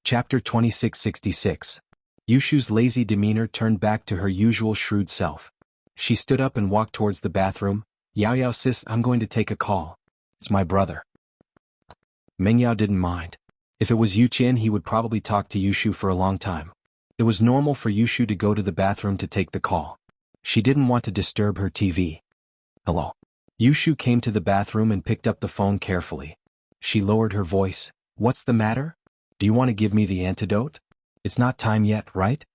Chapter 2666. Yushu's lazy demeanor turned back to her usual shrewd self. She stood up and walked towards the bathroom. Yao Yao sis, I'm going to take a call. It's my brother. Meng Yao didn't mind. If it was Yu Qian, he would probably talk to Yushu for a long time. It was normal for Yushu to go to the bathroom to take the call. She didn't want to disturb her TV. Hello. Yushu came to the bathroom and picked up the phone carefully. She lowered her voice. What's the matter? Do you want to give me the antidote? It's not time yet, right?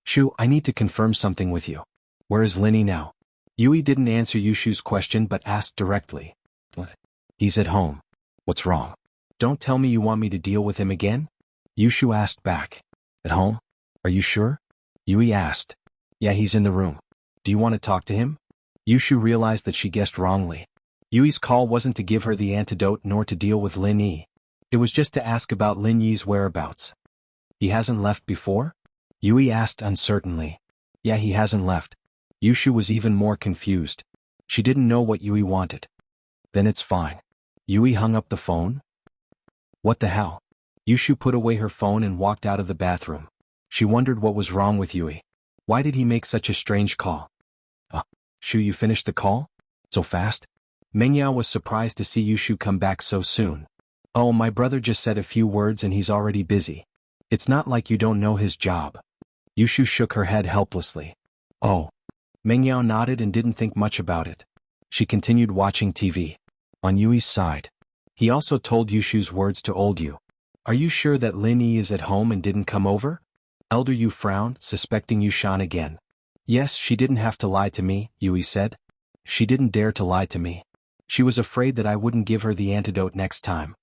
Shu, I need to confirm something with you. Where is Linny now? Yui didn't answer Yushu's question but asked directly. What? He's at home. What's wrong? Don't tell me you want me to deal with him again? Yushu asked back. At home? Are you sure? Yui asked. Yeah, he's in the room. Do you want to talk to him? Yushu realized that she guessed wrongly. Yui's call wasn't to give her the antidote nor to deal with Lin Yi. It was just to ask about Lin Yi's whereabouts. He hasn't left before? Yui asked uncertainly. Yeah, he hasn't left. Yushu was even more confused. She didn't know what Yui wanted. Then it's fine. Yui hung up the phone. What the hell? Yushu put away her phone and walked out of the bathroom. She wondered what was wrong with Yui. Why did he make such a strange call? Shu, you finished the call? So fast? Meng Yao was surprised to see Yushu come back so soon. Oh, my brother just said a few words and he's already busy. It's not like you don't know his job. Yushu shook her head helplessly. Oh. Meng Yao nodded and didn't think much about it. She continued watching TV. On Yui's side. He also told Yushu's words to old Yu. Are you sure that Lin Yi is at home and didn't come over? Elder Yu frowned, suspecting Yushan again. Yes, she didn't have to lie to me, Yui said. She didn't dare to lie to me. She was afraid that I wouldn't give her the antidote next time.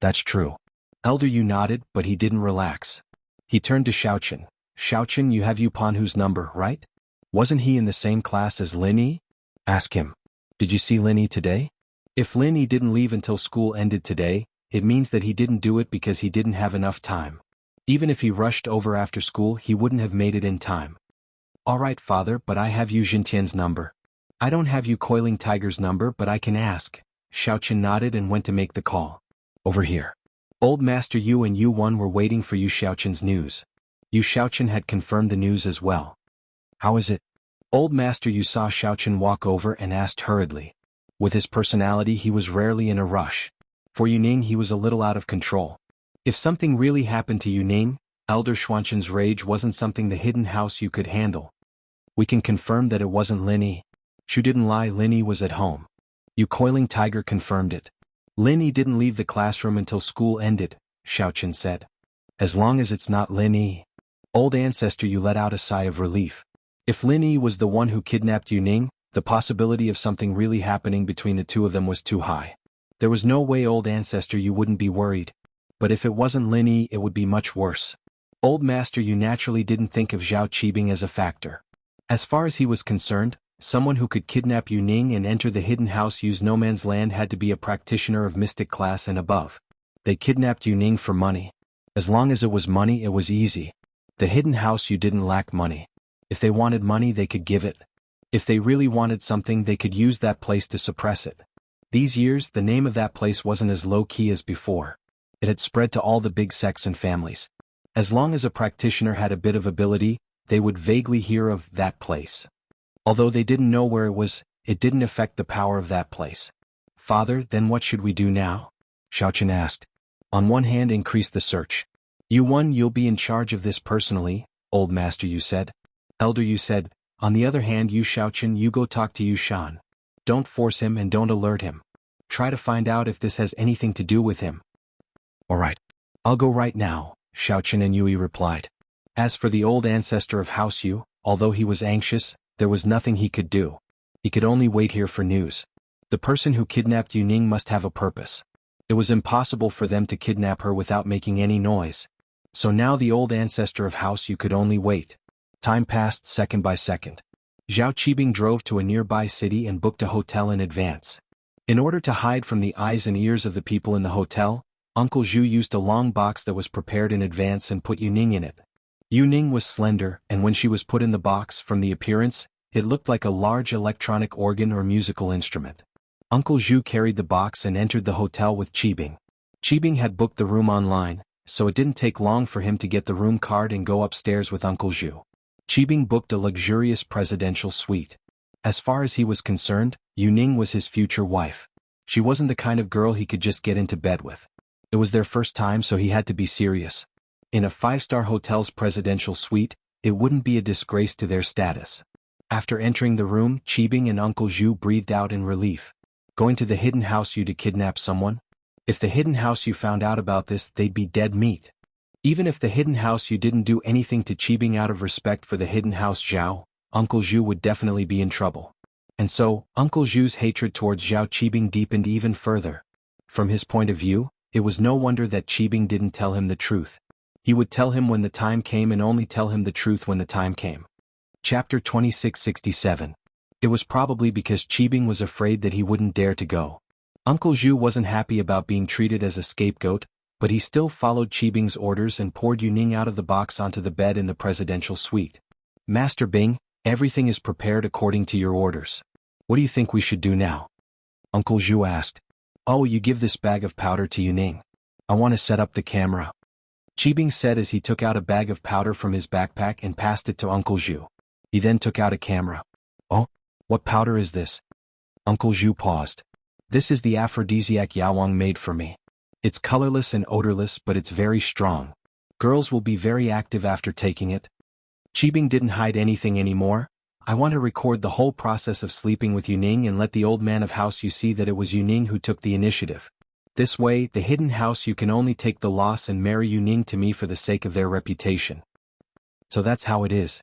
That's true. Elder Yu nodded, but he didn't relax. He turned to Xiaochen. Xiaochen, you have Yu Panhu's number, right? Wasn't he in the same class as Lin Yi? Ask him. Did you see Lin Yi today? If Lin Yi didn't leave until school ended today, it means that he didn't do it because he didn't have enough time. Even if he rushed over after school, he wouldn't have made it in time. All right, father, but I have Yu Jintian's number. I don't have Yu Coiling Tiger's number, but I can ask. Xiaochen nodded and went to make the call. Over here. Old Master Yu and Yu Wan were waiting for Yu Xiaochen's news. Yu Xiaochen had confirmed the news as well. How is it? Old Master Yu saw Xiaochen walk over and asked hurriedly. With his personality, he was rarely in a rush. For Yu Ning, he was a little out of control. If something really happened to Yu Ning, Elder Xuanchen's rage wasn't something the hidden house Yu could handle. We can confirm that it wasn't Lin Yi. Shu didn't lie, Lin Yi was at home. Yu Coiling Tiger confirmed it. Lin Yi didn't leave the classroom until school ended, Xiaochen said. As long as it's not Lin Yi. Old Ancestor Yu let out a sigh of relief. If Lin Yi was the one who kidnapped Yu Ning, the possibility of something really happening between the two of them was too high. There was no way Old Ancestor Yu wouldn't be worried. But if it wasn't Lin Yi, it would be much worse. Old Master Yu naturally didn't think of Zhao Qibing as a factor. As far as he was concerned, someone who could kidnap Yu Ning and enter the hidden house Yu's no man's land had to be a practitioner of mystic class and above. They kidnapped Yu Ning for money. As long as it was money, it was easy. The hidden house Yu didn't lack money. If they wanted money, they could give it. If they really wanted something, they could use that place to suppress it. These years, the name of that place wasn't as low-key as before. It had spread to all the big sects and families. As long as a practitioner had a bit of ability, they would vaguely hear of that place. Although they didn't know where it was, it didn't affect the power of that place. Father, then what should we do now? Xiaochen asked. On one hand, increase the search. You'll be in charge of this personally, Old Master Yu said. Elder Yu said, on the other hand, Yu Xiaochen, you go talk to Yu Shan. Don't force him and don't alert him. Try to find out if this has anything to do with him. All right. I'll go right now, Xiaochen and Yui replied. As for the old ancestor of House Yu, although he was anxious, there was nothing he could do. He could only wait here for news. The person who kidnapped Yu Ning must have a purpose. It was impossible for them to kidnap her without making any noise. So now the old ancestor of House Yu could only wait. Time passed second by second. Zhao Qibing drove to a nearby city and booked a hotel in advance. In order to hide from the eyes and ears of the people in the hotel, Uncle Zhu used a long box that was prepared in advance and put Yu Ning in it. Yu Ning was slender, and when she was put in the box, from the appearance, it looked like a large electronic organ or musical instrument. Uncle Zhu carried the box and entered the hotel with Qibing. Qibing had booked the room online, so it didn't take long for him to get the room card and go upstairs with Uncle Zhu. Qibing booked a luxurious presidential suite. As far as he was concerned, Yuning was his future wife. She wasn't the kind of girl he could just get into bed with. It was their first time, so he had to be serious. In a five-star hotel's presidential suite, it wouldn't be a disgrace to their status. After entering the room, Qibing and Uncle Zhu breathed out in relief. Going to the hidden house you to kidnap someone? If the hidden house you found out about this, they'd be dead meat. Even if the hidden house you didn't do anything to Qibing out of respect for the hidden house Zhao, Uncle Zhu would definitely be in trouble. And so, Uncle Zhu's hatred towards Zhao Qibing deepened even further. From his point of view, it was no wonder that Qibing didn't tell him the truth. He would tell him when the time came and only tell him the truth when the time came. Chapter 2667. It was probably because Qibing was afraid that he wouldn't dare to go. Uncle Zhu wasn't happy about being treated as a scapegoat, but he still followed Qibing's orders and poured Yuning out of the box onto the bed in the presidential suite. Master Bing, everything is prepared according to your orders. What do you think we should do now? Uncle Zhu asked. Oh, you give this bag of powder to Yuning. I want to set up the camera. Qibing said as he took out a bag of powder from his backpack and passed it to Uncle Zhu. He then took out a camera. Oh, what powder is this? Uncle Zhu paused. This is the aphrodisiac Yawang made for me. It's colorless and odorless, but it's very strong. Girls will be very active after taking it. Qibing didn't hide anything anymore. I want to record the whole process of sleeping with Yuning and let the old man of house you see that it was Yuning who took the initiative. This way, the hidden house you can only take the loss and marry Yuning to me for the sake of their reputation. So that's how it is.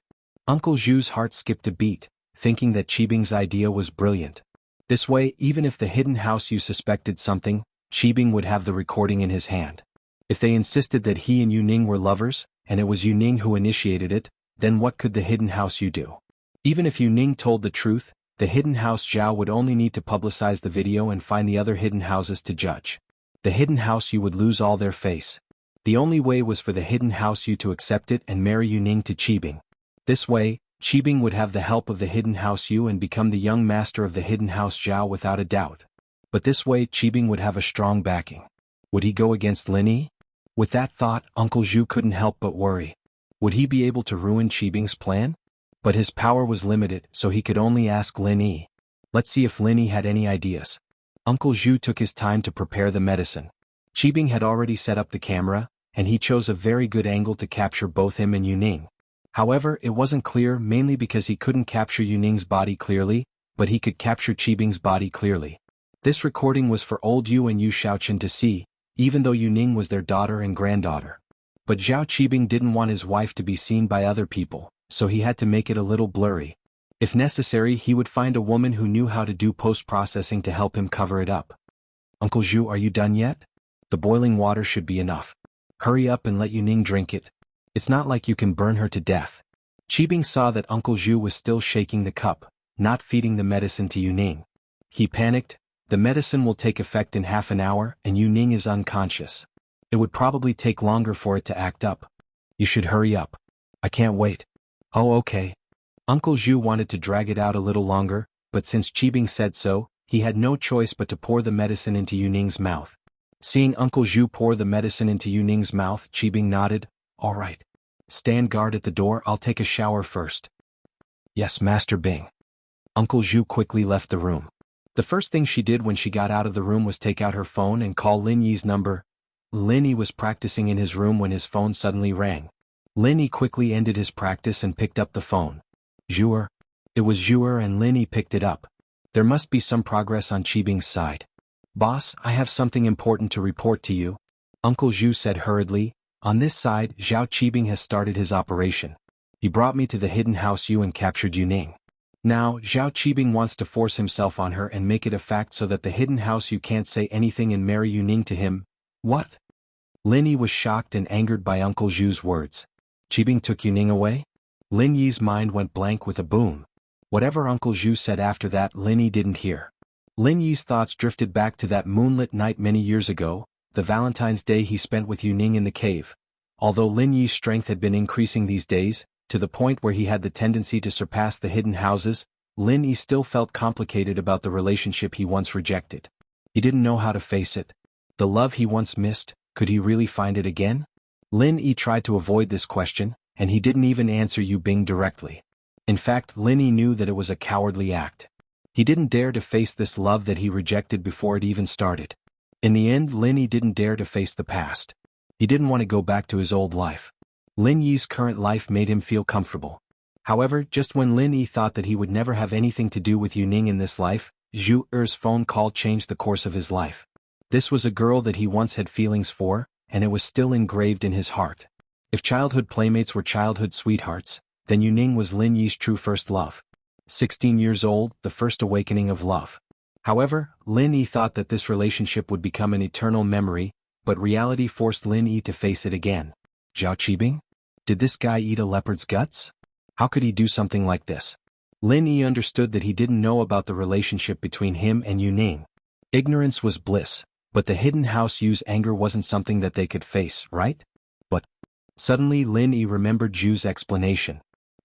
Uncle Zhu's heart skipped a beat, thinking that Qibing's idea was brilliant. This way, even if the hidden house you suspected something, Qibing would have the recording in his hand. If they insisted that he and Yuning were lovers, and it was Yuning who initiated it, then what could the hidden house you do? Even if Yuning told the truth, the hidden house Zhao would only need to publicize the video and find the other hidden houses to judge. The hidden house you would lose all their face. The only way was for the hidden house you to accept it and marry Yuning to Qibing. This way, Qibing would have the help of the hidden house you and become the young master of the hidden house Zhao without a doubt. But this way Qibing would have a strong backing. Would he go against Lin Yi? With that thought, Uncle Zhu couldn't help but worry. Would he be able to ruin Qibing's plan? But his power was limited, so he could only ask Lin Yi. Let's see if Lin Yi had any ideas. Uncle Zhu took his time to prepare the medicine. Qibing had already set up the camera, and he chose a very good angle to capture both him and Yuning. However, it wasn't clear mainly because he couldn't capture Yuning's body clearly, but he could capture Qibing's body clearly. This recording was for old Yu and Yu Shaoqian to see, even though Yuning was their daughter and granddaughter. But Zhao Qibing didn't want his wife to be seen by other people, so he had to make it a little blurry. If necessary, he would find a woman who knew how to do post-processing to help him cover it up. Uncle Zhu, are you done yet? The boiling water should be enough. Hurry up and let Yuning drink it. It's not like you can burn her to death. Qibing saw that Uncle Zhu was still shaking the cup, not feeding the medicine to Yuning. He panicked. The medicine will take effect in half an hour and Yuning is unconscious. It would probably take longer for it to act up. You should hurry up. I can't wait. Oh, okay. Uncle Zhu wanted to drag it out a little longer, but since Qibing said so, he had no choice but to pour the medicine into Yuning's mouth. Seeing Uncle Zhu pour the medicine into Yuning's mouth, Qibing nodded. All right. Stand guard at the door, I'll take a shower first. Yes, Master Bing. Uncle Zhu quickly left the room. The first thing she did when she got out of the room was take out her phone and call Lin Yi's number. Lin Yi was practicing in his room when his phone suddenly rang. Lin Yi quickly ended his practice and picked up the phone. Zhuer. It was Zhuer and Lin Yi picked it up. There must be some progress on Qibing's side. Boss, I have something important to report to you. Uncle Zhu said hurriedly. On this side, Zhao Qibing has started his operation. He brought me to the hidden house you and captured Yuning. Now, Zhao Qibing wants to force himself on her and make it a fact so that the hidden house you can't say anything and marry Yuning to him. What? Lin Yi was shocked and angered by Uncle Zhu's words. Qibing took Yuning away? Lin Yi's mind went blank with a boom. Whatever Uncle Zhu said after that, Lin Yi didn't hear. Lin Yi's thoughts drifted back to that moonlit night many years ago, the Valentine's Day he spent with Yuning in the cave. Although Lin Yi's strength had been increasing these days, to the point where he had the tendency to surpass the hidden houses, Lin Yi still felt complicated about the relationship he once rejected. He didn't know how to face it. The love he once missed, could he really find it again? Lin Yi tried to avoid this question, and he didn't even answer Yu Bing directly. In fact, Lin Yi knew that it was a cowardly act. He didn't dare to face this love that he rejected before it even started. In the end, Lin Yi didn't dare to face the past. He didn't want to go back to his old life. Lin Yi's current life made him feel comfortable. However, just when Lin Yi thought that he would never have anything to do with Yu Ning in this life, Zhu Er's phone call changed the course of his life. This was a girl that he once had feelings for, and it was still engraved in his heart. If childhood playmates were childhood sweethearts, then Yu Ning was Lin Yi's true first love. 16 years old, the first awakening of love. However, Lin Yi thought that this relationship would become an eternal memory, but reality forced Lin Yi to face it again. Zhao Qibing? Did this guy eat a leopard's guts? How could he do something like this? Lin Yi understood that he didn't know about the relationship between him and Yu Ning. Ignorance was bliss, but the hidden house Yu's anger wasn't something that they could face, right? But suddenly Lin Yi remembered Zhu's explanation.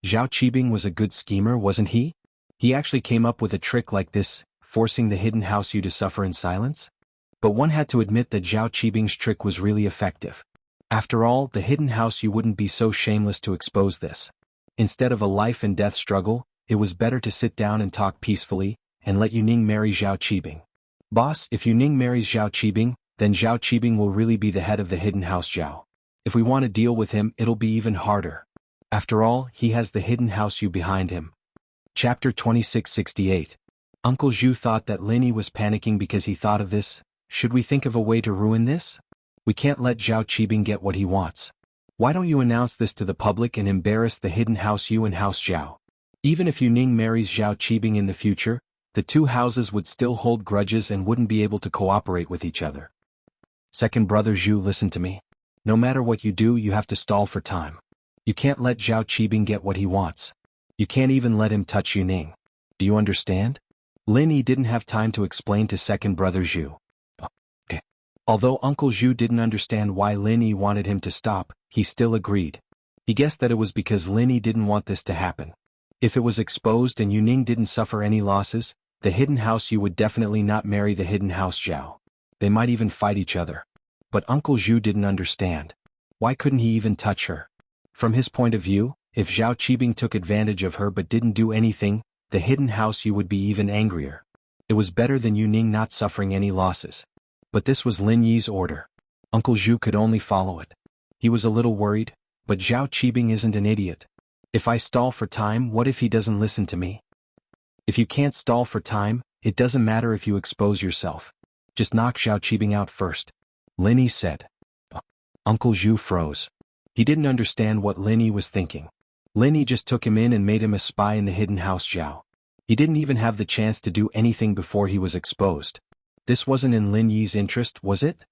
Zhao Qibing was a good schemer, wasn't he? He actually came up with a trick like this, forcing the hidden house Yu to suffer in silence? But one had to admit that Zhao Qibing's trick was really effective. After all, the hidden house Yu wouldn't be so shameless to expose this. Instead of a life and death struggle, it was better to sit down and talk peacefully, and let Yu Ning marry Zhao Qibing. Boss, if Yu Ning marries Zhao Qibing, then Zhao Qibing will really be the head of the hidden house Zhao. If we want to deal with him, it'll be even harder. After all, he has the hidden house Yu behind him. Chapter 2668. Uncle Zhu thought that Lin Yi was panicking because he thought of this. Should we think of a way to ruin this? We can't let Zhao Qibing get what he wants. Why don't you announce this to the public and embarrass the hidden house Yu and house Zhao? Even if Yu Ning marries Zhao Qibing in the future, the two houses would still hold grudges and wouldn't be able to cooperate with each other. Second brother Zhu, listen to me. No matter what you do, you have to stall for time. You can't let Zhao Qibing get what he wants. You can't even let him touch Yu Ning. Do you understand? Lin Yi didn't have time to explain to second brother Zhu. Okay. Although Uncle Zhu didn't understand why Lin Yi wanted him to stop, he still agreed. He guessed that it was because Lin Yi didn't want this to happen. If it was exposed and Yu Ning didn't suffer any losses, the hidden house Yu would definitely not marry the hidden house Zhao. They might even fight each other. But Uncle Zhu didn't understand. Why couldn't he even touch her? From his point of view, if Zhao Qibing took advantage of her but didn't do anything, the hidden house Yu would be even angrier. It was better than Yu Ning not suffering any losses. But this was Lin Yi's order. Uncle Zhu could only follow it. He was a little worried, but Zhao Qibing isn't an idiot. If I stall for time, what if he doesn't listen to me? If you can't stall for time, it doesn't matter if you expose yourself. Just knock Zhao Qibing out first. Lin Yi said. Uncle Zhu froze. He didn't understand what Lin Yi was thinking. Lin Yi just took him in and made him a spy in the hidden house Zhao. He didn't even have the chance to do anything before he was exposed. This wasn't in Lin Yi's interest, was it?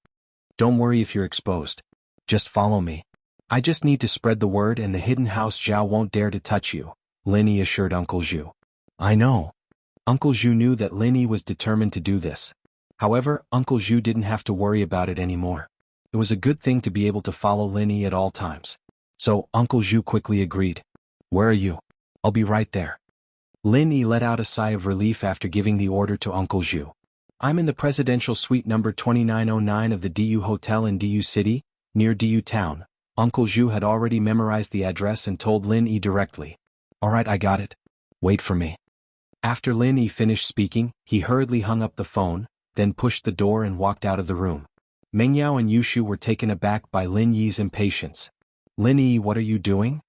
Don't worry if you're exposed. Just follow me. I just need to spread the word and the hidden house Zhao won't dare to touch you, Lin Yi assured Uncle Zhu. I know. Uncle Zhu knew that Lin Yi was determined to do this. However, Uncle Zhu didn't have to worry about it anymore. It was a good thing to be able to follow Lin Yi at all times. So, Uncle Zhu quickly agreed. Where are you? I'll be right there. Lin Yi let out a sigh of relief after giving the order to Uncle Zhu. I'm in the presidential suite number 2909 of the DU Hotel in DU City, near DU Town. Uncle Zhu had already memorized the address and told Lin Yi directly. Alright, I got it. Wait for me. After Lin Yi finished speaking, he hurriedly hung up the phone, then pushed the door and walked out of the room. Meng Yao and Yushu were taken aback by Lin Yi's impatience. Lin Yi, what are you doing?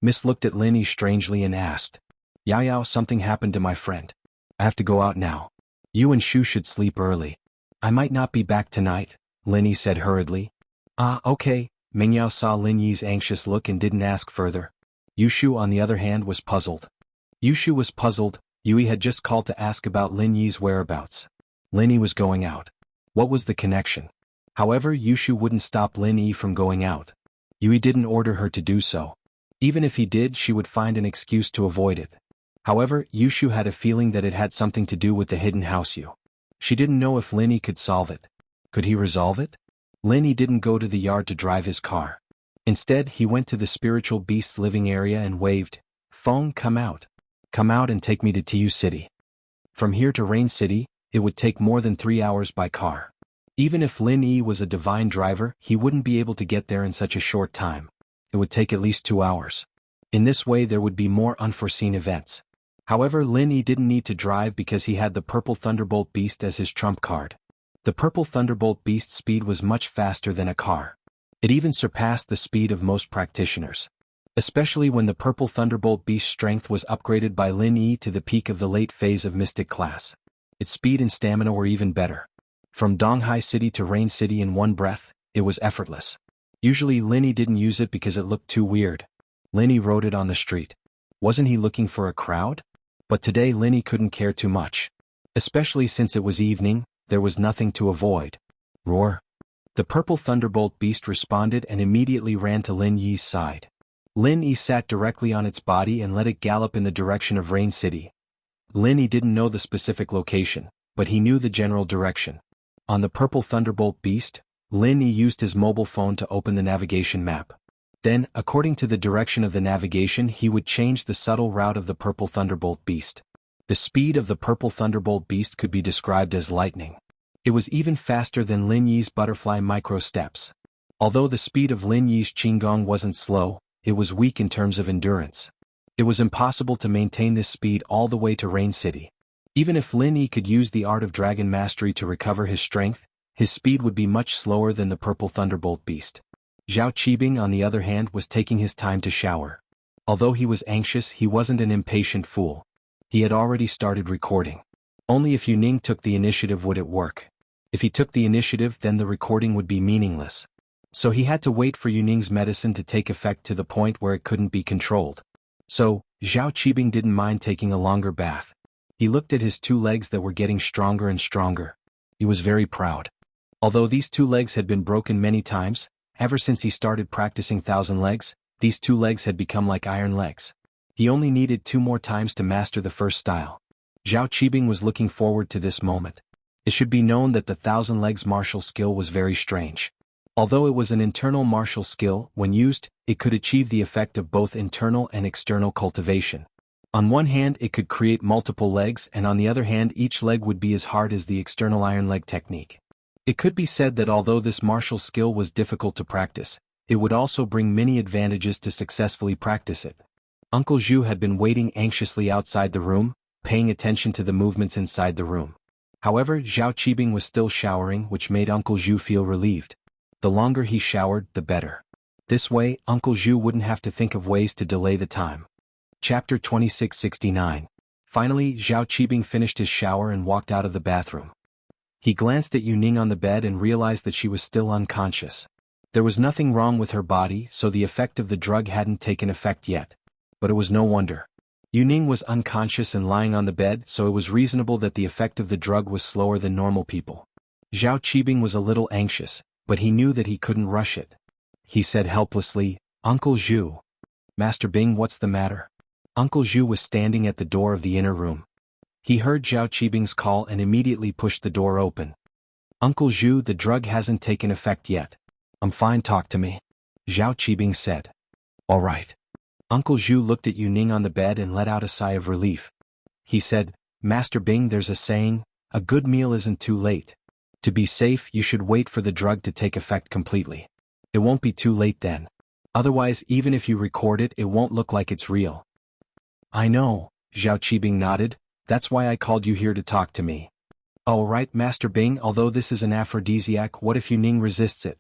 Miss looked at Lin Yi strangely and asked. Yao Yao, something happened to my friend. I have to go out now. You and Shu should sleep early. I might not be back tonight, Lin Yi said hurriedly. Ah, okay. Meng Yao saw Lin Yi's anxious look and didn't ask further. Yushu, on the other hand, was puzzled. Yushu was puzzled. Yui had just called to ask about Lin Yi's whereabouts. Lin Yi was going out. What was the connection? However, Yushu wouldn't stop Lin Yi from going out. Yui didn't order her to do so. Even if he did, she would find an excuse to avoid it. However, Yushu had a feeling that it had something to do with the hidden house Yu. She didn't know if Lin Yi could solve it. Could he resolve it? Lin Yi didn't go to the yard to drive his car. Instead, he went to the spiritual beast's living area and waved, Phone, come out. Come out and take me to TU City. From here to Rain City, it would take more than 3 hours by car. Even if Lin Yi was a divine driver, he wouldn't be able to get there in such a short time. It would take at least 2 hours. In this way there would be more unforeseen events. However, Lin Yi didn't need to drive because he had the Purple Thunderbolt Beast as his trump card. The Purple Thunderbolt Beast's speed was much faster than a car. It even surpassed the speed of most practitioners. Especially when the Purple Thunderbolt Beast's strength was upgraded by Lin Yi to the peak of the late phase of Mystic class. Its speed and stamina were even better. From Donghai City to Rain City in one breath, it was effortless. Usually Lin Yi didn't use it because it looked too weird. Lin Yi rode it on the street. Wasn't he looking for a crowd? But today Lin Yi couldn't care too much. Especially since it was evening, there was nothing to avoid. Roar! The Purple Thunderbolt Beast responded and immediately ran to Lin Yi's side. Lin Yi sat directly on its body and let it gallop in the direction of Rain City. Lin Yi didn't know the specific location, but he knew the general direction. On the Purple Thunderbolt Beast, Lin Yi used his mobile phone to open the navigation map. Then, according to the direction of the navigation, he would change the subtle route of the Purple Thunderbolt Beast. The speed of the Purple Thunderbolt Beast could be described as lightning. It was even faster than Lin Yi's butterfly micro steps. Although the speed of Lin Yi's Qinggong wasn't slow, it was weak in terms of endurance. It was impossible to maintain this speed all the way to Rain City. Even if Lin Yi could use the art of dragon mastery to recover his strength, his speed would be much slower than the Purple Thunderbolt Beast. Zhao Qibing, on the other hand, was taking his time to shower. Although he was anxious, he wasn't an impatient fool. He had already started recording. Only if Yuning took the initiative would it work. If he took the initiative, then the recording would be meaningless. So he had to wait for Yuning's medicine to take effect to the point where it couldn't be controlled. So, Zhao Qibing didn't mind taking a longer bath. He looked at his 2 legs that were getting stronger and stronger. He was very proud. Although these 2 legs had been broken many times, ever since he started practicing 1,000 legs, these 2 legs had become like iron legs. He only needed 2 more times to master the first style. Zhao Qibing was looking forward to this moment. It should be known that the 1,000 legs martial skill was very strange. Although it was an internal martial skill, when used, it could achieve the effect of both internal and external cultivation. On one hand, it could create multiple legs, and on the other hand, each leg would be as hard as the external iron leg technique. It could be said that although this martial skill was difficult to practice, it would also bring many advantages to successfully practice it. Uncle Zhu had been waiting anxiously outside the room, paying attention to the movements inside the room. However, Zhao Qibing was still showering, which made Uncle Zhu feel relieved. The longer he showered, the better. This way, Uncle Zhu wouldn't have to think of ways to delay the time. Chapter 2669. Finally, Zhao Qibing finished his shower and walked out of the bathroom. He glanced at Yuning on the bed and realized that she was still unconscious. There was nothing wrong with her body, so the effect of the drug hadn't taken effect yet. But it was no wonder. Yuning was unconscious and lying on the bed, so it was reasonable that the effect of the drug was slower than normal people. Zhao Qibing was a little anxious, but he knew that he couldn't rush it. He said helplessly, "Uncle Zhu." "Master Bing, what's the matter?" Uncle Zhu was standing at the door of the inner room. He heard Zhao Qibing's call and immediately pushed the door open. "Uncle Zhu, the drug hasn't taken effect yet." "I'm fine, talk to me," Zhao Qibing said. "All right." Uncle Zhu looked at Yuning on the bed and let out a sigh of relief. He said, "Master Bing, there's a saying, a good meal isn't too late. To be safe, you should wait for the drug to take effect completely. It won't be too late then. Otherwise, even if you record it, it won't look like it's real." "I know," Zhao Qibing nodded. "That's why I called you here to talk to me." "All right, Master Bing, although this is an aphrodisiac, what if Yuning resists it?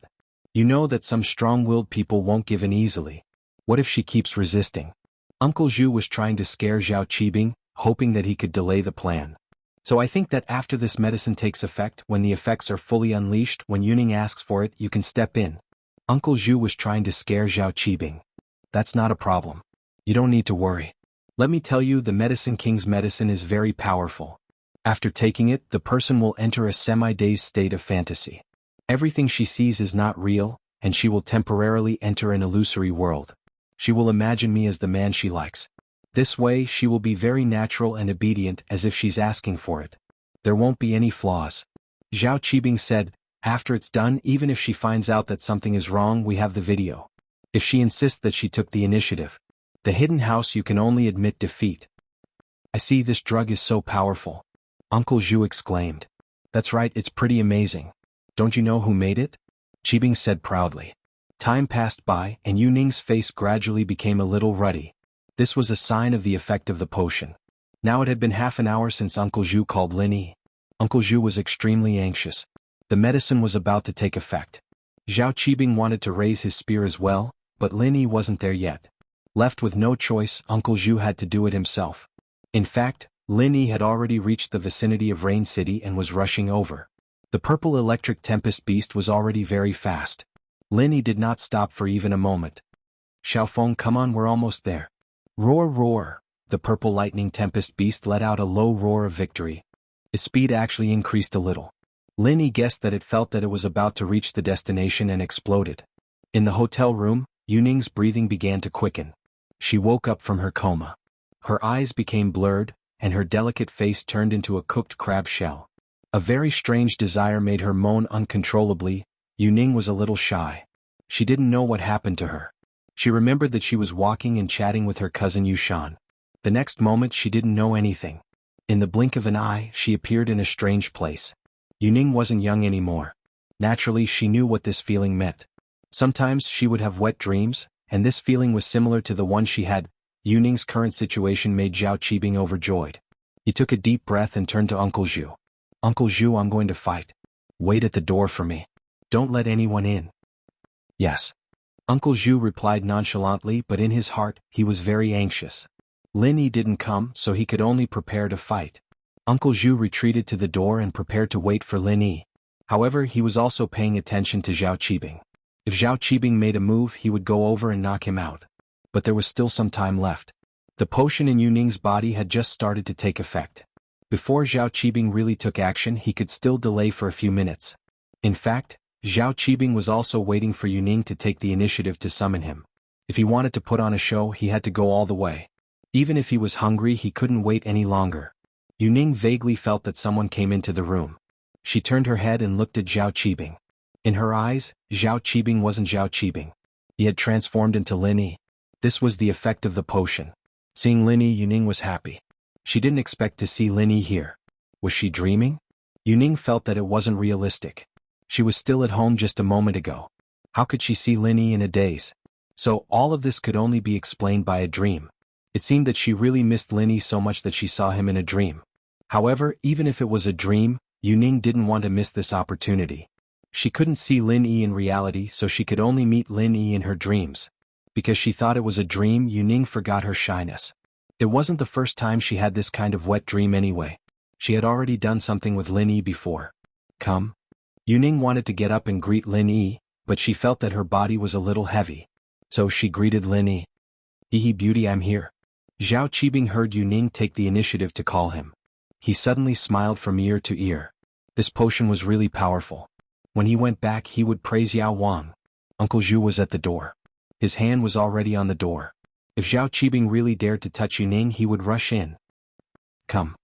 You know that some strong-willed people won't give in easily. What if she keeps resisting?" Uncle Zhu was trying to scare Zhao Qibing, hoping that he could delay the plan. "So I think that after this medicine takes effect, when the effects are fully unleashed, when Yuning asks for it, you can step in." Uncle Zhu was trying to scare Zhao Qibing. "That's not a problem. You don't need to worry. Let me tell you, the Medicine King's medicine is very powerful. After taking it, the person will enter a semi-dazed state of fantasy. Everything she sees is not real, and she will temporarily enter an illusory world. She will imagine me as the man she likes. This way, she will be very natural and obedient, as if she's asking for it. There won't be any flaws." Zhao Qibing said, "After it's done, even if she finds out that something is wrong, we have the video. If she insists that she took the initiative, the hidden house, you can only admit defeat." "I see, this drug is so powerful," Uncle Zhu exclaimed. "That's right, it's pretty amazing. Don't you know who made it? Qibing said proudly. Time passed by, and Yu Ning's face gradually became a little ruddy. This was a sign of the effect of the potion. Now it had been half an hour since Uncle Zhu called Lin Yi. Uncle Zhu was extremely anxious. The medicine was about to take effect. Zhao Qibing wanted to raise his spear as well, but Lin Yi wasn't there yet. Left with no choice, Uncle Zhu had to do it himself. In fact, Lin Yi had already reached the vicinity of Rain City and was rushing over. The purple electric tempest beast was already very fast. Lin Yi did not stop for even a moment. Xiaofeng, come on, we're almost there. Roar, roar. The purple lightning tempest beast let out a low roar of victory. Its speed actually increased a little. Lin Yi guessed that it felt that it was about to reach the destination and exploded. In the hotel room, Yu Ning's breathing began to quicken. She woke up from her coma. Her eyes became blurred, and her delicate face turned into a cooked crab shell. A very strange desire made her moan uncontrollably. Yu Ning was a little shy. She didn't know what happened to her. She remembered that she was walking and chatting with her cousin Yushan. The next moment she didn't know anything. In the blink of an eye, she appeared in a strange place. Yu Ning wasn't young anymore. Naturally, she knew what this feeling meant. Sometimes she would have wet dreams, and this feeling was similar to the one she had. Yu Ning's current situation made Zhao Qibing overjoyed. He took a deep breath and turned to Uncle Zhu. Uncle Zhu, I'm going to fight. Wait at the door for me. Don't let anyone in. Yes. Uncle Zhu replied nonchalantly, but in his heart, he was very anxious. Lin Yi didn't come, so he could only prepare to fight. Uncle Zhu retreated to the door and prepared to wait for Lin Yi. However, he was also paying attention to Zhao Qibing. If Zhao Qibing made a move, he would go over and knock him out. But there was still some time left. The potion in Yu Ning's body had just started to take effect. Before Zhao Qibing really took action, he could still delay for a few minutes. In fact, Zhao Qibing was also waiting for Yu Ning to take the initiative to summon him. If he wanted to put on a show, he had to go all the way. Even if he was hungry, he couldn't wait any longer. Yu Ning vaguely felt that someone came into the room. She turned her head and looked at Zhao Qibing. In her eyes, Zhao Qibing wasn't Zhao Qibing. He had transformed into Lin Yi. This was the effect of the potion. Seeing Lin Yi, Yu Ning was happy. She didn't expect to see Lin Yi here. Was she dreaming? Yu Ning felt that it wasn't realistic. She was still at home just a moment ago. How could she see Lin Yi in a daze? So all of this could only be explained by a dream. It seemed that she really missed Lin Yi so much that she saw him in a dream. However, even if it was a dream, Yu Ning didn't want to miss this opportunity. She couldn't see Lin Yi in reality, so she could only meet Lin Yi in her dreams. Because she thought it was a dream, Yu Ning forgot her shyness. It wasn't the first time she had this kind of wet dream anyway. She had already done something with Lin Yi before. Come. Yu Ning wanted to get up and greet Lin Yi, but she felt that her body was a little heavy. So she greeted Lin Yi. Yi beauty, I'm here. Zhao Qibing heard Yu Ning take the initiative to call him. He suddenly smiled from ear to ear. This potion was really powerful. When he went back, he would praise Yao Wang. Uncle Zhu was at the door. His hand was already on the door. If Zhao Qibing really dared to touch Yu Ning, he would rush in. Come.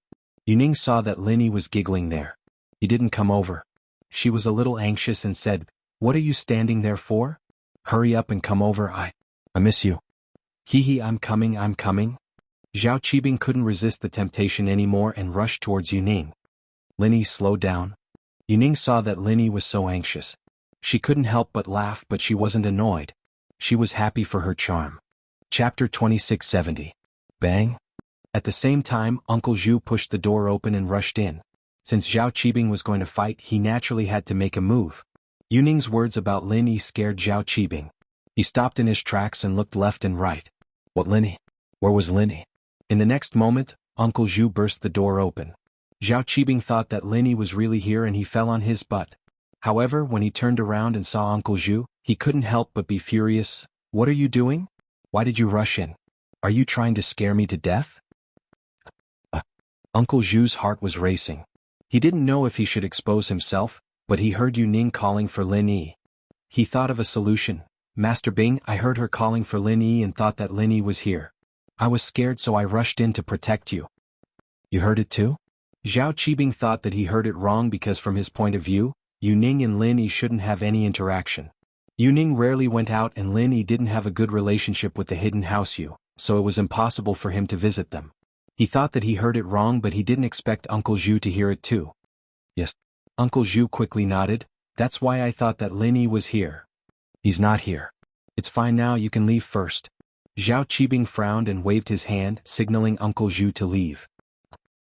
Yu Ning saw that Lin Yi was giggling there. He didn't come over. She was a little anxious and said, What are you standing there for? Hurry up and come over, I miss you. Hee, I'm coming. Zhao Qibing couldn't resist the temptation anymore and rushed towards Yu Ning. Lin Yi slowed down. Yu Ning saw that Lin Yi was so anxious. She couldn't help but laugh, but she wasn't annoyed. She was happy for her charm. Chapter 2670. Bang. At the same time, Uncle Zhu pushed the door open and rushed in. Since Zhao Qibing was going to fight, he naturally had to make a move. Yu Ning's words about Lin Yi scared Zhao Qibing. He stopped in his tracks and looked left and right. What Lin Yi? Where was Lin Yi? In the next moment, Uncle Zhu burst the door open. Zhao Qibing thought that Lin Yi was really here and he fell on his butt. However, when he turned around and saw Uncle Zhu, he couldn't help but be furious. What are you doing? Why did you rush in? Are you trying to scare me to death? Uncle Zhu's heart was racing. He didn't know if he should expose himself, but he heard Yu Ning calling for Lin Yi. He thought of a solution. Master Bing, I heard her calling for Lin Yi and thought that Lin Yi was here. I was scared, so I rushed in to protect you. You heard it too? Zhao Qibing thought that he heard it wrong because from his point of view, Yu Ning and Lin Yi shouldn't have any interaction. Yu Ning rarely went out and Lin Yi didn't have a good relationship with the hidden house Yu, so it was impossible for him to visit them. He thought that he heard it wrong, but he didn't expect Uncle Zhu to hear it too. Yes. Uncle Zhu quickly nodded. That's why I thought that Lin Yi was here. He's not here. It's fine now, you can leave first. Zhao Qibing frowned and waved his hand, signaling Uncle Zhu to leave.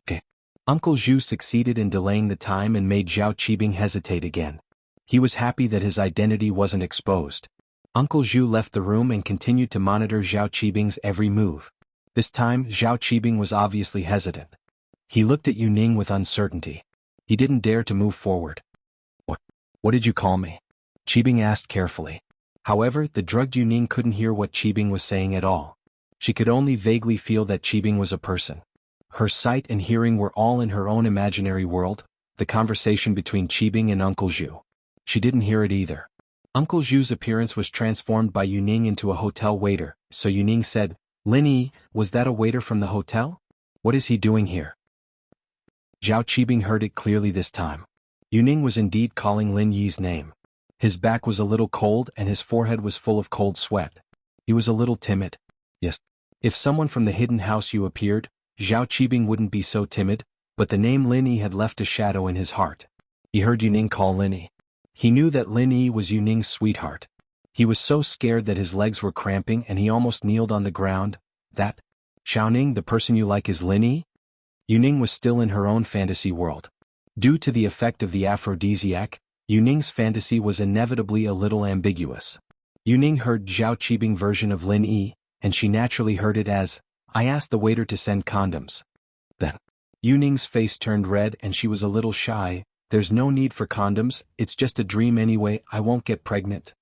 Okay. Uncle Zhu succeeded in delaying the time and made Zhao Qibing hesitate again. He was happy that his identity wasn't exposed. Uncle Zhu left the room and continued to monitor Zhao Qibing's every move. This time, Zhao Qibing was obviously hesitant. He looked at Yuning with uncertainty. He didn't dare to move forward. What did you call me? Qibing asked carefully. However, the drugged Yuning couldn't hear what Qibing was saying at all. She could only vaguely feel that Qibing was a person. Her sight and hearing were all in her own imaginary world, the conversation between Qibing and Uncle Zhu. She didn't hear it either. Uncle Zhu's appearance was transformed by Yuning into a hotel waiter, so Yuning said, Lin Yi, was that a waiter from the hotel? What is he doing here? Zhao Qibing heard it clearly this time. Yuning was indeed calling Lin Yi's name. His back was a little cold and his forehead was full of cold sweat. He was a little timid. Yes. If someone from the hidden house you appeared, Zhao Qibing wouldn't be so timid, but the name Lin Yi had left a shadow in his heart. He heard Yuning call Lin Yi. He knew that Lin Yi was Yuning's sweetheart. He was so scared that his legs were cramping and he almost kneeled on the ground. That? Xiaoning, the person you like is Lin Yi? Yuning was still in her own fantasy world. Due to the effect of the aphrodisiac, Yuning's fantasy was inevitably a little ambiguous. Yuning heard Zhao Qibing's version of Lin Yi, and she naturally heard it as, I asked the waiter to send condoms. Then, Yuning's face turned red and she was a little shy. There's no need for condoms, it's just a dream anyway, I won't get pregnant.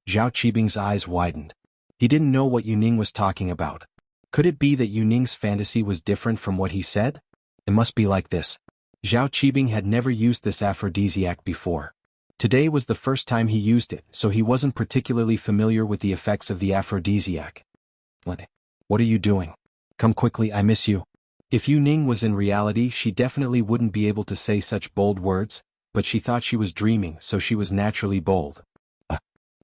Zhao Qibing's eyes widened. He didn't know what Yuning was talking about. Could it be that Yuning's fantasy was different from what he said? It must be like this. Zhao Qibing had never used this aphrodisiac before. Today was the first time he used it, so he wasn't particularly familiar with the effects of the aphrodisiac. What are you doing? Come quickly, I miss you. If Yuning was in reality, she definitely wouldn't be able to say such bold words, but she thought she was dreaming, so she was naturally bold.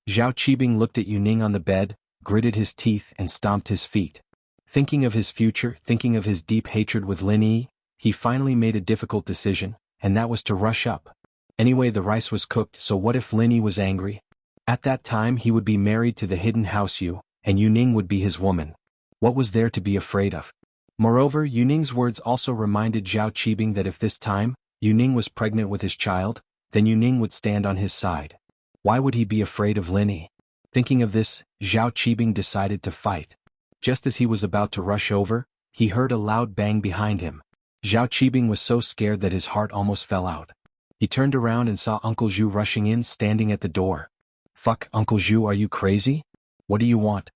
Zhao Qibing looked at Yuning on the bed, gritted his teeth and stomped his feet. Thinking of his future, thinking of his deep hatred with Lin Yi, he finally made a difficult decision, and that was to rush up. Anyway, the rice was cooked, so what if Lin Yi was angry? At that time he would be married to the hidden house Yu, and Yuning would be his woman. What was there to be afraid of? Moreover, Yuning's words also reminded Zhao Qibing that if this time, Yuning was pregnant with his child, then Yuning would stand on his side. Why would he be afraid of Lin Yi? Thinking of this, Zhao Qibing decided to fight. Just as he was about to rush over, he heard a loud bang behind him. Zhao Qibing was so scared that his heart almost fell out. He turned around and saw Uncle Zhu rushing in, standing at the door. Fuck, Uncle Zhu, are you crazy? What do you want?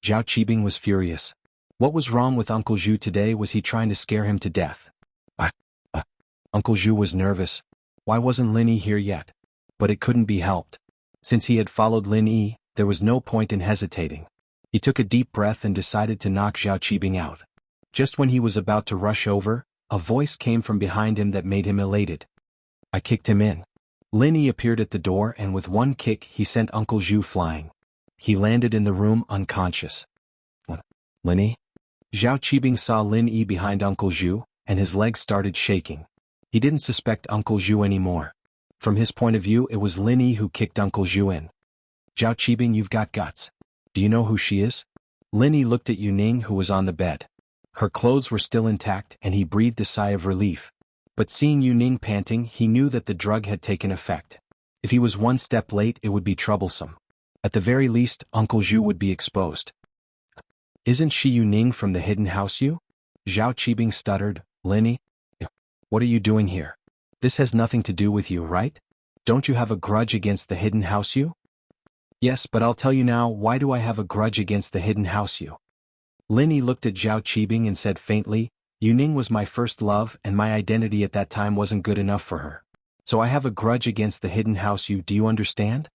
Zhao Qibing was furious. What was wrong with Uncle Zhu today? Was he trying to scare him to death? Uncle Zhu was nervous. Why wasn't Lin Yi here yet? But it couldn't be helped. Since he had followed Lin Yi, there was no point in hesitating. He took a deep breath and decided to knock Zhao Qibing out. Just when he was about to rush over, a voice came from behind him that made him elated. I kicked him in. Lin Yi appeared at the door and with one kick he sent Uncle Zhu flying. He landed in the room unconscious. Lin Yi? Zhao Qibing saw Lin Yi behind Uncle Zhu, and his legs started shaking. He didn't suspect Uncle Zhu anymore. From his point of view, it was Lin Yi who kicked Uncle Zhu in. Zhao Qibing, you've got guts. Do you know who she is? Lin Yi looked at Yuning, who was on the bed. Her clothes were still intact and he breathed a sigh of relief. But seeing Yuning panting, he knew that the drug had taken effect. If he was one step late, it would be troublesome. At the very least, Uncle Zhu would be exposed. Isn't she Yuning from the hidden house Yu? Zhao Qibing stuttered. Lin Yi? What are you doing here? This has nothing to do with you, right? Don't you have a grudge against the hidden house Yu? Yes, but I'll tell you now, why do I have a grudge against the hidden house Yu? Lin Yi looked at Zhao Qibing and said faintly, Yuning was my first love and my identity at that time wasn't good enough for her. So I have a grudge against the hidden house Yu, do you understand?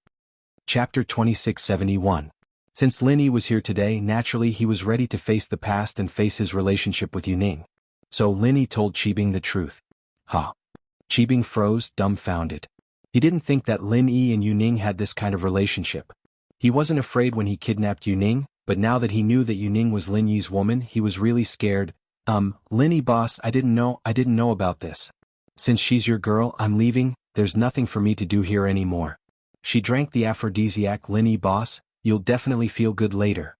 Chapter 2671. Since Lin Yi was here today, naturally he was ready to face the past and face his relationship with Yuning. So Lin Yi told Qibing the truth. Qibing froze, dumbfounded. He didn't think that Lin Yi and Yuning had this kind of relationship. He wasn't afraid when he kidnapped Yuning, but now that he knew that Yuning was Lin Yi's woman, he was really scared. Lin Yi boss, I didn't know about this. Since she's your girl, I'm leaving, there's nothing for me to do here anymore. She drank the aphrodisiac. Lin boss, you'll definitely feel good later.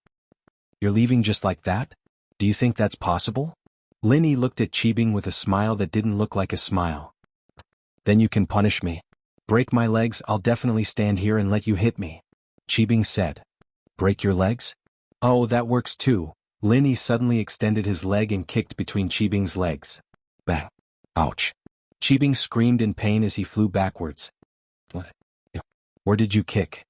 You're leaving just like that? Do you think that's possible? Lin looked at Qibing with a smile that didn't look like a smile. Then you can punish me. Break my legs. I'll definitely stand here and let you hit me. Qibing said. Break your legs? Oh, that works too. Lin suddenly extended his leg and kicked between Qibing's legs. Bang. Ouch. Qibing screamed in pain as he flew backwards. What? Where did you kick?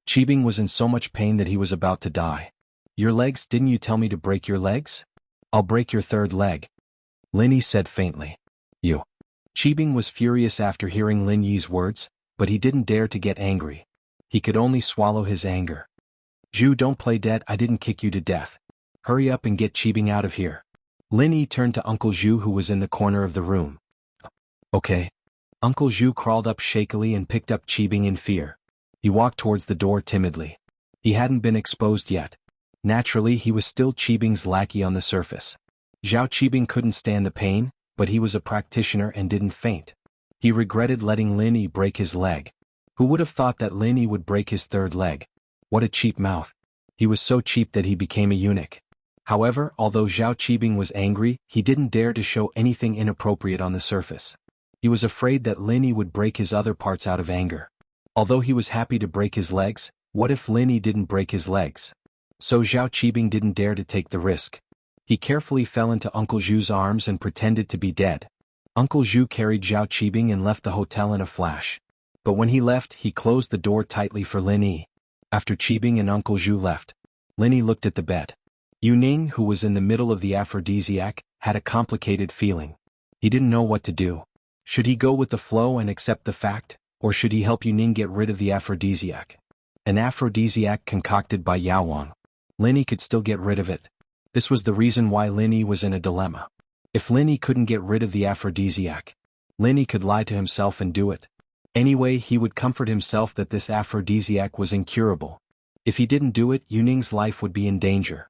Qibing was in so much pain that he was about to die. Your legs? Didn't you tell me to break your legs? I'll break your third leg. Lin said faintly. You. Qibing was furious after hearing Lin Yi's words, but he didn't dare to get angry. He could only swallow his anger. Zhu, don't play dead. I didn't kick you to death. Hurry up and get Qibing out of here. Lin Yi turned to Uncle Zhu, who was in the corner of the room. Okay. Uncle Zhu crawled up shakily and picked up Qibing in fear. He walked towards the door timidly. He hadn't been exposed yet. Naturally, he was still Qibing's lackey on the surface. Zhao Qibing couldn't stand the pain, but he was a practitioner and didn't faint. He regretted letting Lin Yi break his leg. Who would have thought that Lin Yi would break his third leg? What a cheap mouth. He was so cheap that he became a eunuch. However, although Zhao Qibing was angry, he didn't dare to show anything inappropriate on the surface. He was afraid that Lin Yi would break his other parts out of anger. Although he was happy to break his legs, what if Lin Yi didn't break his legs? So Zhao Qibing didn't dare to take the risk. He carefully fell into Uncle Zhu's arms and pretended to be dead. Uncle Zhu carried Zhao Qibing and left the hotel in a flash. But when he left, he closed the door tightly for Lin Yi. After Qibing and Uncle Zhu left, Lin Yi looked at the bed. Yu Ning, who was in the middle of the aphrodisiac, had a complicated feeling. He didn't know what to do. Should he go with the flow and accept the fact, or should he help Yu Ning get rid of the aphrodisiac? An aphrodisiac concocted by Yao Wang. Lin Yi could still get rid of it. This was the reason why Lin Yi was in a dilemma. If Lin Yi couldn't get rid of the aphrodisiac, Lin Yi could lie to himself and do it. Anyway, he would comfort himself that this aphrodisiac was incurable. If he didn't do it, Yu Ning's life would be in danger.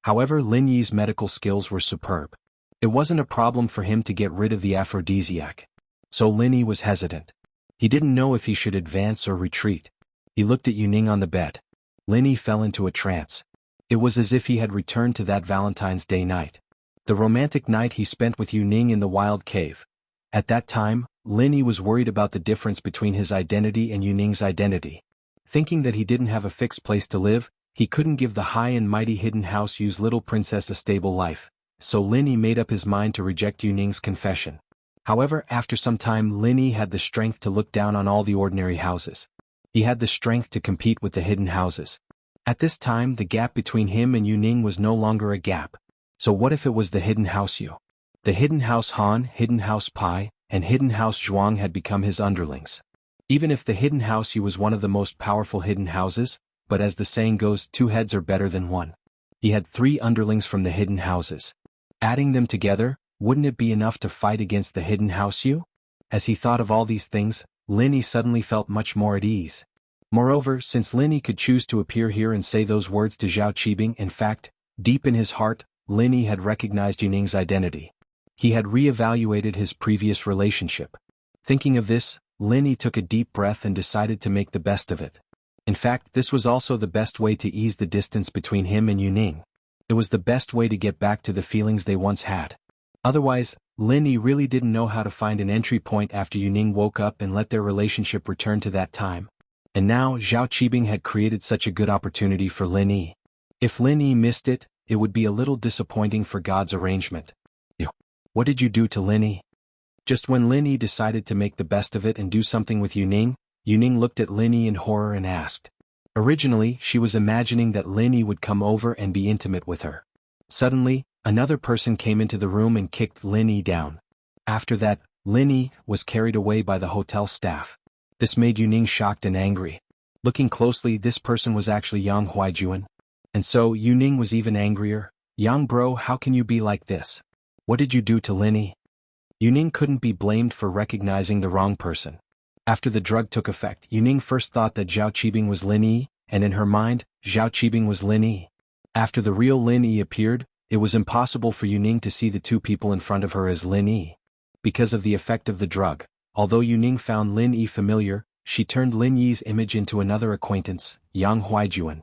However, Lin Yi's medical skills were superb. It wasn't a problem for him to get rid of the aphrodisiac. So Lin Yi was hesitant. He didn't know if he should advance or retreat. He looked at Yu Ning on the bed. Lin Yi fell into a trance. It was as if he had returned to that Valentine's Day night. The romantic night he spent with Yu Ning in the wild cave. At that time, Lin Yi was worried about the difference between his identity and Yu Ning's identity. Thinking that he didn't have a fixed place to live, he couldn't give the high and mighty hidden house Yu's little princess a stable life, so Lin Yi made up his mind to reject Yu Ning's confession. However, after some time Lin Yi had the strength to look down on all the ordinary houses. He had the strength to compete with the hidden houses. At this time the gap between him and Yu Ning was no longer a gap. So what if it was the hidden house Yu? The hidden house Han, hidden house Pai, and hidden house Zhuang had become his underlings. Even if the hidden house Yu was one of the most powerful hidden houses, but as the saying goes, 2 heads are better than 1. He had 3 underlings from the hidden houses. Adding them together, wouldn't it be enough to fight against the hidden house Yu? As he thought of all these things, Lin Yi suddenly felt much more at ease. Moreover, since Lin Yi could choose to appear here and say those words to Zhao Qibing, in fact, deep in his heart, Lin Yi had recognized Yu Ning's identity. He had re-evaluated his previous relationship. Thinking of this, Lin Yi took a deep breath and decided to make the best of it. In fact, this was also the best way to ease the distance between him and Yu Ning. It was the best way to get back to the feelings they once had. Otherwise, Lin Yi really didn't know how to find an entry point after Yu Ning woke up and let their relationship return to that time. And now Zhao Qibing had created such a good opportunity for Lin Yi. If Lin Yi missed it, it would be a little disappointing for God's arrangement. What did you do to Lin Yi? Just when Lin Yi decided to make the best of it and do something with Yu Ning looked at Lin Yi in horror and asked. Originally, she was imagining that Lin Yi would come over and be intimate with her. Suddenly, another person came into the room and kicked Lin Yi down. After that, Lin Yi was carried away by the hotel staff. This made Yu Ning shocked and angry. Looking closely, this person was actually Yang Huaijuan. And so Yu Ning was even angrier. Yang bro, how can you be like this? What did you do to Lin Yi? Yu Ning couldn't be blamed for recognizing the wrong person. After the drug took effect, Yu Ning first thought that Zhao Qibing was Lin Yi, and in her mind, Zhao Qibing was Lin Yi. After the real Lin Yi appeared, it was impossible for Yu Ning to see the 2 people in front of her as Lin Yi. Because of the effect of the drug, Although Yuning found Lin Yi familiar, she turned Lin Yi's image into another acquaintance, Yang Huaijuan.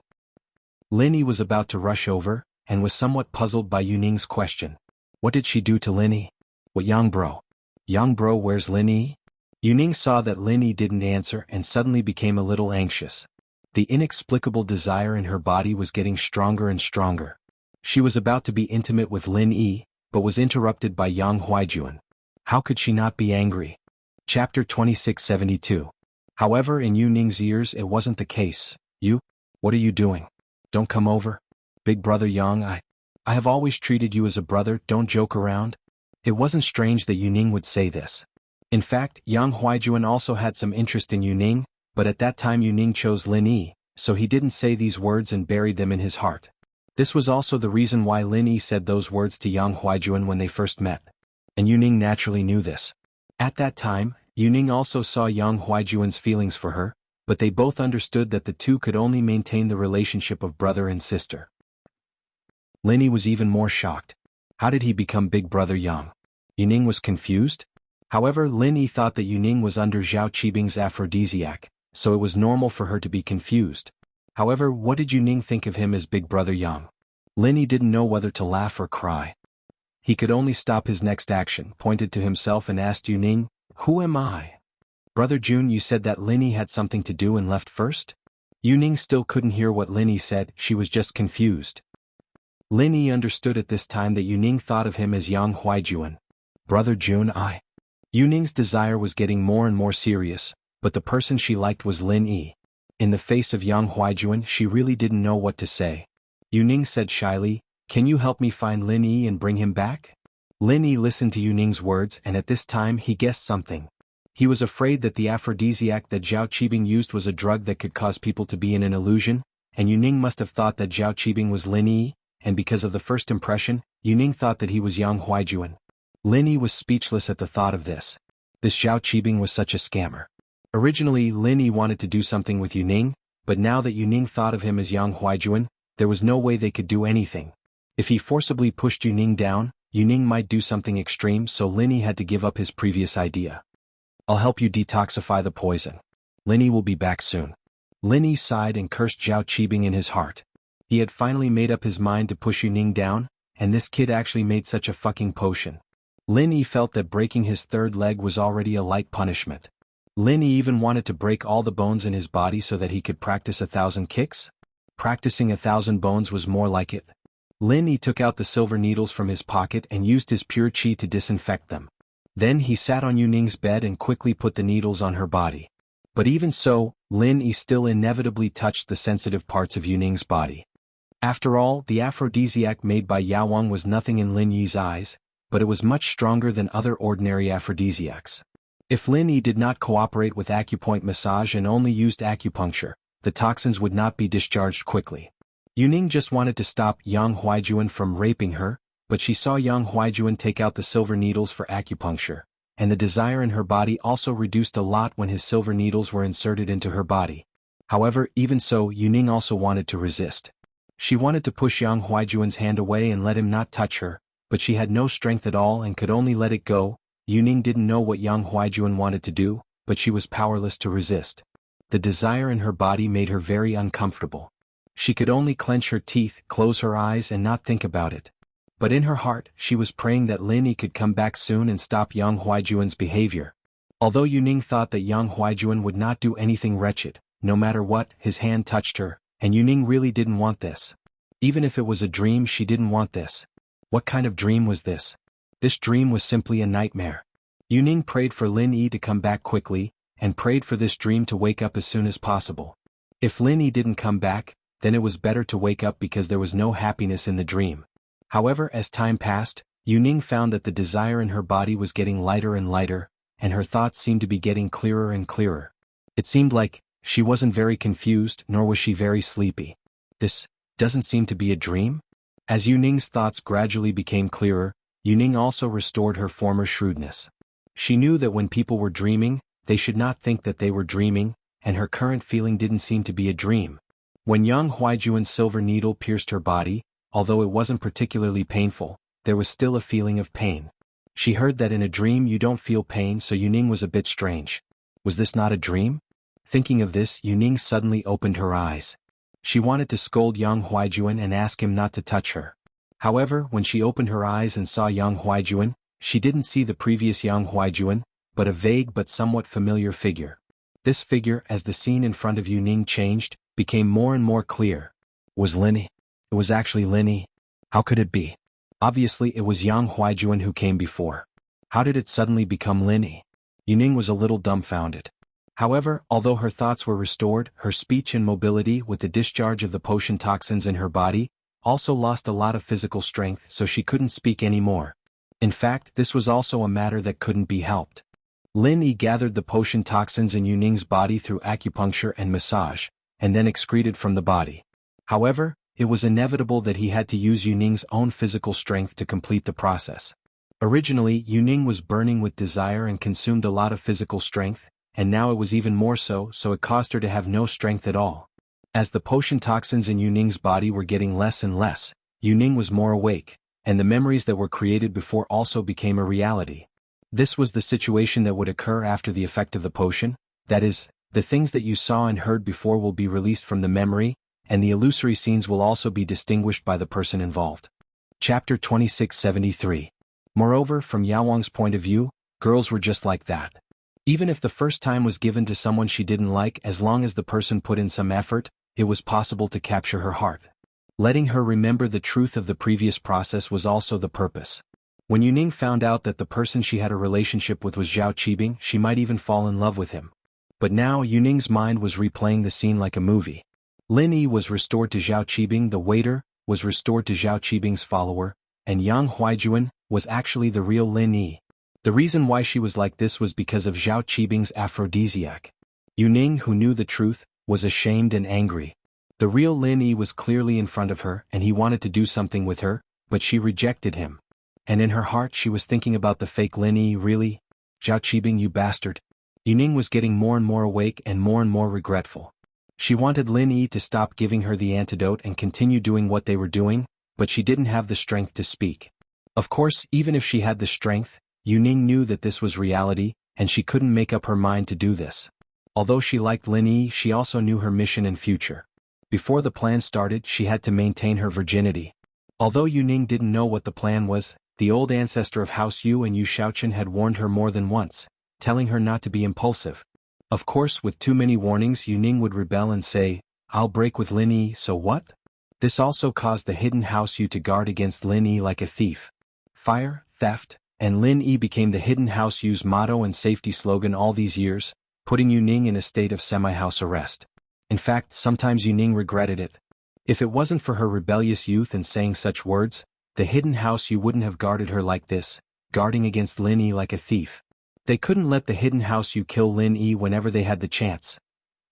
Lin Yi was about to rush over, and was somewhat puzzled by Yuning's question. What did she do to Lin Yi? What Yang bro? Yang bro, where's Lin Yi? Yuning saw that Lin Yi didn't answer and suddenly became a little anxious. The inexplicable desire in her body was getting stronger and stronger. She was about to be intimate with Lin Yi, but was interrupted by Yang Huaijuan. How could she not be angry? Chapter 2672. However, in Yuning's ears it wasn't the case. You? What are you doing? Don't come over. Big brother Yang, I have always treated you as a brother, don't joke around. It wasn't strange that Yuning would say this. In fact, Yang Huaijuan also had some interest in Yuning, but at that time Yuning chose Lin Yi, so he didn't say these words and buried them in his heart. This was also the reason why Lin Yi said those words to Yang Huaijuan when they first met. And Yuning naturally knew this. At that time, Yuning also saw Yang Huaijuan's feelings for her, but they both understood that the two could only maintain the relationship of brother and sister. Lin Yi was even more shocked. How did he become Big Brother Yang? Yuning was confused? However, Lin Yi thought that Yuning was under Zhao Qibing's aphrodisiac, so it was normal for her to be confused. However, what did Yuning think of him as Big Brother Yang? Lin Yi didn't know whether to laugh or cry. He could only stop his next action, pointed to himself and asked Yuning, "Who am I?" Brother Jun, you said that Lin Yi had something to do and left first? Yuning still couldn't hear what Lin Yi said, she was just confused. Lin Yi understood at this time that Yuning thought of him as Yang Huaijuan. Brother Jun, I. Yuning's desire was getting more and more serious, but the person she liked was Lin Yi. In the face of Yang Huaijuan, she really didn't know what to say. Yuning said shyly, "Can you help me find Lin Yi and bring him back?" Lin Yi listened to Yuning's words and at this time he guessed something. He was afraid that the aphrodisiac that Zhao Qibing used was a drug that could cause people to be in an illusion, and Yuning must have thought that Zhao Qibing was Lin Yi, and because of the first impression, Yuning thought that he was Yang Huaijuan. Lin Yi was speechless at the thought of this. This Zhao Qibing was such a scammer. Originally, Lin Yi wanted to do something with Yuning, but now that Yuning thought of him as Yang Huaijuan, there was no way they could do anything. If he forcibly pushed Yuning down, Yuning might do something extreme, so Lin Yi had to give up his previous idea. I'll help you detoxify the poison. Lin Yi will be back soon. Lin Yi sighed and cursed Zhao Qibing in his heart. He had finally made up his mind to push Yuning down, and this kid actually made such a fucking potion. Lin Yi felt that breaking his third leg was already a light punishment. Lin Yi even wanted to break all the bones in his body so that he could practice 1,000 kicks? Practicing 1,000 bones was more like it. Lin Yi took out the silver needles from his pocket and used his pure qi to disinfect them. Then he sat on Yuning's bed and quickly put the needles on her body. But even so, Lin Yi still inevitably touched the sensitive parts of Yuning's body. After all, the aphrodisiac made by Yao Wang was nothing in Lin Yi's eyes, but it was much stronger than other ordinary aphrodisiacs. If Lin Yi did not cooperate with acupoint massage and only used acupuncture, the toxins would not be discharged quickly. Yuning just wanted to stop Yang Huaijuan from raping her, but she saw Yang Huaijuan take out the silver needles for acupuncture, and the desire in her body also reduced a lot when his silver needles were inserted into her body. However, even so, Yuning also wanted to resist. She wanted to push Yang Huaijuan's hand away and let him not touch her, but she had no strength at all and could only let it go. Yuning didn't know what Yang Huaijuan wanted to do, but she was powerless to resist. The desire in her body made her very uncomfortable. She could only clench her teeth, close her eyes and not think about it. But in her heart, she was praying that Lin Yi could come back soon and stop Yang Huaijuan's behavior. Although Yuning thought that Yang Huaijuan would not do anything wretched, no matter what, his hand touched her, and Yuning really didn't want this. Even if it was a dream, she didn't want this. What kind of dream was this? This dream was simply a nightmare. Yuning prayed for Lin Yi to come back quickly, and prayed for this dream to wake up as soon as possible. If Lin Yi didn't come back, then it was better to wake up because there was no happiness in the dream. However, as time passed, Yuning found that the desire in her body was getting lighter and lighter, and her thoughts seemed to be getting clearer and clearer. It seemed like she wasn't very confused, nor was she very sleepy. This doesn't seem to be a dream? As Yuning's thoughts gradually became clearer, Yuning also restored her former shrewdness. She knew that when people were dreaming, they should not think that they were dreaming, and her current feeling didn't seem to be a dream. When Yang Huaijuan's silver needle pierced her body, although it wasn't particularly painful, there was still a feeling of pain. She heard that in a dream you don't feel pain, so Yuning was a bit strange. Was this not a dream? Thinking of this, Yuning suddenly opened her eyes. She wanted to scold Yang Huaijuan and ask him not to touch her. However, when she opened her eyes and saw Yang Huaijuan, she didn't see the previous Yang Huaijuan, but a vague but somewhat familiar figure. This figure, as the scene in front of Yuning changed, became more and more clear. Was Linny? It was actually Linny. How could it be? Obviously it was Yang Huaijuan who came before. How did it suddenly become Linny? Yuning was a little dumbfounded. However, although her thoughts were restored, her speech and mobility with the discharge of the potion toxins in her body also lost a lot of physical strength, so she couldn't speak anymore. In fact, this was also a matter that couldn't be helped. Lin Yi gathered the potion toxins in Yuning's body through acupuncture and massage, and then excreted from the body. However, it was inevitable that he had to use Yuning's own physical strength to complete the process. Originally, Yuning was burning with desire and consumed a lot of physical strength, and now it was even more so it caused her to have no strength at all. As the potion toxins in Yuning's body were getting less and less, Yuning was more awake, and the memories that were created before also became a reality. This was the situation that would occur after the effect of the potion, that is, the things that you saw and heard before will be released from the memory, and the illusory scenes will also be distinguished by the person involved. Chapter 2673. Moreover, from Yaowang's point of view, girls were just like that. Even if the first time was given to someone she didn't like, as long as the person put in some effort, it was possible to capture her heart. Letting her remember the truth of the previous process was also the purpose. When Yuning found out that the person she had a relationship with was Zhao Qibing, she might even fall in love with him. But now Yuning's mind was replaying the scene like a movie. Lin Yi was restored to Zhao Qibing, the waiter was restored to Zhao Qibing's follower, and Yang Huaijuan was actually the real Lin Yi. The reason why she was like this was because of Zhao Qibing's aphrodisiac. Yuning, who knew the truth, was ashamed and angry. The real Lin Yi was clearly in front of her and he wanted to do something with her, but she rejected him. And in her heart she was thinking about the fake Lin Yi. Really? Zhao Qibing, you bastard. Yuning was getting more and more awake and more regretful. She wanted Lin Yi to stop giving her the antidote and continue doing what they were doing, but she didn't have the strength to speak. Of course, even if she had the strength, Yuning knew that this was reality, and she couldn't make up her mind to do this. Although she liked Lin Yi, she also knew her mission and future. Before the plan started, she had to maintain her virginity. Although Yuning didn't know what the plan was, the old ancestor of House Yu and Yu Shaochen had warned her more than once, telling her not to be impulsive. Of course, with too many warnings, Yuning would rebel and say, "I'll break with Lin Yi, so what?" This also caused the hidden House Yu to guard against Lin Yi like a thief. Fire, theft, and Lin Yi became the hidden House Yu's motto and safety slogan all these years, putting Yuning in a state of semi-house arrest. In fact, sometimes Yuning regretted it. If it wasn't for her rebellious youth and saying such words, the hidden House Yu wouldn't have guarded her like this, guarding against Lin Yi like a thief. They couldn't let the hidden House Yu kill Lin Yi whenever they had the chance.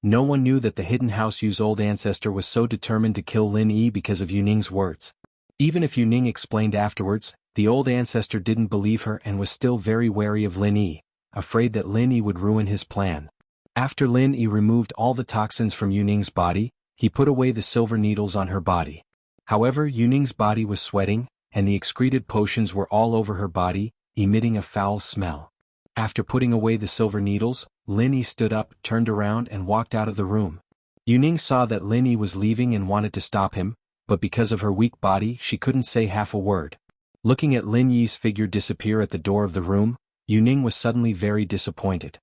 No one knew that the hidden House Yu's old ancestor was so determined to kill Lin Yi because of Yuning's words. Even if Yuning explained afterwards, the old ancestor didn't believe her and was still very wary of Lin Yi, afraid that Lin Yi would ruin his plan. After Lin Yi removed all the toxins from Yuning's body, he put away the silver needles on her body. However, Yuning's body was sweating, and the excreted potions were all over her body, emitting a foul smell. After putting away the silver needles, Lin Yi stood up, turned around and walked out of the room. Yuning saw that Lin Yi was leaving and wanted to stop him, but because of her weak body she couldn't say half a word. Looking at Lin Yi's figure disappear at the door of the room, Yuning was suddenly very disappointed.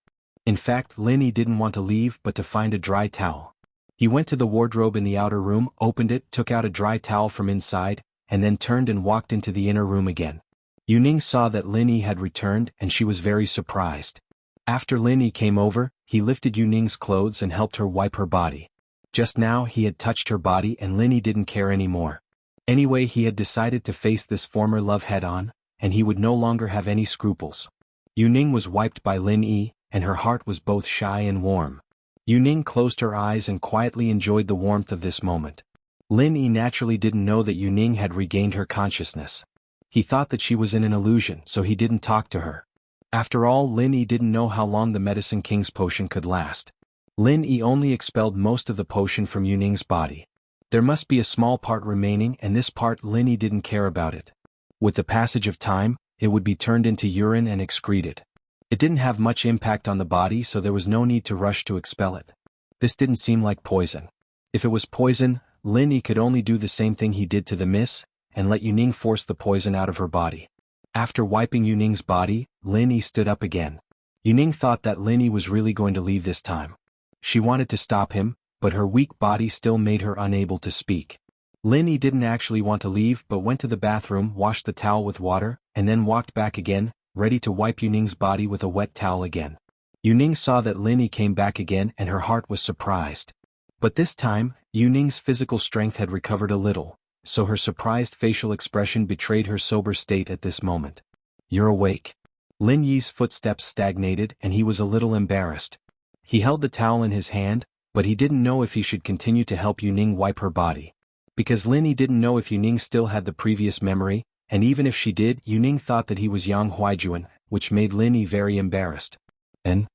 In fact, Lin Yi didn't want to leave but to find a dry towel. He went to the wardrobe in the outer room, opened it, took out a dry towel from inside, and then turned and walked into the inner room again. Yuning saw that Lin Yi had returned and she was very surprised. After Lin Yi came over, he lifted Yuning's clothes and helped her wipe her body. Just now he had touched her body and Lin Yi didn't care anymore. Anyway, he had decided to face this former love head-on, and he would no longer have any scruples. Yuning was wiped by Lin Yi, and her heart was both shy and warm. Yuning closed her eyes and quietly enjoyed the warmth of this moment. Lin Yi naturally didn't know that Yuning had regained her consciousness. He thought that she was in an illusion, so he didn't talk to her. After all, Lin Yi didn't know how long the Medicine King's potion could last. Lin Yi only expelled most of the potion from Yuning's body. There must be a small part remaining, and this part Lin Yi didn't care about it. With the passage of time, it would be turned into urine and excreted. It didn't have much impact on the body, so there was no need to rush to expel it. This didn't seem like poison. If it was poison, Lin Yi could only do the same thing he did to the miss, and let Yuning force the poison out of her body. After wiping Yuning's body, Lin Yi stood up again. Yuning thought that Lin Yi was really going to leave this time. She wanted to stop him, but her weak body still made her unable to speak. Lin Yi didn't actually want to leave but went to the bathroom, washed the towel with water, and then walked back again, ready to wipe Yuning's body with a wet towel again. Yuning saw that Lin Yi came back again and her heart was surprised. But this time, Yuning's physical strength had recovered a little, so her surprised facial expression betrayed her sober state at this moment. "You're awake." Lin Yi's footsteps stagnated and he was a little embarrassed. He held the towel in his hand, but he didn't know if he should continue to help Yuning wipe her body. Because Lin Yi didn't know if Yuning still had the previous memory, and even if she did, Yuning thought that he was Yang Huaijuan, which made Lin Yi very embarrassed. And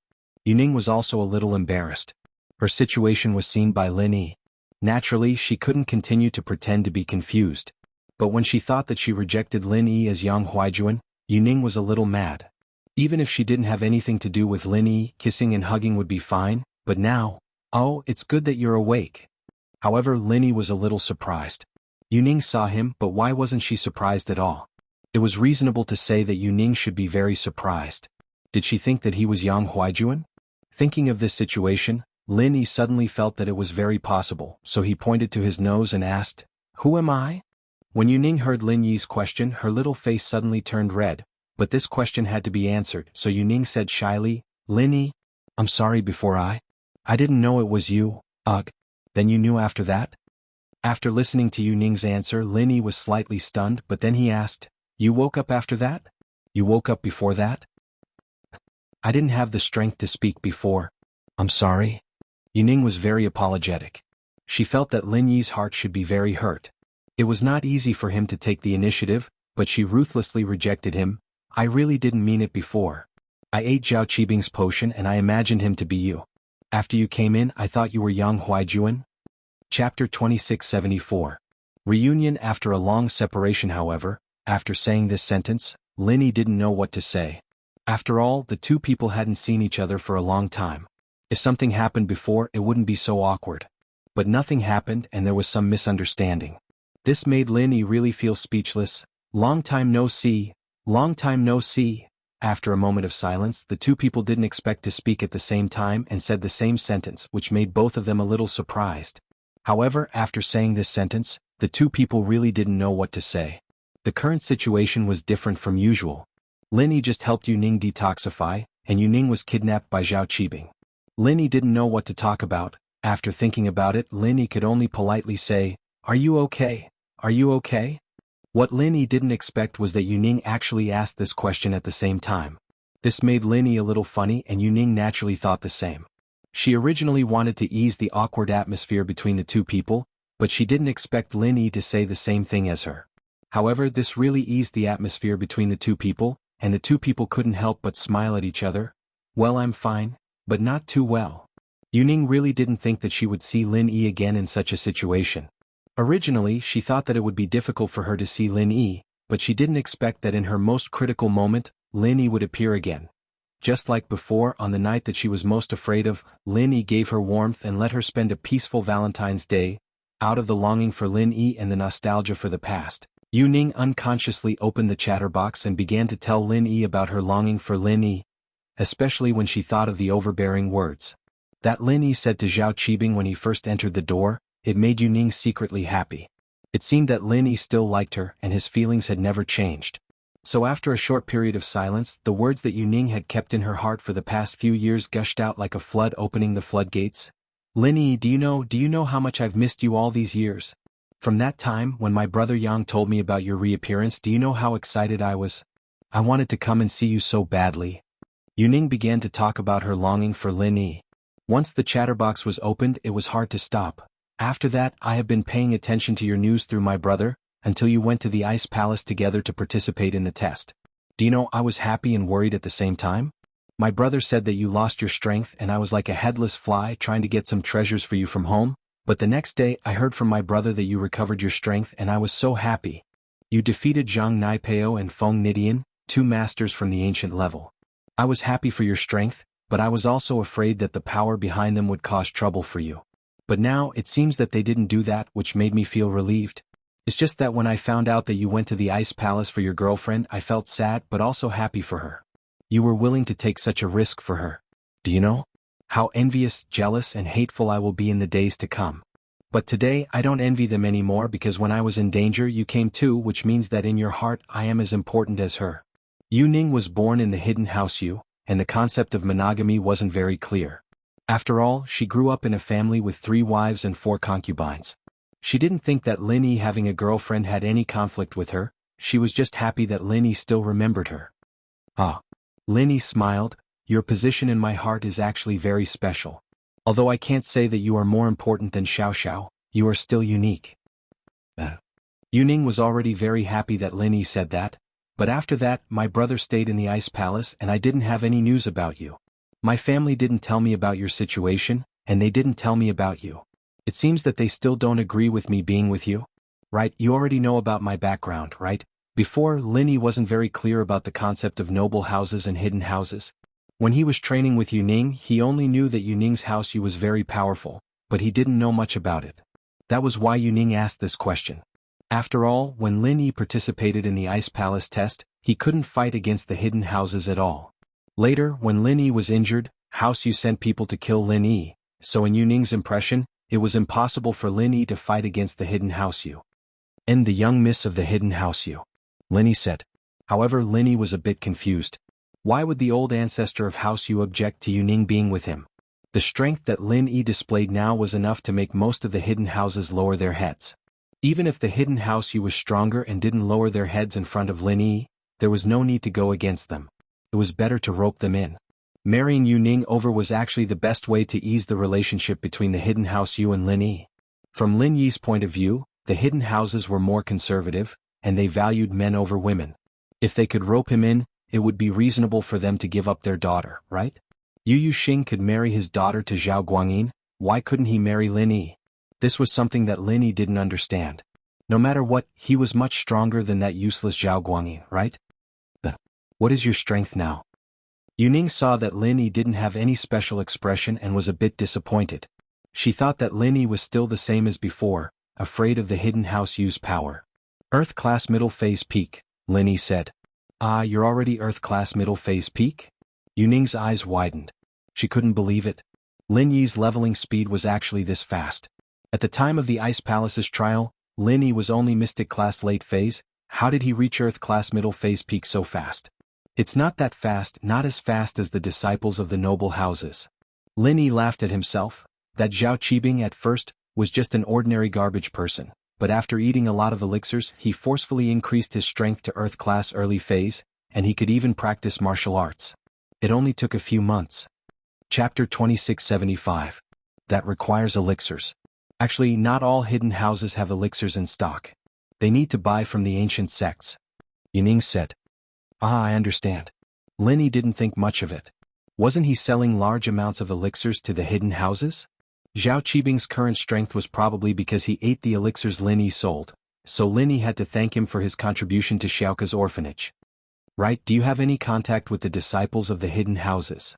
Yuning was also a little embarrassed. Her situation was seen by Lin Yi. Naturally, she couldn't continue to pretend to be confused. But when she thought that she rejected Lin Yi as Yang Huaijuan, Yuning was a little mad. Even if she didn't have anything to do with Lin Yi, kissing and hugging would be fine, but now, "Oh, it's good that you're awake." However, Lin Yi was a little surprised. Yuning saw him, but why wasn't she surprised at all? It was reasonable to say that Yuning should be very surprised. Did she think that he was Yang Huaijuan? Thinking of this situation, Lin Yi suddenly felt that it was very possible, so he pointed to his nose and asked, "Who am I?" When Yuning heard Lin Yi's question, her little face suddenly turned red, but this question had to be answered, so Yuning said shyly, "Lin Yi, I'm sorry before I didn't know it was you, ugh." "Then you knew after that?" After listening to Yuning's answer, Lin Yi was slightly stunned, but then he asked, "You woke up after that? You woke up before that?" "I didn't have the strength to speak before. I'm sorry." Yuning was very apologetic. She felt that Lin Yi's heart should be very hurt. It was not easy for him to take the initiative, but she ruthlessly rejected him. "I really didn't mean it before. I ate Zhao Qibing's potion and I imagined him to be you. After you came in, I thought you were Yang Huaijuan." Chapter 2674. Reunion. After a long separation. However, after saying this sentence, Lin Yi didn't know what to say. After all, the two people hadn't seen each other for a long time. If something happened before, it wouldn't be so awkward. But nothing happened and there was some misunderstanding. This made Lin Yi really feel speechless. "Long time no see, long time no see." After a moment of silence, the two people didn't expect to speak at the same time and said the same sentence, which made both of them a little surprised. However, after saying this sentence, the two people really didn't know what to say. The current situation was different from usual. Lin Yi just helped Yuning detoxify, and Yuning was kidnapped by Zhao Qibing. Lin Yi didn't know what to talk about. After thinking about it, Lin Yi could only politely say, "Are you okay? Are you okay?" What Lin Yi didn't expect was that Yuning actually asked this question at the same time. This made Lin Yi a little funny and Yuning naturally thought the same. She originally wanted to ease the awkward atmosphere between the two people, but she didn't expect Lin Yi to say the same thing as her. However, this really eased the atmosphere between the two people, and the two people couldn't help but smile at each other. "Well, I'm fine, but not too well." Yuning really didn't think that she would see Lin Yi again in such a situation. Originally, she thought that it would be difficult for her to see Lin Yi, but she didn't expect that in her most critical moment, Lin Yi would appear again. Just like before, on the night that she was most afraid of, Lin Yi gave her warmth and let her spend a peaceful Valentine's Day. Out of the longing for Lin Yi and the nostalgia for the past, Yuning unconsciously opened the chatterbox and began to tell Lin Yi about her longing for Lin Yi, especially when she thought of the overbearing words that Lin Yi said to Zhao Qibing when he first entered the door. It made Yuning secretly happy. It seemed that Lin Yi still liked her and his feelings had never changed. So after a short period of silence, the words that Yuning had kept in her heart for the past few years gushed out like a flood opening the floodgates. "Lin Yi, do you know how much I've missed you all these years? From that time when my brother Yang told me about your reappearance, do you know how excited I was? I wanted to come and see you so badly." Yuning began to talk about her longing for Lin Yi. Once the chatterbox was opened, it was hard to stop. "After that, I have been paying attention to your news through my brother, until you went to the Ice Palace together to participate in the test. Do you know I was happy and worried at the same time? My brother said that you lost your strength and I was like a headless fly trying to get some treasures for you from home, but the next day I heard from my brother that you recovered your strength and I was so happy. You defeated Zhang Naipeo and Feng Nidian, two masters from the ancient level. I was happy for your strength, but I was also afraid that the power behind them would cause trouble for you. But now, it seems that they didn't do that, which made me feel relieved. It's just that when I found out that you went to the Ice Palace for your girlfriend, I felt sad but also happy for her. You were willing to take such a risk for her. Do you know how envious, jealous, and hateful I will be in the days to come? But today, I don't envy them anymore because when I was in danger you came too, which means that in your heart I am as important as her. Yu Ning was born in the hidden house Yu, and the concept of monogamy wasn't very clear. After all, she grew up in a family with 3 wives and 4 concubines. She didn't think that Lin Yi having a girlfriend had any conflict with her, she was just happy that Lin Yi still remembered her. Ah. Lin Yi smiled, your position in my heart is actually very special. Although I can't say that you are more important than Xiao Xiao, you are still unique. Yu Ning was already very happy that Lin Yi said that, but after that, my brother stayed in the Ice Palace and I didn't have any news about you. My family didn't tell me about your situation, and they didn't tell me about you. It seems that they still don't agree with me being with you. Right, you already know about my background, right? Before, Lin Yi wasn't very clear about the concept of noble houses and hidden houses. When he was training with Yu Ning, he only knew that Yu Ning's house Yu was very powerful, but he didn't know much about it. That was why Yu Ning asked this question. After all, when Lin Yi participated in the Ice Palace test, he couldn't fight against the hidden houses at all. Later, when Lin Yi was injured, House Yu sent people to kill Lin Yi, so in Yu Ning's impression, it was impossible for Lin Yi to fight against the hidden house Yu. And the young miss of the hidden house Yu, Lin Yi said. However, Lin Yi was a bit confused. Why would the old ancestor of House Yu object to Yu Ning being with him? The strength that Lin Yi displayed now was enough to make most of the hidden houses lower their heads. Even if the hidden house Yu was stronger and didn't lower their heads in front of Lin Yi, there was no need to go against them. It was better to rope them in. Marrying Yu Ning over was actually the best way to ease the relationship between the hidden house Yu and Lin Yi. From Lin Yi's point of view, the hidden houses were more conservative, and they valued men over women. If they could rope him in, it would be reasonable for them to give up their daughter, right? Yu Yuxing could marry his daughter to Zhao Guangyin, why couldn't he marry Lin Yi? This was something that Lin Yi didn't understand. No matter what, he was much stronger than that useless Zhao Guangyin, right? What is your strength now? Yu Ning saw that Lin Yi didn't have any special expression and was a bit disappointed. She thought that Lin Yi was still the same as before, afraid of the hidden house Yu's power. Earth class middle phase peak, Lin Yi said. Ah, you're already Earth class middle phase peak? Yu Ning's eyes widened. She couldn't believe it. Lin Yi's leveling speed was actually this fast. At the time of the Ice Palace's trial, Lin Yi was only Mystic class late phase. How did he reach Earth class middle phase peak so fast? It's not that fast, not as fast as the disciples of the noble houses. Lin Yi laughed at himself. That Zhao Qibing at first was just an ordinary garbage person, but after eating a lot of elixirs he forcefully increased his strength to Earth class early phase, and he could even practice martial arts. It only took a few months. Chapter 2675. That requires elixirs. Actually, not all hidden houses have elixirs in stock. They need to buy from the ancient sects. Yu Ning said. Ah, I understand. Lin Yi didn't think much of it. Wasn't he selling large amounts of elixirs to the hidden houses? Zhao Qibing's current strength was probably because he ate the elixirs Lin Yi sold, so Lin Yi had to thank him for his contribution to Xiaoka's orphanage. Right, do you have any contact with the disciples of the hidden houses?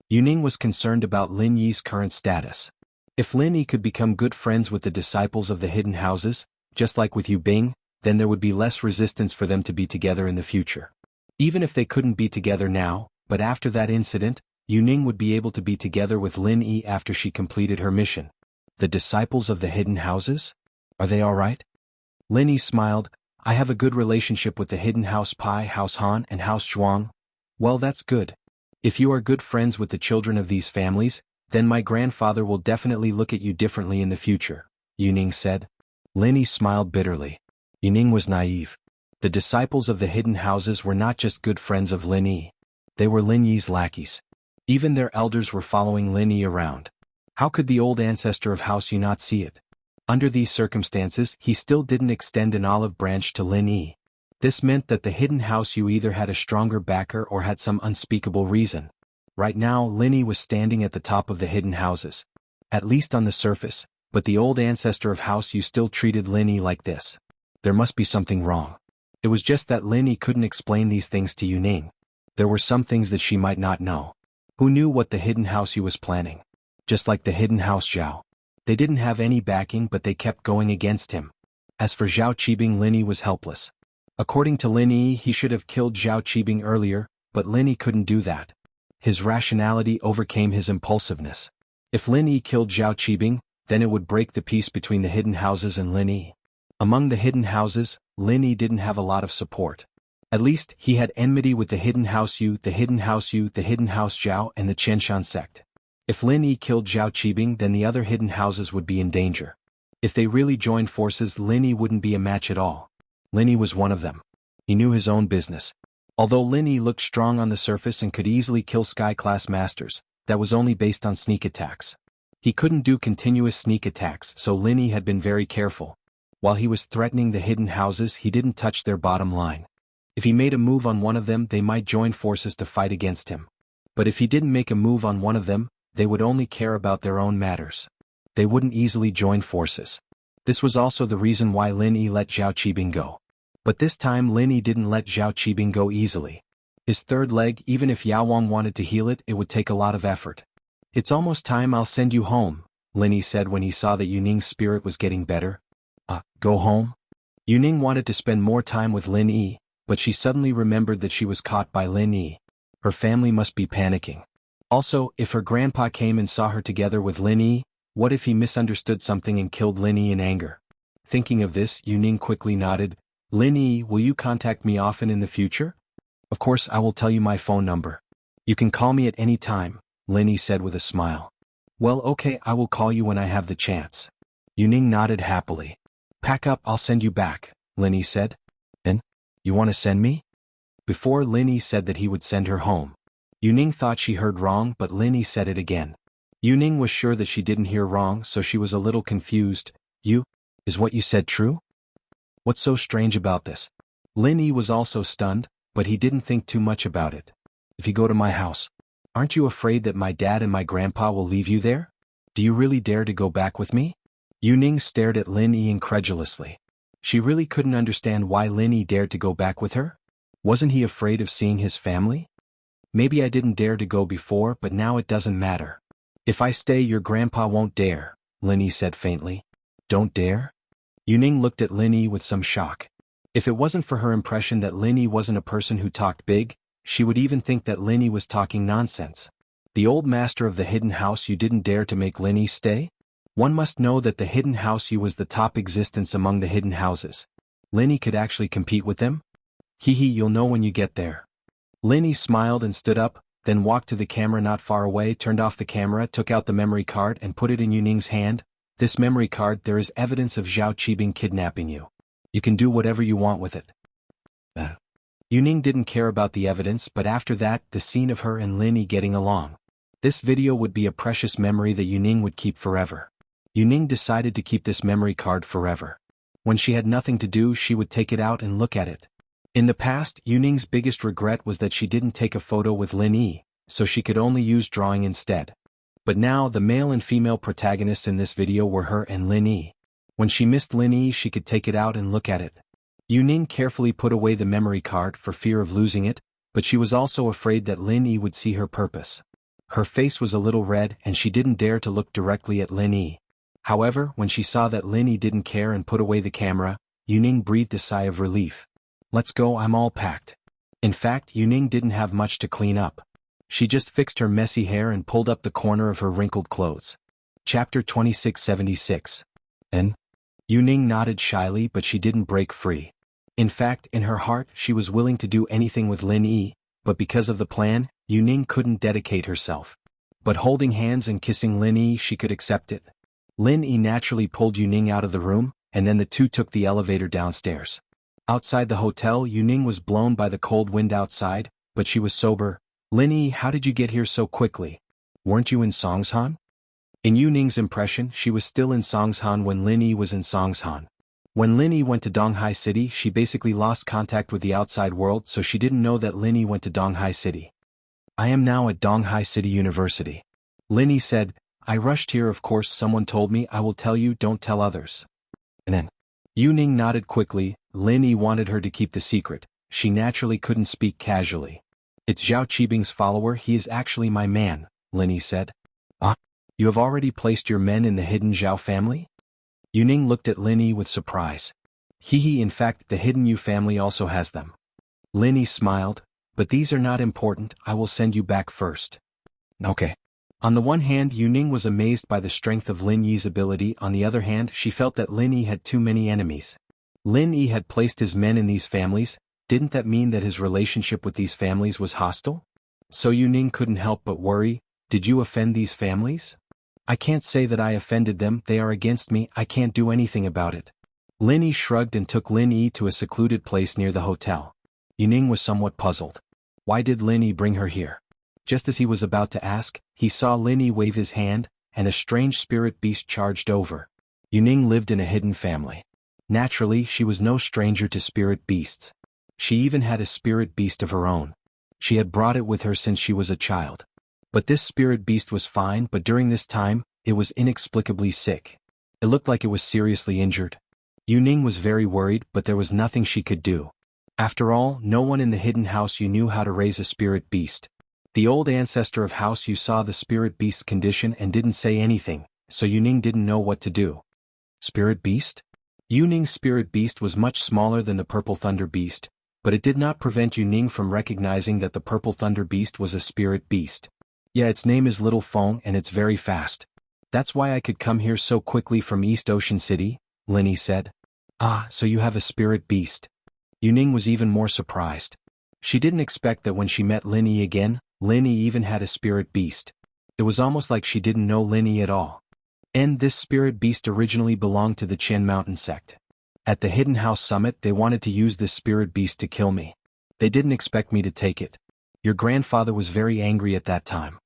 Yu Ning was concerned about Lin Yi's current status. If Lin Yi could become good friends with the disciples of the hidden houses, just like with Yu Bing, then there would be less resistance for them to be together in the future. Even if they couldn't be together now, but after that incident, Yu Ning would be able to be together with Lin Yi after she completed her mission. The disciples of the hidden houses? Are they alright? Lin Yi smiled. I have a good relationship with the hidden house Pai, House Han, and House Zhuang. Well, that's good. If you are good friends with the children of these families, then my grandfather will definitely look at you differently in the future, Yu Ning said. Lin Yi smiled bitterly. Yu Ning was naive. The disciples of the hidden houses were not just good friends of Lin Yi. They were Lin Yi's lackeys. Even their elders were following Lin Yi around. How could the old ancestor of House Yu not see it? Under these circumstances, he still didn't extend an olive branch to Lin Yi. This meant that the hidden house Yu either had a stronger backer or had some unspeakable reason. Right now, Lin Yi was standing at the top of the hidden houses. At least on the surface, but the old ancestor of House Yu still treated Lin Yi like this. There must be something wrong. It was just that Lin Yi couldn't explain these things to Yu Ning. There were some things that she might not know. Who knew what the hidden house Yu was planning? Just like the hidden house Zhao. They didn't have any backing, but they kept going against him. As for Zhao Qibing, Lin Yi was helpless. According to Lin Yi, he should have killed Zhao Qibing earlier, but Lin Yi couldn't do that. His rationality overcame his impulsiveness. If Lin Yi killed Zhao Qibing, then it would break the peace between the hidden houses and Lin Yi. Among the hidden houses, Lin Yi didn't have a lot of support. At least, he had enmity with the hidden house Yu, the hidden house Yu, the hidden house Zhao, and the Qianshan sect. If Lin Yi killed Zhao Qibing, then the other hidden houses would be in danger. If they really joined forces, Lin Yi wouldn't be a match at all. Lin Yi was one of them. He knew his own business. Although Lin Yi looked strong on the surface and could easily kill Sky-class masters, that was only based on sneak attacks. He couldn't do continuous sneak attacks, so Lin Yi had been very careful. While he was threatening the hidden houses, he didn't touch their bottom line. If he made a move on one of them, they might join forces to fight against him. But if he didn't make a move on one of them, they would only care about their own matters. They wouldn't easily join forces. This was also the reason why Lin Yi let Zhao Qibing go. But this time Lin Yi didn't let Zhao Qibing go easily. His third leg, even if Yao Wang wanted to heal it, it would take a lot of effort. "It's almost time, I'll send you home," Lin Yi said when he saw that Yu Ning's spirit was getting better. Go home?" Yu Ning wanted to spend more time with Lin Yi, but she suddenly remembered that she was caught by Lin Yi. Her family must be panicking. Also, if her grandpa came and saw her together with Lin Yi, what if he misunderstood something and killed Lin Yi in anger? Thinking of this, Yu Ning quickly nodded. "Lin Yi, will you contact me often in the future?" "Of course, I will tell you my phone number. You can call me at any time," Lin Yi said with a smile. "Well, okay, I will call you when I have the chance." Yu Ning nodded happily. "Pack up, I'll send you back," Lin Yi said. "And? You want to send me?" Before, Lin Yi said that he would send her home. Yu Ning thought she heard wrong, but Lin Yi said it again. Yu Ning was sure that she didn't hear wrong, so she was a little confused. Is what you said true? What's so strange about this?" Lin Yi was also stunned, but he didn't think too much about it. "If you go to my house, aren't you afraid that my dad and my grandpa will leave you there? Do you really dare to go back with me?" Yu Ning stared at Lin Yi incredulously. She really couldn't understand why Lin Yi dared to go back with her. Wasn't he afraid of seeing his family? "Maybe I didn't dare to go before, but now it doesn't matter. If I stay, your grandpa won't dare," Lin Yi said faintly. "Don't dare?" Yu Ning looked at Lin Yi with some shock. If it wasn't for her impression that Lin Yi wasn't a person who talked big, she would even think that Lin Yi was talking nonsense. The old master of the hidden house you didn't dare to make Lin Yi stay? One must know that the hidden house you was the top existence among the hidden houses. Lin Yi could actually compete with them? You'll know when you get there. Lin Yi smiled and stood up, then walked to the camera not far away, turned off the camera, took out the memory card and put it in Yu Ning's hand. "This memory card, there is evidence of Zhao Qibing kidnapping you. You can do whatever you want with it." Yu Ning didn't care about the evidence, but after that, the scene of her and Lin Yi getting along. This video would be a precious memory that Yu Ning would keep forever. Yu Ning decided to keep this memory card forever. When she had nothing to do, she would take it out and look at it. In the past, Yu Ning's biggest regret was that she didn't take a photo with Lin Yi, so she could only use drawing instead. But now, the male and female protagonists in this video were her and Lin Yi. When she missed Lin Yi, she could take it out and look at it. Yu Ning carefully put away the memory card for fear of losing it, but she was also afraid that Lin Yi would see her purpose. Her face was a little red and she didn't dare to look directly at Lin Yi. However, when she saw that Lin Yi didn't care and put away the camera, Yu Ning breathed a sigh of relief. "Let's go, I'm all packed." In fact, Yu Ning didn't have much to clean up. She just fixed her messy hair and pulled up the corner of her wrinkled clothes. Chapter 2676. And? Yu Ning nodded shyly, but she didn't break free. In fact, in her heart, she was willing to do anything with Lin Yi, but because of the plan, Yu Ning couldn't dedicate herself. But holding hands and kissing Lin Yi, she could accept it. Lin Yi naturally pulled Yu Ning out of the room, and then the two took the elevator downstairs. Outside the hotel, Yu Ning was blown by the cold wind outside, but she was sober. "Lin Yi, how did you get here so quickly? Weren't you in Songshan?" In Yu Ning's impression, she was still in Songshan when Lin Yi was in Songshan. When Lin Yi went to Donghai City, she basically lost contact with the outside world, so she didn't know that Lin Yi went to Donghai City. "I am now at Donghai City University," Lin Yi said. "I rushed here, of course someone told me. I will tell you, don't tell others." And then, Yu Ning nodded quickly. Lin Yi wanted her to keep the secret. She naturally couldn't speak casually. It's Zhao Qibing's follower, he is actually my man, Lin Yi said. Ah? You have already placed your men in the hidden Zhao family? Yuning looked at Lin Yi with surprise. In fact, the hidden Yu family also has them. Lin Yi smiled, but these are not important, I will send you back first. Okay. On the one hand, Yuning was amazed by the strength of Lin Yi's ability, on the other hand, she felt that Lin Yi had too many enemies. Lin Yi had placed his men in these families, didn't that mean that his relationship with these families was hostile? So Yuning couldn't help but worry, did you offend these families? I can't say that I offended them, they are against me, I can't do anything about it. Lin Yi shrugged and took Lin Yi to a secluded place near the hotel. Yuning was somewhat puzzled. Why did Lin Yi bring her here? Just as he was about to ask, he saw Lin Yi wave his hand, and a strange spirit beast charged over. Yuning lived in a hidden family. Naturally, she was no stranger to spirit beasts. She even had a spirit beast of her own. She had brought it with her since she was a child. But this spirit beast was fine, but during this time, it was inexplicably sick. It looked like it was seriously injured. Yuning was very worried, but there was nothing she could do. After all, no one in the hidden house Yu knew how to raise a spirit beast. The old ancestor of House Yu saw the spirit beast's condition and didn't say anything, so Yuning didn't know what to do. Spirit beast? Yuning's spirit beast was much smaller than the purple thunder beast, but it did not prevent Yuning from recognizing that the purple thunder beast was a spirit beast. Yeah, its name is Little Feng and it's very fast. That's why I could come here so quickly from East Ocean City, Lin Yi said. Ah, so you have a spirit beast. Yuning was even more surprised. She didn't expect that when she met Lin Yi again, Lin Yi even had a spirit beast. It was almost like she didn't know Lin Yi at all. And this spirit beast originally belonged to the Qian Mountain sect. At the Hidden House Summit they wanted to use this spirit beast to kill me. They didn't expect me to take it. Your grandfather was very angry at that time.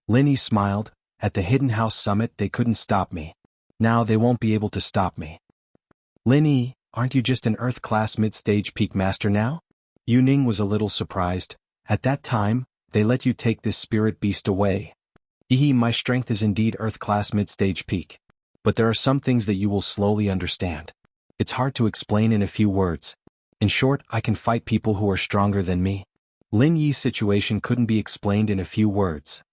Lin Yi smiled. At the Hidden House Summit they couldn't stop me. Now they won't be able to stop me. Lin Yi, aren't you just an Earth-class mid-stage peak master now? Yuning was a little surprised. At that time, they let you take this spirit beast away. My strength is indeed Earth-class mid-stage peak. But there are some things that you will slowly understand. It's hard to explain in a few words. In short, I can fight people who are stronger than me. Lin Yi's situation couldn't be explained in a few words.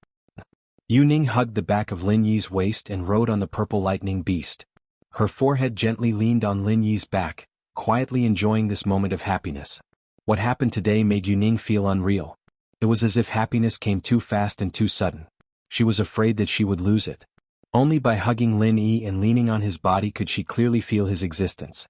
Yuning hugged the back of Lin Yi's waist and rode on the purple lightning beast. Her forehead gently leaned on Lin Yi's back, quietly enjoying this moment of happiness. What happened today made Yuning feel unreal. It was as if happiness came too fast and too sudden. She was afraid that she would lose it. Only by hugging Lin Yi and leaning on his body could she clearly feel his existence.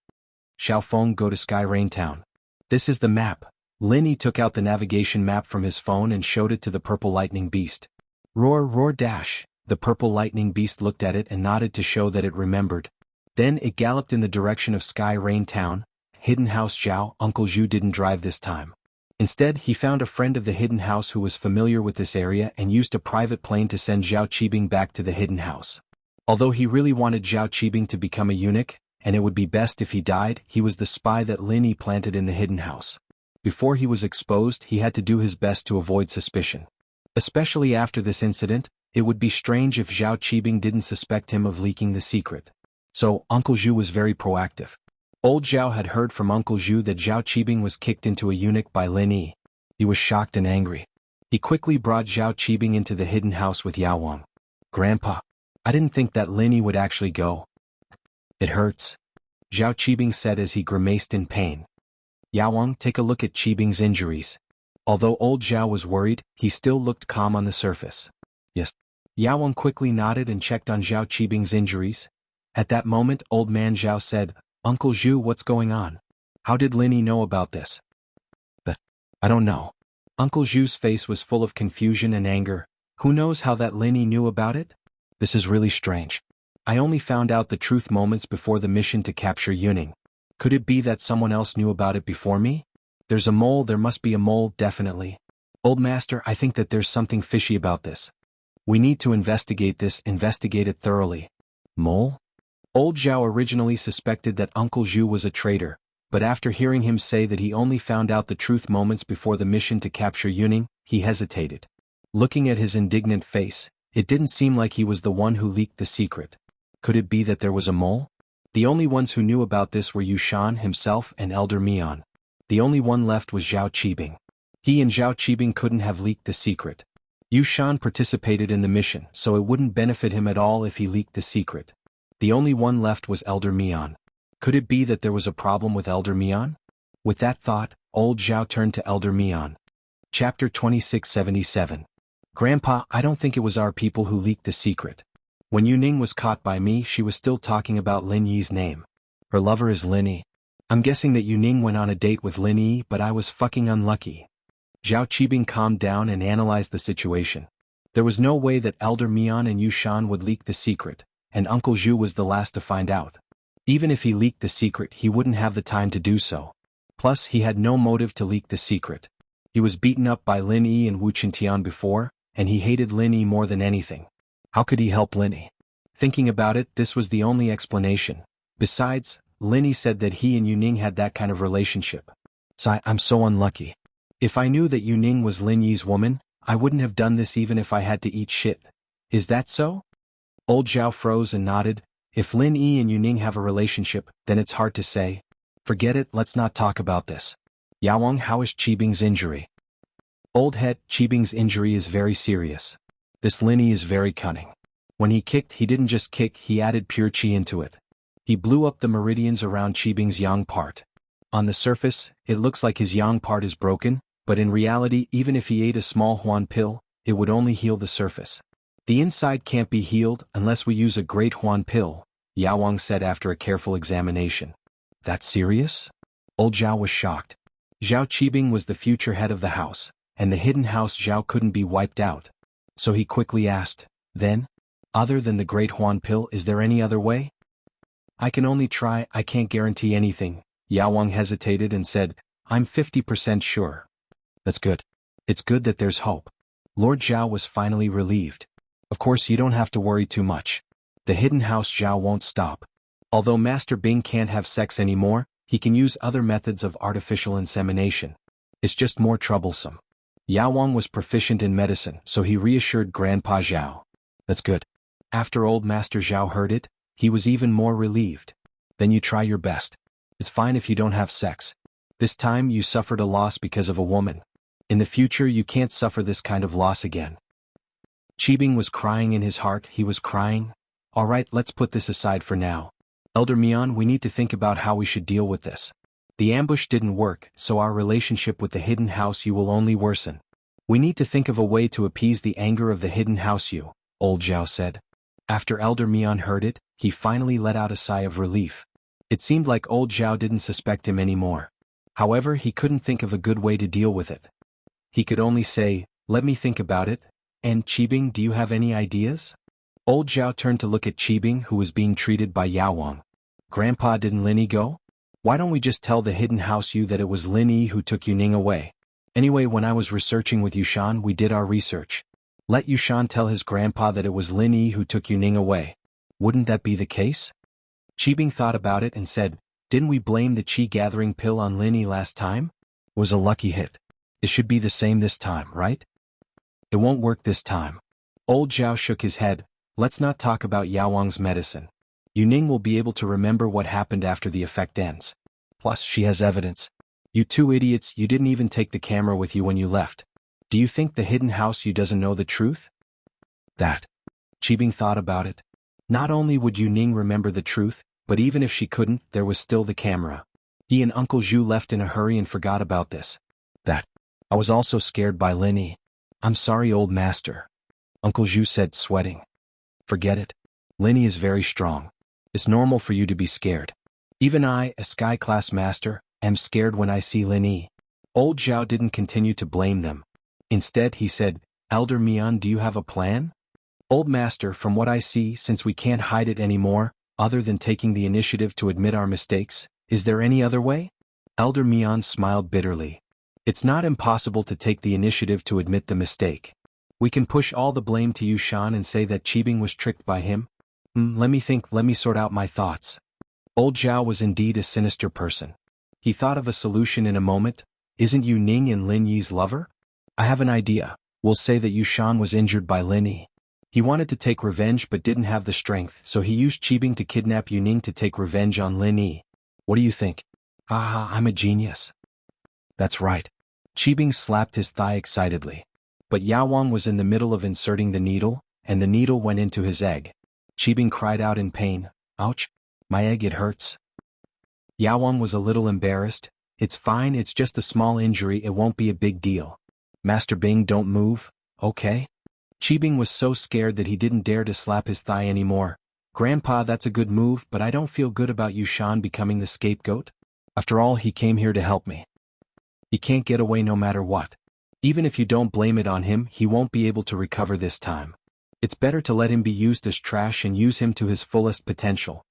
Xiaofeng, go to Sky Rain Town. This is the map. Lin Yi took out the navigation map from his phone and showed it to the purple lightning beast. Roar, roar, dash. The purple lightning beast looked at it and nodded to show that it remembered. Then it galloped in the direction of Sky Rain Town. Hidden House Zhao. Uncle Zhu didn't drive this time. Instead, he found a friend of the Hidden House who was familiar with this area and used a private plane to send Zhao Qibing back to the Hidden House. Although he really wanted Zhao Qibing to become a eunuch, and it would be best if he died, he was the spy that Lin Yi planted in the Hidden House. Before he was exposed, he had to do his best to avoid suspicion. Especially after this incident, it would be strange if Zhao Qibing didn't suspect him of leaking the secret. So, Uncle Zhu was very proactive. Old Zhao had heard from Uncle Zhu that Zhao Qibing was kicked into a eunuch by Lin Yi. He was shocked and angry. He quickly brought Zhao Qibing into the Hidden House with Yao Wang. Grandpa, I didn't think that Lin Yi would actually go. It hurts. Zhao Qibing said as he grimaced in pain. Yao Wang, take a look at Qibing's injuries. Although old Zhao was worried, he still looked calm on the surface. Yes. Yao Wang quickly nodded and checked on Zhao Qibing's injuries. At that moment, old man Zhao said, Uncle Zhu, what's going on? How did Lin Yi know about this? But, I don't know. Uncle Zhu's face was full of confusion and anger. Who knows how that Lin Yi knew about it? This is really strange. I only found out the truth moments before the mission to capture Yuning. Could it be that someone else knew about it before me? There's a mole, there must be a mole, definitely. Old master, I think that there's something fishy about this. We need to investigate this, investigate it thoroughly. Mole? Old Zhao originally suspected that Uncle Zhu was a traitor, but after hearing him say that he only found out the truth moments before the mission to capture Yuning, he hesitated. Looking at his indignant face, it didn't seem like he was the one who leaked the secret. Could it be that there was a mole? The only ones who knew about this were Yushan himself and Elder Mian. The only one left was Zhao Qibing. He and Zhao Qibing couldn't have leaked the secret. Yushan participated in the mission, so it wouldn't benefit him at all if he leaked the secret. The only one left was Elder Mian. Could it be that there was a problem with Elder Mian? With that thought, old Zhao turned to Elder Mian. Chapter 2677. Grandpa, I don't think it was our people who leaked the secret. When Yuning was caught by me, she was still talking about Lin Yi's name. Her lover is Lin Yi. I'm guessing that Yuning went on a date with Lin Yi, but I was fucking unlucky. Zhao Qibing calmed down and analyzed the situation. There was no way that Elder Mian and Yushan would leak the secret, and Uncle Zhu was the last to find out. Even if he leaked the secret, he wouldn't have the time to do so. Plus, he had no motive to leak the secret. He was beaten up by Lin Yi and Wu Qintian before, and he hated Lin Yi more than anything. How could he help Lin Yi? Thinking about it, this was the only explanation. Besides, Lin Yi said that he and Yuning had that kind of relationship. So I'm so unlucky. If I knew that Yuning was Lin Yi's woman, I wouldn't have done this even if I had to eat shit. Is that so? Old Zhao froze and nodded. If Lin Yi and Yuning have a relationship, then it's hard to say. Forget it, let's not talk about this. Yaowang, how is Qibing's injury? Old head, Qibing's injury is very serious. This Lin Yi is very cunning. When he kicked, he didn't just kick, he added pure qi into it. He blew up the meridians around Qibing's yang part. On the surface, it looks like his yang part is broken, but in reality, even if he ate a small Huan pill, it would only heal the surface. The inside can't be healed unless we use a great Huan pill, Yaowang said after a careful examination. That's serious? Old Zhao was shocked. Zhao Qibing was the future head of the house, and the hidden house Zhao couldn't be wiped out. So he quickly asked, then? Other than the great Huan pill, is there any other way? I can only try, I can't guarantee anything. Yaowang hesitated and said, I'm 50% sure. That's good. It's good that there's hope. Lord Zhao was finally relieved. Of course you don't have to worry too much. The hidden house Zhao won't stop. Although Master Bing can't have sex anymore, he can use other methods of artificial insemination. It's just more troublesome. Yaowang was proficient in medicine, so he reassured Grandpa Zhao. That's good. After old Master Zhao heard it, he was even more relieved. Then you try your best. It's fine if you don't have sex. This time you suffered a loss because of a woman. In the future you can't suffer this kind of loss again. Qibing was crying in his heart, he was crying. Alright, let's put this aside for now. Elder Mian, we need to think about how we should deal with this. The ambush didn't work, so our relationship with the hidden house you will only worsen. We need to think of a way to appease the anger of the hidden house you, old Zhao said. After Elder Mian heard it, he finally let out a sigh of relief. It seemed like old Zhao didn't suspect him anymore. However, he couldn't think of a good way to deal with it. He could only say, let me think about it. And Qibing, do you have any ideas? Old Zhao turned to look at Qibing, who was being treated by Yaowang. Grandpa, didn't Lin Yi go? Why don't we just tell the hidden house you that it was Lin Yi who took Yuning away? Anyway, when I was researching with Yushan, we did our research. Let Yushan tell his grandpa that it was Lin Yi who took Yuning away. Wouldn't that be the case? Qibing thought about it and said, didn't we blame the qi-gathering pill on Lin Yi last time? It was a lucky hit. It should be the same this time, right? It won't work this time. Old Zhao shook his head. Let's not talk about Yaowang's medicine. Yuning will be able to remember what happened after the effect ends. Plus, she has evidence. You two idiots, you didn't even take the camera with you when you left. Do you think the hidden house you doesn't know the truth? That. Qibing thought about it. Not only would Yuning remember the truth, but even if she couldn't, there was still the camera. He and Uncle Zhu left in a hurry and forgot about this. That. I was also scared by Lin Yi. I'm sorry, old master. Uncle Zhu said, sweating. Forget it. Lin Yi is very strong. It's normal for you to be scared. Even I, a sky-class master, am scared when I see Lin Yi. Old Zhao didn't continue to blame them. Instead, he said, Elder Mian, do you have a plan? Old master, from what I see, since we can't hide it anymore, other than taking the initiative to admit our mistakes, is there any other way? Elder Mian smiled bitterly. It's not impossible to take the initiative to admit the mistake. We can push all the blame to Yushan and say that Qibing was tricked by him. Let me think, let me sort out my thoughts. Old Zhao was indeed a sinister person. He thought of a solution in a moment. Isn't Yuning and Lin Yi's lover? I have an idea. We'll say that Yushan was injured by Lin Yi. He wanted to take revenge but didn't have the strength, so he used Qibing to kidnap Yuning to take revenge on Lin Yi. What do you think? Ah, I'm a genius. That's right. Qibing slapped his thigh excitedly. But Yao Wang was in the middle of inserting the needle, and the needle went into his egg. Qibing cried out in pain. Ouch! My egg, it hurts. Yao Wang was a little embarrassed. It's fine, it's just a small injury, it won't be a big deal. Master Bing, don't move, okay? Qibing was so scared that he didn't dare to slap his thigh anymore. Grandpa, that's a good move, but I don't feel good about Yushan becoming the scapegoat. After all, he came here to help me. He can't get away no matter what. Even if you don't blame it on him, he won't be able to recover this time. It's better to let him be used as trash and use him to his fullest potential.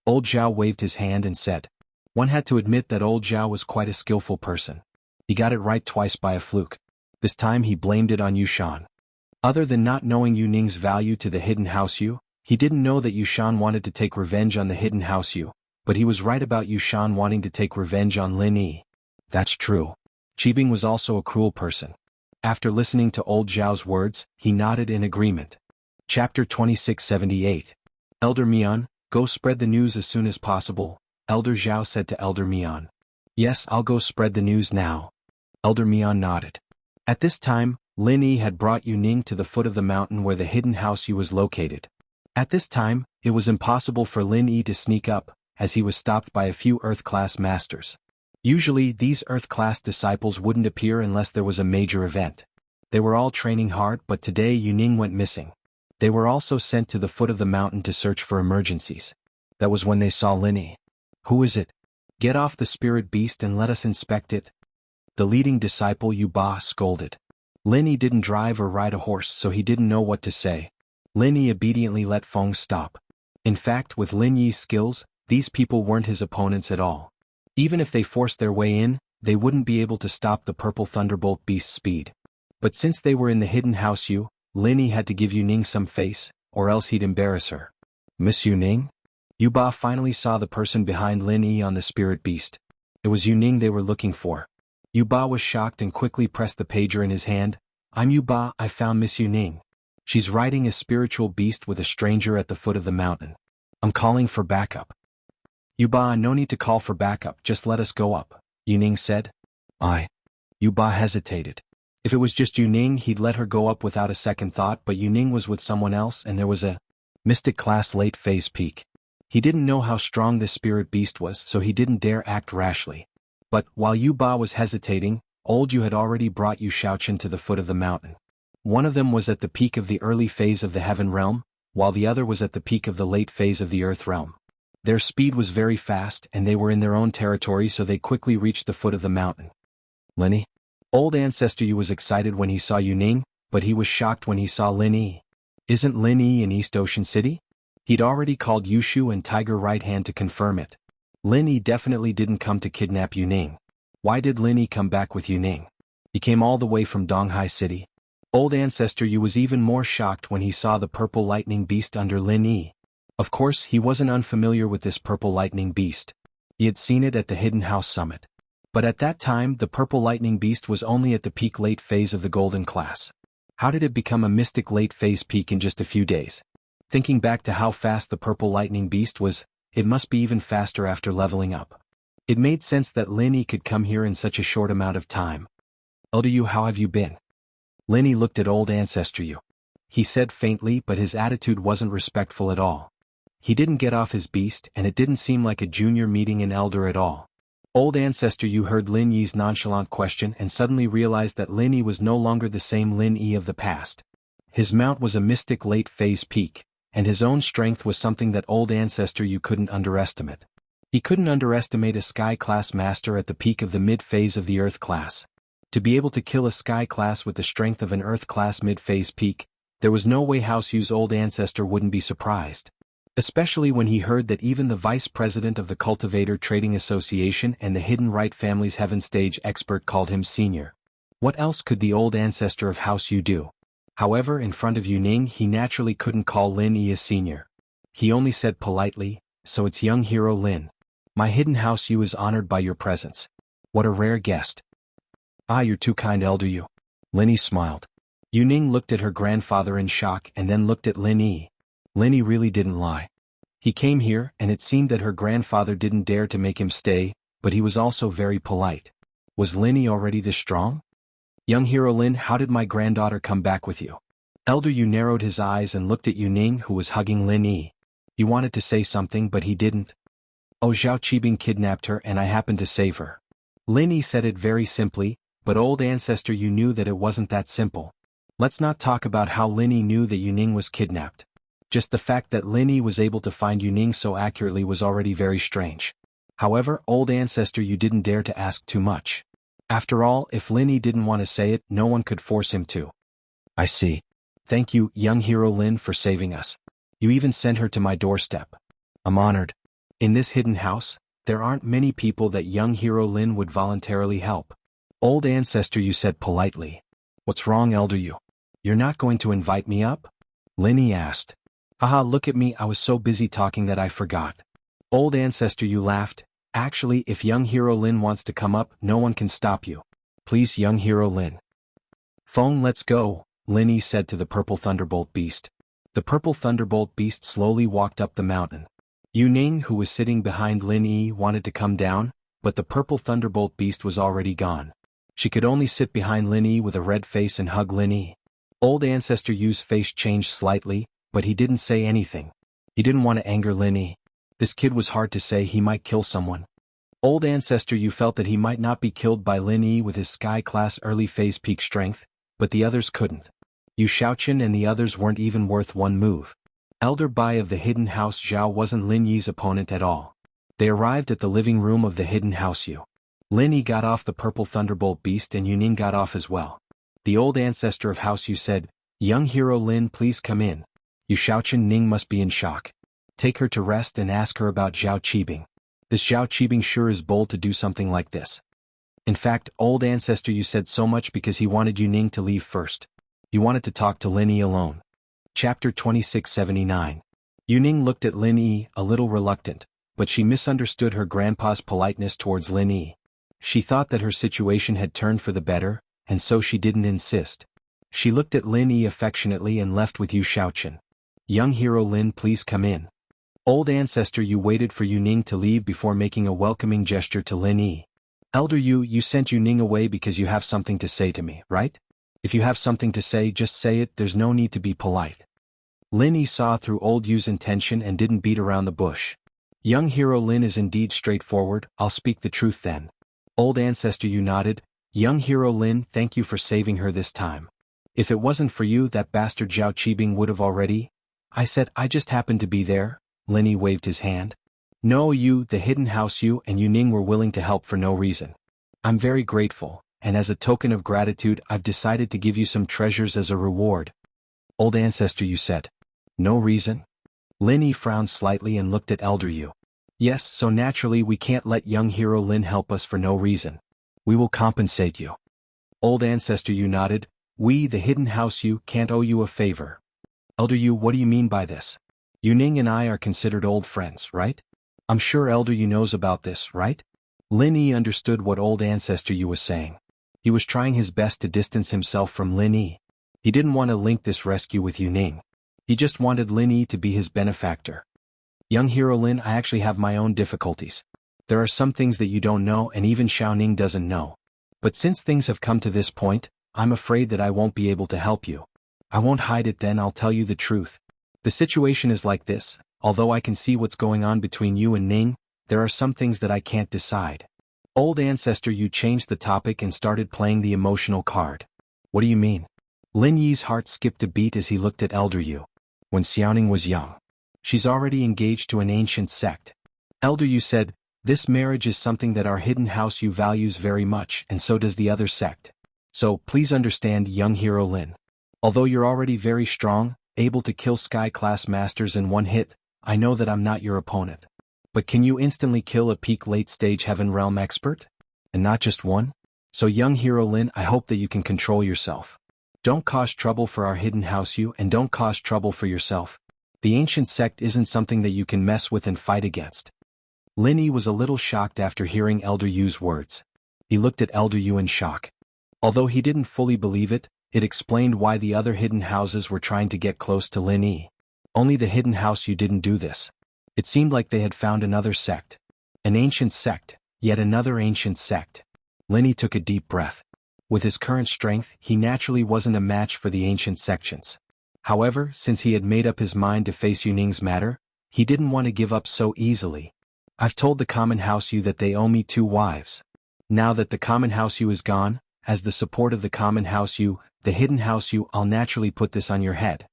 Old Zhao waved his hand and said. One had to admit that old Zhao was quite a skillful person. He got it right twice by a fluke. This time he blamed it on Yushan. Other than not knowing Yu Ning's value to the hidden house Yu, he didn't know that Yushan wanted to take revenge on the hidden house Yu, but he was right about Yushan wanting to take revenge on Lin Yi. That's true. Qibing was also a cruel person. After listening to old Zhao's words, he nodded in agreement. Chapter 2678. Elder Mian, go spread the news as soon as possible, Elder Zhao said to Elder Mian. Yes, I'll go spread the news now. Elder Mian nodded. At this time, Lin Yi had brought Yu Ning to the foot of the mountain where the hidden house Yu was located. At this time, it was impossible for Lin Yi to sneak up, as he was stopped by a few Earth-class masters. Usually, these Earth-class disciples wouldn't appear unless there was a major event. They were all training hard, but today Yu Ning went missing. They were also sent to the foot of the mountain to search for emergencies. That was when they saw Lin Yi. Who is it? Get off the spirit beast and let us inspect it. The leading disciple Yu Ba scolded. Lin Yi didn't drive or ride a horse, so he didn't know what to say. Lin Yi obediently let Feng stop. In fact, with Lin Yi's skills, these people weren't his opponents at all. Even if they forced their way in, they wouldn't be able to stop the purple thunderbolt beast's speed. But since they were in the hidden house Yu, Lin Yi had to give Yu Ning some face, or else he'd embarrass her. Miss Yu Ning? Yu Ba finally saw the person behind Lin Yi on the spirit beast. It was Yu Ning they were looking for. Yu Ba was shocked and quickly pressed the pager in his hand. I'm Yu Ba, I found Miss Yu Ning. She's riding a spiritual beast with a stranger at the foot of the mountain. I'm calling for backup. Yu Ba, no need to call for backup, just let us go up, Yu Ning said. Yu Ba hesitated. If it was just Yu Ning, he'd let her go up without a second thought, but Yu Ning was with someone else and there was a mystic class late phase peak. He didn't know how strong this spirit beast was, so he didn't dare act rashly. But, while Yu Ba was hesitating, old Yu had already brought Yu Shaochen to the foot of the mountain. One of them was at the peak of the early phase of the heaven realm, while the other was at the peak of the late phase of the earth realm. Their speed was very fast and they were in their own territory, so they quickly reached the foot of the mountain. Lin Yi? Old Ancestor Yu was excited when he saw Yu Ning, but he was shocked when he saw Lin Yi. Isn't Lin Yi in East Ocean City? He'd already called Yushu and Tiger Right Hand to confirm it. Lin Yi definitely didn't come to kidnap Yu Ning. Why did Lin Yi come back with Yu Ning? He came all the way from Donghai City. Old Ancestor Yu was even more shocked when he saw the purple lightning beast under Lin Yi. Of course, he wasn't unfamiliar with this purple lightning beast. He had seen it at the Hidden House Summit. But at that time, the purple lightning beast was only at the peak late phase of the golden class. How did it become a mystic late phase peak in just a few days? Thinking back to how fast the purple lightning beast was, it must be even faster after leveling up. It made sense that Lin Yi could come here in such a short amount of time. Elder Yu, how have you been? Lin Yi looked at old Ancestor Yu. He said faintly, but his attitude wasn't respectful at all. He didn't get off his beast, and it didn't seem like a junior meeting an elder at all. Old Ancestor Yu heard Lin Yi's nonchalant question and suddenly realized that Lin Yi was no longer the same Lin Yi of the past. His mount was a mystic late phase peak, and his own strength was something that old Ancestor Yu couldn't underestimate. He couldn't underestimate a Sky Class Master at the peak of the mid-phase of the Earth Class. To be able to kill a Sky Class with the strength of an Earth Class mid-phase peak, there was no way House Yu's old ancestor wouldn't be surprised. Especially when he heard that even the vice president of the Cultivator Trading Association and the Hidden Right family's Heaven Stage expert called him senior. What else could the old ancestor of House Yu do? However, in front of Yu Ning he naturally couldn't call Lin Yi a senior. He only said politely, so it's young hero Lin. My hidden House Yu is honored by your presence. What a rare guest. Ah, you're too kind, Elder Yu. Lin Yi smiled. Yu Ning looked at her grandfather in shock and then looked at Lin Yi. Lin Yi really didn't lie. He came here and it seemed that her grandfather didn't dare to make him stay, but he was also very polite. Was Lin Yi already this strong? Young hero Lin, how did my granddaughter come back with you? Elder Yu narrowed his eyes and looked at Yu Ning, who was hugging Lin Yi. He wanted to say something but he didn't. Oh, Zhao Qibing kidnapped her and I happened to save her. Lin Yi said it very simply, but old ancestor Yu knew that it wasn't that simple. Let's not talk about how Lin Yi knew that Yu Ning was kidnapped. Just the fact that Lin Yi was able to find Yu Ning so accurately was already very strange. However, old ancestor Yu didn't dare to ask too much. After all, if Lin Yi didn't want to say it, no one could force him to. I see. Thank you, young hero Lin, for saving us. You even sent her to my doorstep. I'm honored. In this hidden house, there aren't many people that young hero Lin would voluntarily help. Old ancestor Yu said politely. What's wrong, elder Yu? You're not going to invite me up? Lin Yi asked. Haha, look at me, I was so busy talking that I forgot. Old ancestor Yu laughed. Actually, if young hero Lin wants to come up, no one can stop you. Please, young hero Lin. Phone, let's go, Lin Yi said to the purple thunderbolt beast. The purple thunderbolt beast slowly walked up the mountain. Yu Ning, who was sitting behind Lin Yi, wanted to come down, but the purple thunderbolt beast was already gone. She could only sit behind Lin Yi with a red face and hug Lin Yi. Old ancestor Yu's face changed slightly, but he didn't say anything. He didn't want to anger Lin Yi. This kid was hard to say, he might kill someone. Old ancestor Yu felt that he might not be killed by Lin Yi with his sky-class early phase peak strength, but the others couldn't. Yu Shaoqian and the others weren't even worth one move. Elder Bai of the hidden house Zhao wasn't Lin Yi's opponent at all. They arrived at the living room of the hidden house Yu. Lin Yi got off the purple thunderbolt beast and Yu Ning got off as well. The old ancestor of House Yu said, Young hero Lin, please come in. Yu Shaoqian Ning must be in shock. Take her to rest and ask her about Zhao Qibing. This Zhao Qibing sure is bold to do something like this. In fact, old ancestor Yu said so much because he wanted Yu Ning to leave first. He wanted to talk to Lin Yi alone. Chapter 2679. Yu Ning looked at Lin Yi, a little reluctant, but she misunderstood her grandpa's politeness towards Lin Yi. She thought that her situation had turned for the better, and so she didn't insist. She looked at Lin Yi affectionately and left with Yu Shaoqian. Young hero Lin, please come in. Old ancestor Yu waited for Yu Ning to leave before making a welcoming gesture to Lin Yi. Elder Yu, you sent Yu Ning away because you have something to say to me, right? If you have something to say, just say it, there's no need to be polite. Lin Yi saw through old Yu's intention and didn't beat around the bush. Young hero Lin is indeed straightforward, I'll speak the truth then. Old ancestor Yu nodded. Young hero Lin, thank you for saving her this time. If it wasn't for you, that bastard Zhao Qibing would have already. I said I just happened to be there. Lin Yi waved his hand. No, you, the hidden house Yu and Yu Ning were willing to help for no reason. I'm very grateful, and as a token of gratitude I've decided to give you some treasures as a reward. Old ancestor Yu said. No reason? Lin Yi frowned slightly and looked at elder Yu. Yes, so naturally we can't let young hero Lin help us for no reason. We will compensate you. Old ancestor Yu nodded. We, the hidden house Yu, can't owe you a favor. Elder Yu, what do you mean by this? Yu Ning and I are considered old friends, right? I'm sure elder Yu knows about this, right? Lin Yi understood what old ancestor Yu was saying. He was trying his best to distance himself from Lin Yi. He didn't want to link this rescue with Yu Ning. He just wanted Lin Yi to be his benefactor. Young hero Lin, I actually have my own difficulties. There are some things that you don't know and even Xiao Ning doesn't know. But since things have come to this point, I'm afraid that I won't be able to help you. I won't hide it then, I'll tell you the truth. The situation is like this, although I can see what's going on between you and Ning, there are some things that I can't decide. Old ancestor Yu changed the topic and started playing the emotional card. What do you mean? Lin Yi's heart skipped a beat as he looked at elder Yu. When Xiaoning was young. She's already engaged to an ancient sect. Elder Yu said, this marriage is something that our hidden house Yu values very much and so does the other sect. So, please understand young hero Lin. Although you're already very strong, able to kill sky-class masters in one hit, I know that I'm not your opponent. But can you instantly kill a peak late-stage Heaven Realm expert? And not just one? So young hero Lin, I hope that you can control yourself. Don't cause trouble for our hidden house Yu and don't cause trouble for yourself. The ancient sect isn't something that you can mess with and fight against. Lin Yi was a little shocked after hearing elder Yu's words. He looked at elder Yu in shock. Although he didn't fully believe it, It explained why the other hidden houses were trying to get close to Lin Yi. Only the hidden house you didn't do this. It seemed like they had found another sect. An ancient sect, yet another ancient sect. Lin Yi took a deep breath. With his current strength, he naturally wasn't a match for the ancient sections. However, since he had made up his mind to face Yuning's matter, he didn't want to give up so easily. I've told the common house you that they owe me 2 wives. Now that the common house you is gone, as the support of the common house you, the hidden house you, I'll naturally put this on your head.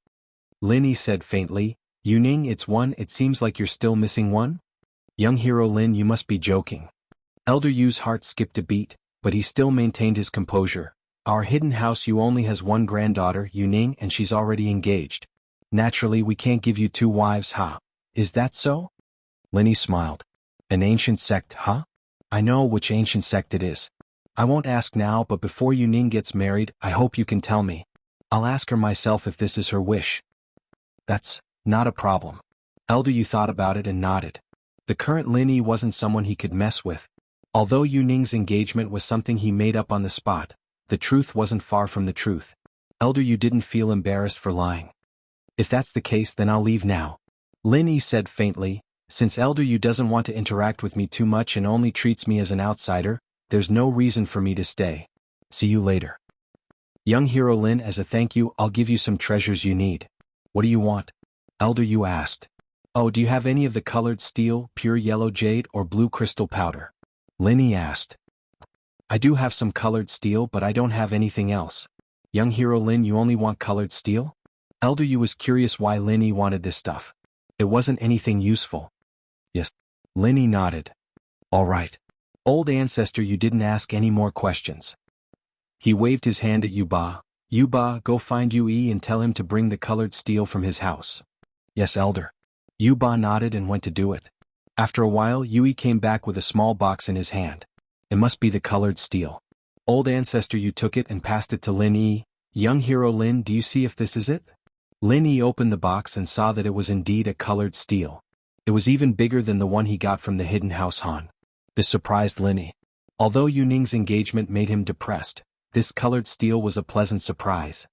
Lin Yi said faintly, Yuning, it's 1, it seems like you're still missing 1? Young hero Lin, you must be joking. Elder Yu's heart skipped a beat, but he still maintained his composure. Our hidden house you only has 1 granddaughter, Yuning, and she's already engaged. Naturally we can't give you 2 wives, huh? Is that so? Lin Yi smiled. An ancient sect, huh? I know which ancient sect it is. I won't ask now, but before Yuning gets married, I hope you can tell me. I'll ask her myself if this is her wish. That's not a problem. Elder Yu thought about it and nodded. The current Lin Yi wasn't someone he could mess with. Although Yuning's engagement was something he made up on the spot, the truth wasn't far from the truth. Elder Yu didn't feel embarrassed for lying. If that's the case, then I'll leave now. Lin Yi said faintly, since Elder Yu doesn't want to interact with me too much and only treats me as an outsider, there's no reason for me to stay. See you later. Young hero Lin, as a thank you, I'll give you some treasures you need. What do you want? Elder Yu asked. Oh, do you have any of the colored steel, pure yellow jade, or blue crystal powder? Lin Yi asked. I do have some colored steel, but I don't have anything else. Young hero Lin, you only want colored steel? Elder Yu was curious why Lin Yi wanted this stuff. It wasn't anything useful. Yes. Lin Yi nodded. All right. Old ancestor, you didn't ask any more questions. He waved his hand at Yuba. Yuba, go find Yui and tell him to bring the colored steel from his house. Yes, Elder. Yuba nodded and went to do it. After a while, Yui came back with a small box in his hand. It must be the colored steel. Old ancestor, you took it and passed it to Lin Yi. Young hero Lin, do you see if this is it? Lin Yi opened the box and saw that it was indeed a colored steel. It was even bigger than the one he got from the hidden house Han. This surprised Lin Yi. Although Yuning's engagement made him depressed, this colored steel was a pleasant surprise.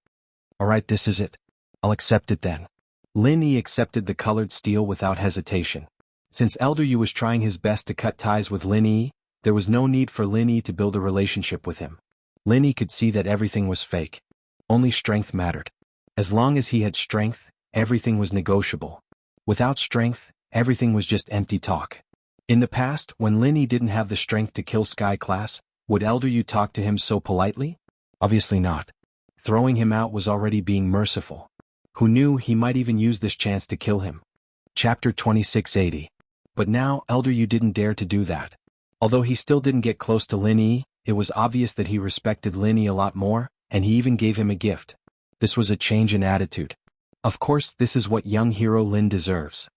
Alright, this is it. I'll accept it then. Lin Yi accepted the colored steel without hesitation. Since Elder Yu was trying his best to cut ties with Lin Yi, there was no need for Lin Yi to build a relationship with him. Lin Yi could see that everything was fake. Only strength mattered. As long as he had strength, everything was negotiable. Without strength, everything was just empty talk. In the past, when Lin Yi didn't have the strength to kill Sky Class, would Elder Yu talk to him so politely? Obviously not. Throwing him out was already being merciful. Who knew, he might even use this chance to kill him. Chapter 2680. But now, Elder Yu didn't dare to do that. Although he still didn't get close to Lin Yi, it was obvious that he respected Lin Yi a lot more, and he even gave him a gift. This was a change in attitude. Of course, this is what young hero Lin deserves.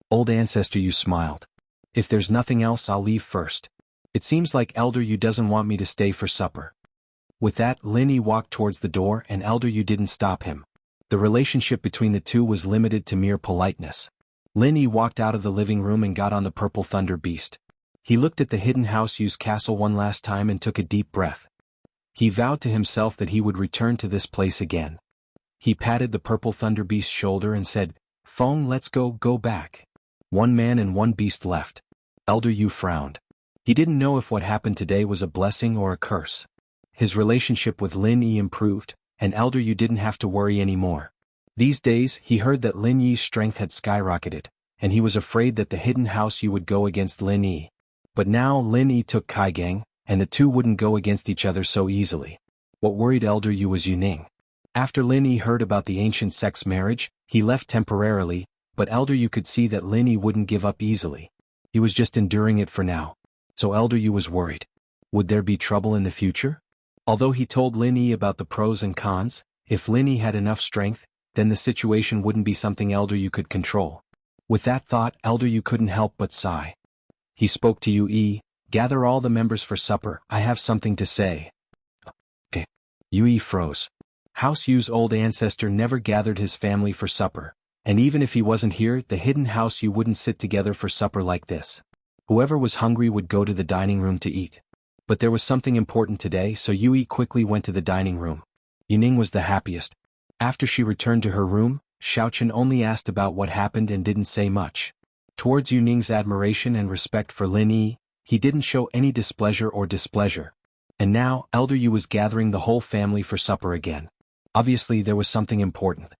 Old ancestor Yu smiled. If there's nothing else, I'll leave first. It seems like Elder Yu doesn't want me to stay for supper. With that, Lin Yi walked towards the door and Elder Yu didn't stop him. The relationship between the two was limited to mere politeness. Lin Yi walked out of the living room and got on the purple thunder beast. He looked at the hidden house Yu's castle one last time and took a deep breath. He vowed to himself that he would return to this place again. He patted the purple thunder beast's shoulder and said, Feng, let's go back. 1 man and 1 beast left. Elder Yu frowned. He didn't know if what happened today was a blessing or a curse. His relationship with Lin Yi improved, and Elder Yu didn't have to worry anymore. These days, he heard that Lin Yi's strength had skyrocketed, and he was afraid that the hidden house Yu would go against Lin Yi. But now Lin Yi took Kaigang, and the two wouldn't go against each other so easily. What worried Elder Yu was Yuning. After Lin Yi heard about the ancient sect's marriage, he left temporarily, but Elder Yu could see that Lin Yi wouldn't give up easily. He was just enduring it for now. So Elder Yu was worried. Would there be trouble in the future? Although he told Lin Yi about the pros and cons, if Lin Yi had enough strength, then the situation wouldn't be something Elder Yu could control. With that thought, Elder Yu couldn't help but sigh. He spoke to Yui, gather all the members for supper, I have something to say. Okay. Yui froze. House Yu's old ancestor never gathered his family for supper, and even if he wasn't here, the hidden house Yu wouldn't sit together for supper like this. Whoever was hungry would go to the dining room to eat. But there was something important today, so Yui quickly went to the dining room. Yuning was the happiest. After she returned to her room, Xiaochen only asked about what happened and didn't say much. Towards Yuning's admiration and respect for Lin Yi, he didn't show any displeasure or displeasure. And now, Elder Yu was gathering the whole family for supper again. Obviously there was something important.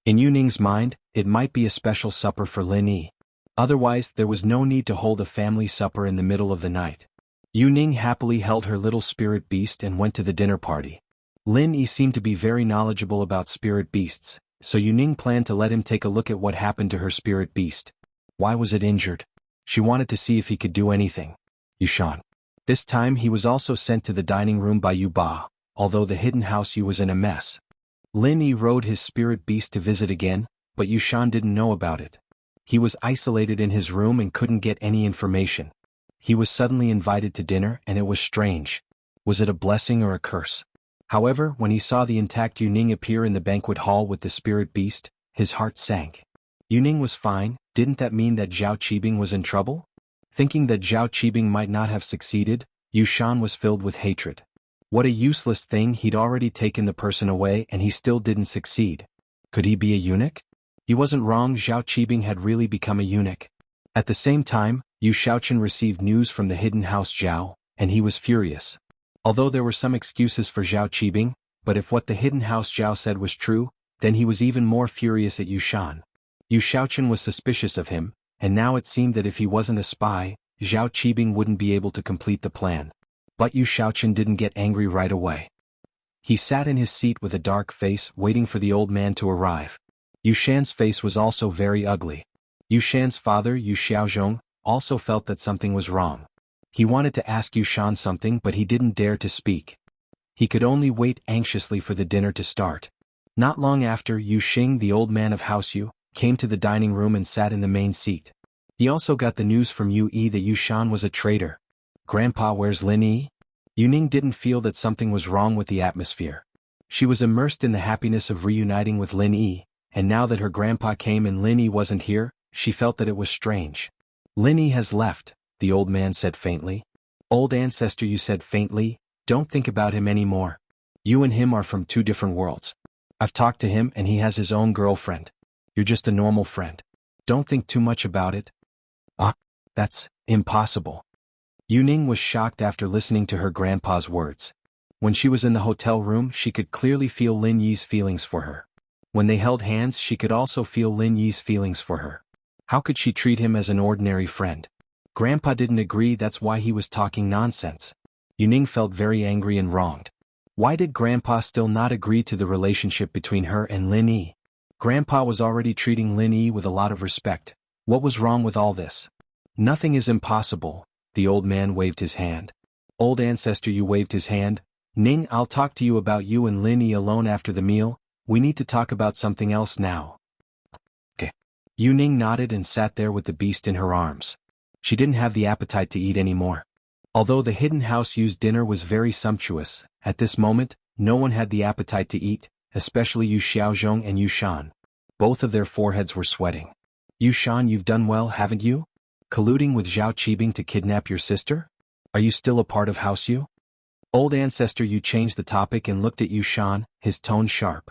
In Yuning's mind, it might be a special supper for Lin Yi. Otherwise, there was no need to hold a family supper in the middle of the night. Yuning happily held her little spirit beast and went to the dinner party. Lin Yi seemed to be very knowledgeable about spirit beasts, so Yuning planned to let him take a look at what happened to her spirit beast. Why was it injured? She wanted to see if he could do anything. Yushan. This time he was also sent to the dining room by Yu Ba, although the hidden house Yu was in a mess. Lin Yi rode his spirit beast to visit again, but Yushan didn't know about it. He was isolated in his room and couldn't get any information. He was suddenly invited to dinner and it was strange. Was it a blessing or a curse? However, when he saw the intact Yuning appear in the banquet hall with the spirit beast, his heart sank. Yuning was fine. Didn't that mean that Zhao Qibing was in trouble? Thinking that Zhao Qibing might not have succeeded, Yushan was filled with hatred. What a useless thing, he'd already taken the person away and he still didn't succeed. Could he be a eunuch? He wasn't wrong, Zhao Qibing had really become a eunuch. At the same time, Yu Xiaochen received news from the hidden house Zhao, and he was furious. Although there were some excuses for Zhao Qibing, but if what the hidden house Zhao said was true, then he was even more furious at Yushan. Yu Xiaochen was suspicious of him, and now it seemed that if he wasn't a spy, Zhao Qibing wouldn't be able to complete the plan. But Yu Xiaochen didn't get angry right away. He sat in his seat with a dark face waiting for the old man to arrive. Yushan's face was also very ugly. Yushan's father, Yu Xiaozhong, also felt that something was wrong. He wanted to ask Yushan something but he didn't dare to speak. He could only wait anxiously for the dinner to start. Not long after, Yu Xing, the old man of House Yu, came to the dining room and sat in the main seat. He also got the news from Yu Yi that Yushan was a traitor. Grandpa, where's Lin Yi? Yuning didn't feel that something was wrong with the atmosphere. She was immersed in the happiness of reuniting with Lin Yi, and now that her grandpa came and Lin Yi wasn't here, she felt that it was strange. Lin Yi has left, the old man said faintly. Old ancestor, you said faintly, don't think about him anymore. You and him are from two different worlds. I've talked to him and he has his own girlfriend. You're just a normal friend. Don't think too much about it. That's impossible. Yuning was shocked after listening to her grandpa's words. When she was in the hotel room, she could clearly feel Lin Yi's feelings for her. When they held hands, she could also feel Lin Yi's feelings for her. How could she treat him as an ordinary friend? Grandpa didn't agree, that's why he was talking nonsense. Yuning felt very angry and wronged. Why did Grandpa still not agree to the relationship between her and Lin Yi? Grandpa was already treating Lin Yi with a lot of respect. What was wrong with all this? Nothing is impossible. The old man waved his hand. Old ancestor, you waved his hand. Ning, I'll talk to you about you and Lin Yi alone after the meal. We need to talk about something else now. Okay. Yuning nodded and sat there with the beast in her arms. She didn't have the appetite to eat anymore. Although the hidden house Yu's dinner was very sumptuous, at this moment, no one had the appetite to eat, especially Yu Xiaozhong and Yushan. Both of their foreheads were sweating. Yushan, you've done well, haven't you? Colluding with Zhao Qibing to kidnap your sister? Are you still a part of House Yu? Old ancestor Yu changed the topic and looked at Yushan, his tone sharp.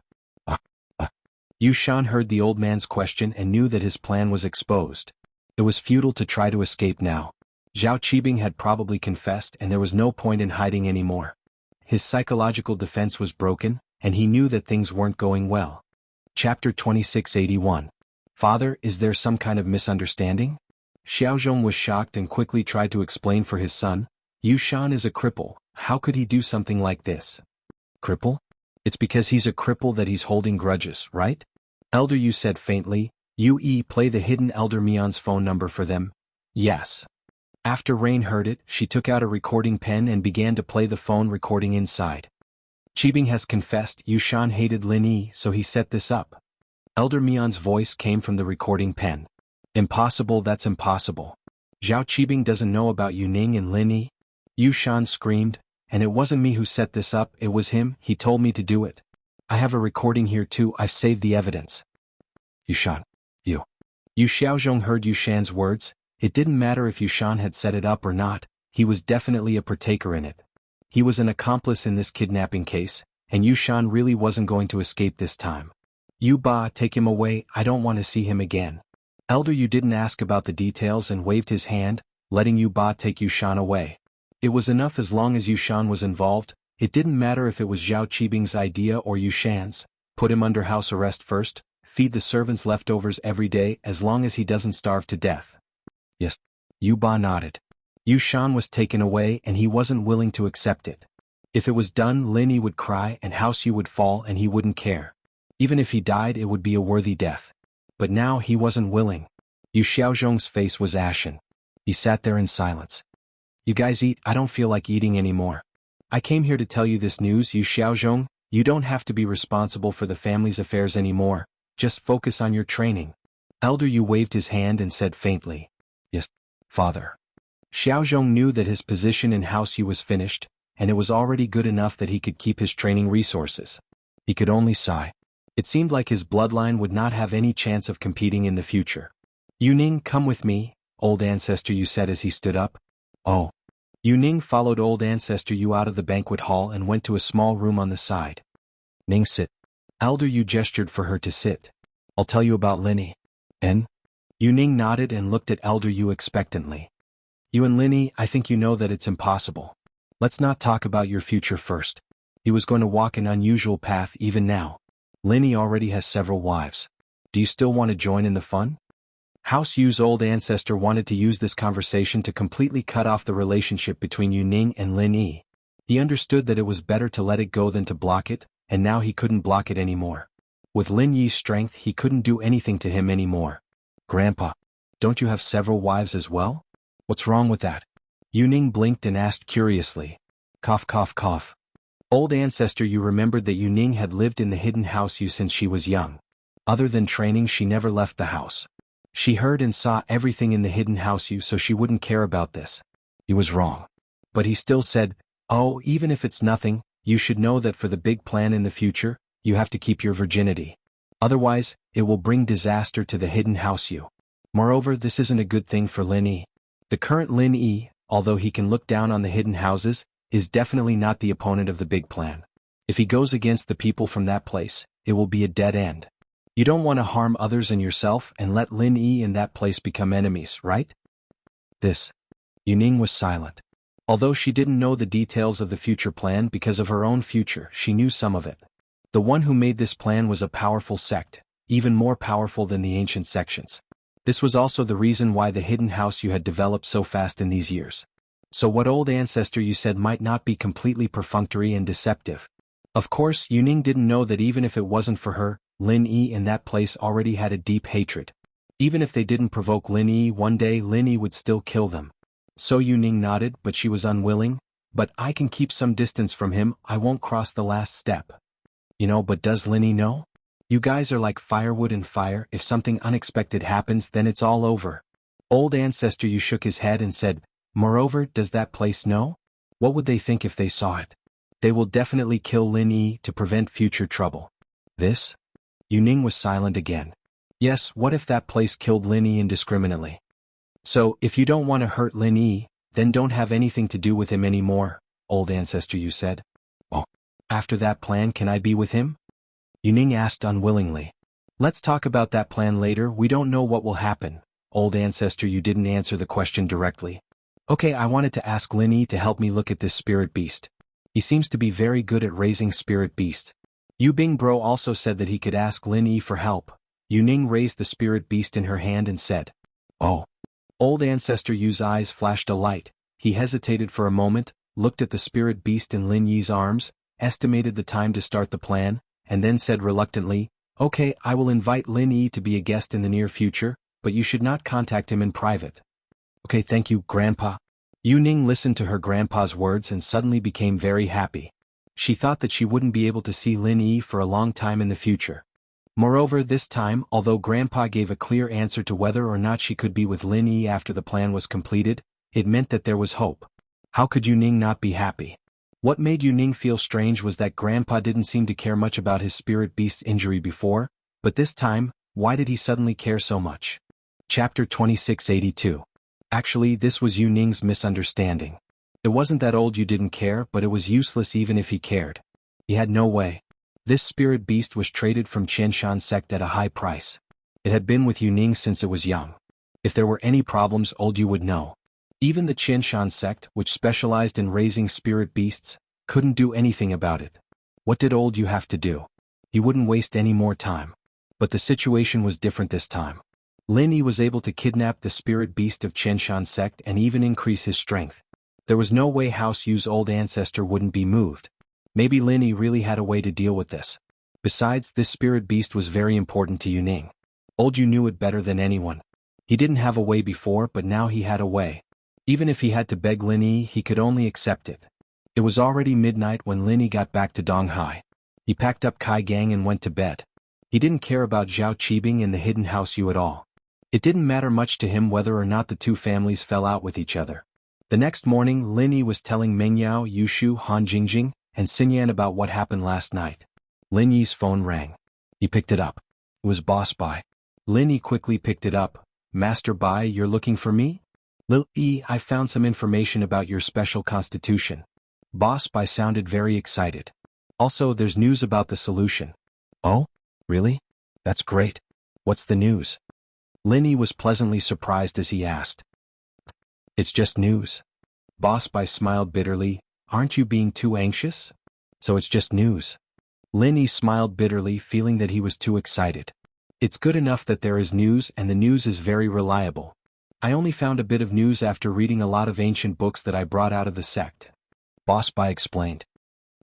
Yushan heard the old man's question and knew that his plan was exposed. It was futile to try to escape now. Zhao Qibing had probably confessed and there was no point in hiding anymore. His psychological defense was broken, and he knew that things weren't going well. Chapter 2681. Father, is there some kind of misunderstanding? Xiaozhong was shocked and quickly tried to explain for his son. Yushan is a cripple, how could he do something like this? Cripple? It's because he's a cripple that he's holding grudges, right? Elder Yu said faintly. Yu Yi, play the hidden Elder Mion's phone number for them. Yes. After Rain heard it, she took out a recording pen and began to play the phone recording inside. Qibing has confessed Yushan hated Lin Yi, so he set this up. Elder Mion's voice came from the recording pen. Impossible, that's impossible. Zhao Qibing doesn't know about Yuning and Lin Yi. Yushan screamed, and it wasn't me who set this up, it was him, he told me to do it. I have a recording here too, I've saved the evidence. Yushan. Yu Xiaozhong heard Yushan's words. It didn't matter if Yushan had set it up or not, he was definitely a partaker in it. He was an accomplice in this kidnapping case, and Yushan really wasn't going to escape this time. "You Ba, take him away, I don't want to see him again." Elder Yu didn't ask about the details and waved his hand, letting Yu Ba take Yushan away. It was enough as long as Yushan was involved. It didn't matter if it was Zhao Qibing's idea or Yushan's. Put him under house arrest first, feed the servants leftovers every day as long as he doesn't starve to death. Yes. Yu Ba nodded. Yushan was taken away and he wasn't willing to accept it. If it was done, Lin Yi would cry and House Yu would fall and he wouldn't care. Even if he died, it would be a worthy death. But now he wasn't willing. Yu Xiaozhong's face was ashen. He sat there in silence. "You guys eat, I don't feel like eating anymore. I came here to tell you this news, Yu Xiaozhong. You don't have to be responsible for the family's affairs anymore, just focus on your training." Elder Yu waved his hand and said faintly, "Yes, father." Xiaozhong knew that his position in House Yu was finished, and it was already good enough that he could keep his training resources. He could only sigh. It seemed like his bloodline would not have any chance of competing in the future. "Yu Ning, come with me," old ancestor Yu said as he stood up. "Oh." Yu Ning followed old ancestor Yu out of the banquet hall and went to a small room on the side. "Ning, sit." Elder Yu gestured for her to sit. "I'll tell you about Lin Yi." "And?" Yu Ning nodded and looked at Elder Yu expectantly. "You and Lin Yi, I think you know that it's impossible. Let's not talk about your future first. He was going to walk an unusual path even now. Lin Yi already has several wives. Do you still want to join in the fun?" House Yu's old ancestor wanted to use this conversation to completely cut off the relationship between Yu Ning and Lin Yi. He understood that it was better to let it go than to block it, and now he couldn't block it anymore. With Lin Yi's strength, he couldn't do anything to him anymore. "Grandpa, don't you have several wives as well? What's wrong with that?" Yu Ning blinked and asked curiously. Cough cough cough. Old ancestor Yu remembered that Yu Ning had lived in the hidden house Yu since she was young. Other than training, she never left the house. She heard and saw everything in the hidden house Yu, so she wouldn't care about this. He was wrong. But he still said, "Oh, even if it's nothing, you should know that for the big plan in the future, you have to keep your virginity. Otherwise, it will bring disaster to the hidden house Yu. Moreover, this isn't a good thing for Lin Yi. The current Lin Yi, although he can look down on the hidden houses, is definitely not the opponent of the big plan. If he goes against the people from that place, it will be a dead end. You don't want to harm others and yourself and let Lin Yi and that place become enemies, right?" Yu Ning was silent. Although she didn't know the details of the future plan because of her own future, she knew some of it. The one who made this plan was a powerful sect, even more powerful than the ancient sections. This was also the reason why the hidden house Yu had developed so fast in these years. So what old ancestor Yu said might not be completely perfunctory and deceptive. Of course, Yu Ning didn't know that even if it wasn't for her, Lin Yi and that place already had a deep hatred. Even if they didn't provoke Lin Yi, one day Lin Yi would still kill them. So Yu Ning nodded, but she was unwilling. "But I can keep some distance from him, I won't cross the last step." But does Lin Yi know? You guys are like firewood and fire. If something unexpected happens, then it's all over. Old ancestor Yu shook his head and said, "Moreover, does that place know? What would they think if they saw it? They will definitely kill Lin Yi to prevent future trouble." Yu Ning was silent again. "Yes, what if that place killed Lin Yi indiscriminately? So, if you don't want to hurt Lin Yi, then don't have anything to do with him anymore," old ancestor Yu said. "Oh, after that plan can I be with him?" Yu Ning asked unwillingly. "Let's talk about that plan later, we don't know what will happen." Old ancestor Yu didn't answer the question directly. "Okay, I wanted to ask Lin Yi to help me look at this spirit beast. He seems to be very good at raising spirit beast." Yu Bingbro also said that he could ask Lin Yi for help. Yu Ning raised the spirit beast in her hand and said, "Oh." Old ancestor Yu's eyes flashed a light. He hesitated for a moment, looked at the spirit beast in Lin Yi's arms, estimated the time to start the plan, and then said reluctantly, "Okay, I will invite Lin Yi to be a guest in the near future, but you should not contact him in private." "Okay, thank you, Grandpa." Yu Ning listened to her grandpa's words and suddenly became very happy. She thought that she wouldn't be able to see Lin Yi for a long time in the future. Moreover, this time, although Grandpa gave a clear answer to whether or not she could be with Lin Yi after the plan was completed, it meant that there was hope. How could Yu Ning not be happy? What made Yu Ning feel strange was that Grandpa didn't seem to care much about his spirit beast's injury before, but this time, why did he suddenly care so much? Chapter 2682. Actually, this was Yu Ning's misunderstanding. It wasn't that old Yu didn't care, but it was useless even if he cared. He had no way. This spirit beast was traded from Qianshan sect at a high price. It had been with Yuning since it was young. If there were any problems, old Yu would know. Even the Qianshan sect, which specialized in raising spirit beasts, couldn't do anything about it. What did old Yu have to do? He wouldn't waste any more time. But the situation was different this time. Lin Yi was able to kidnap the spirit beast of Qianshan sect and even increase his strength. There was no way House Yu's old ancestor wouldn't be moved. Maybe Lin Yi really had a way to deal with this. Besides, this spirit beast was very important to Yuning. Old Yu knew it better than anyone. He didn't have a way before, but now he had a way. Even if he had to beg Lin Yi, he could only accept it. It was already midnight when Lin Yi got back to Donghai. He packed up Kai Gang and went to bed. He didn't care about Zhao Qibing and the hidden House Yu at all. It didn't matter much to him whether or not the two families fell out with each other. The next morning, Lin Yi was telling Meng Yao, Yushu, Han Jingjing, and Xinyan about what happened last night. Lin Yi's phone rang. He picked it up. It was Boss Bai. Lin Yi quickly picked it up. Master Bai, you're looking for me? Lil Yi, I found some information about your special constitution. Boss Bai sounded very excited. Also, there's news about the solution. Oh? Really? That's great. What's the news? Lin Yi was pleasantly surprised as he asked. It's just news. Boss Bai smiled bitterly. Aren't you being too anxious? So it's just news. Lin Yi smiled bitterly, feeling that he was too excited. It's good enough that there is news, and the news is very reliable. I only found a bit of news after reading a lot of ancient books that I brought out of the sect. Boss Bai explained.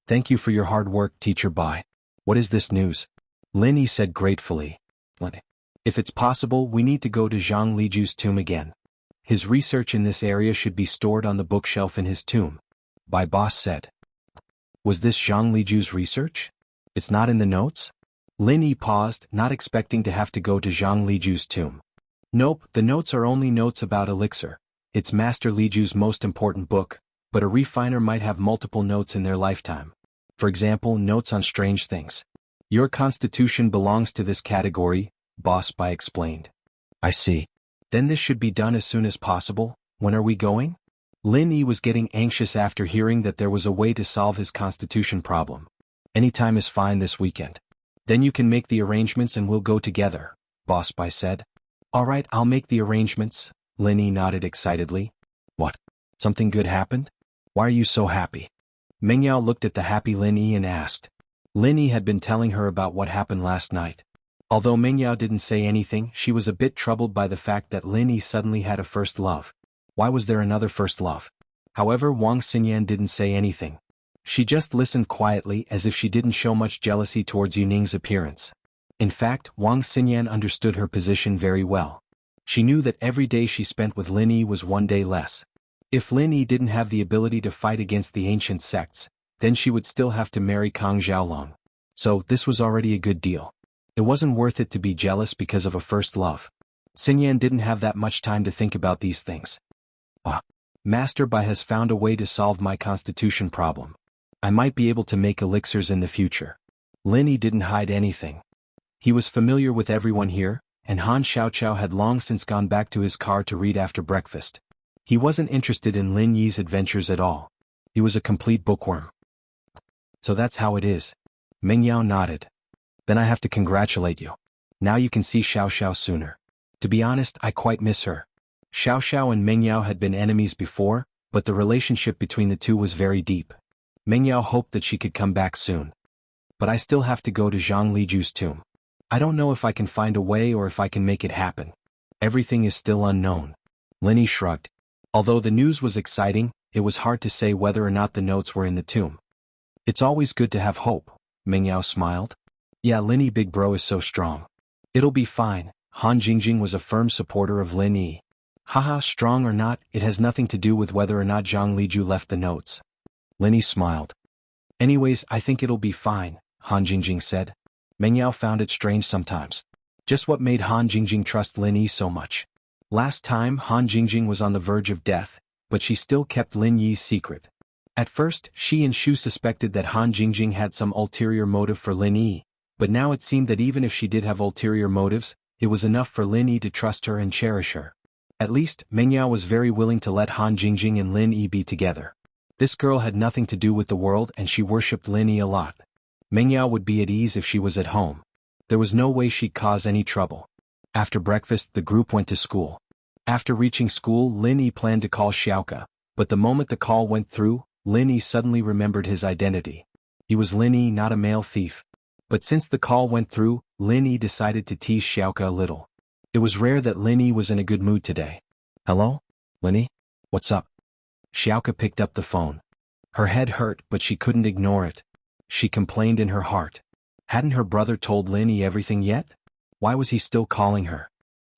Thank you for your hard work, Teacher Bai. What is this news? Lin Yi said gratefully. If it's possible, we need to go to Zhang Liju's tomb again. His research in this area should be stored on the bookshelf in his tomb. Bai Boss said. Was this Zhang Liju's research? It's not in the notes? Lin Yi paused, not expecting to have to go to Zhang Liju's tomb. Nope, the notes are only notes about elixir. It's Master Liju's most important book, but a refiner might have multiple notes in their lifetime. For example, notes on strange things. Your constitution belongs to this category, Boss Bai explained. I see. Then this should be done as soon as possible. When are we going? Lin Yi was getting anxious after hearing that there was a way to solve his constitution problem. Any time is fine this weekend. Then you can make the arrangements and we'll go together, Boss Bai said. All right, I'll make the arrangements, Lin Yi nodded excitedly. What? Something good happened? Why are you so happy? Meng Yao looked at the happy Lin Yi and asked. Lin Yi had been telling her about what happened last night. Although Meng Yao didn't say anything, she was a bit troubled by the fact that Lin Yi suddenly had a first love. Why was there another first love? However, Wang Xinyan didn't say anything. She just listened quietly as if she didn't show much jealousy towards Yuning's appearance. In fact, Wang Xinyan understood her position very well. She knew that every day she spent with Lin Yi was one day less. If Lin Yi didn't have the ability to fight against the ancient sects, then she would still have to marry Kang Xiaolong. So, this was already a good deal. It wasn't worth it to be jealous because of a first love. Xinyan didn't have that much time to think about these things. Master Bai has found a way to solve my constitution problem. I might be able to make elixirs in the future. Lin Yi didn't hide anything. He was familiar with everyone here, and Han Xiaoqiao had long since gone back to his car to read after breakfast. He wasn't interested in Lin Yi's adventures at all. He was a complete bookworm. So that's how it is. Meng Yao nodded. Then I have to congratulate you. Now you can see Xiao Xiao sooner. To be honest, I quite miss her. Xiao Xiao and Meng Yao had been enemies before, but the relationship between the two was very deep. Meng Yao hoped that she could come back soon. But I still have to go to Zhang Liju's tomb. I don't know if I can find a way or if I can make it happen. Everything is still unknown. Lin Yi shrugged. Although the news was exciting, it was hard to say whether or not the notes were in the tomb. It's always good to have hope, Meng Yao smiled. Yeah, Lin Yi big bro is so strong. It'll be fine. Han Jingjing was a firm supporter of Lin Yi. Haha, strong or not, it has nothing to do with whether or not Zhang Liju left the notes. Lin Yi smiled. Anyways, I think it'll be fine, Han Jingjing said. Meng Yao found it strange sometimes. Just what made Han Jingjing trust Lin Yi so much? Last time, Han Jingjing was on the verge of death, but she still kept Lin Yi's secret. At first, she and Shu suspected that Han Jingjing had some ulterior motive for Lin Yi, but now it seemed that even if she did have ulterior motives, it was enough for Lin Yi to trust her and cherish her. At least, Meng Yao was very willing to let Han Jingjing and Lin Yi be together. This girl had nothing to do with the world and she worshipped Lin Yi a lot. Mengyao would be at ease if she was at home. There was no way she'd cause any trouble. After breakfast, the group went to school. After reaching school, Lin Yi planned to call Xiaoke, but the moment the call went through, Lin Yi suddenly remembered his identity. He was Lin Yi, not a male thief. But since the call went through, Lin Yi decided to tease Xiaoke a little. It was rare that Lin Yi was in a good mood today. Hello? Lin Yi? What's up? Xiaoke picked up the phone. Her head hurt, but she couldn't ignore it. She complained in her heart. Hadn't her brother told Lin Yi everything yet? Why was he still calling her?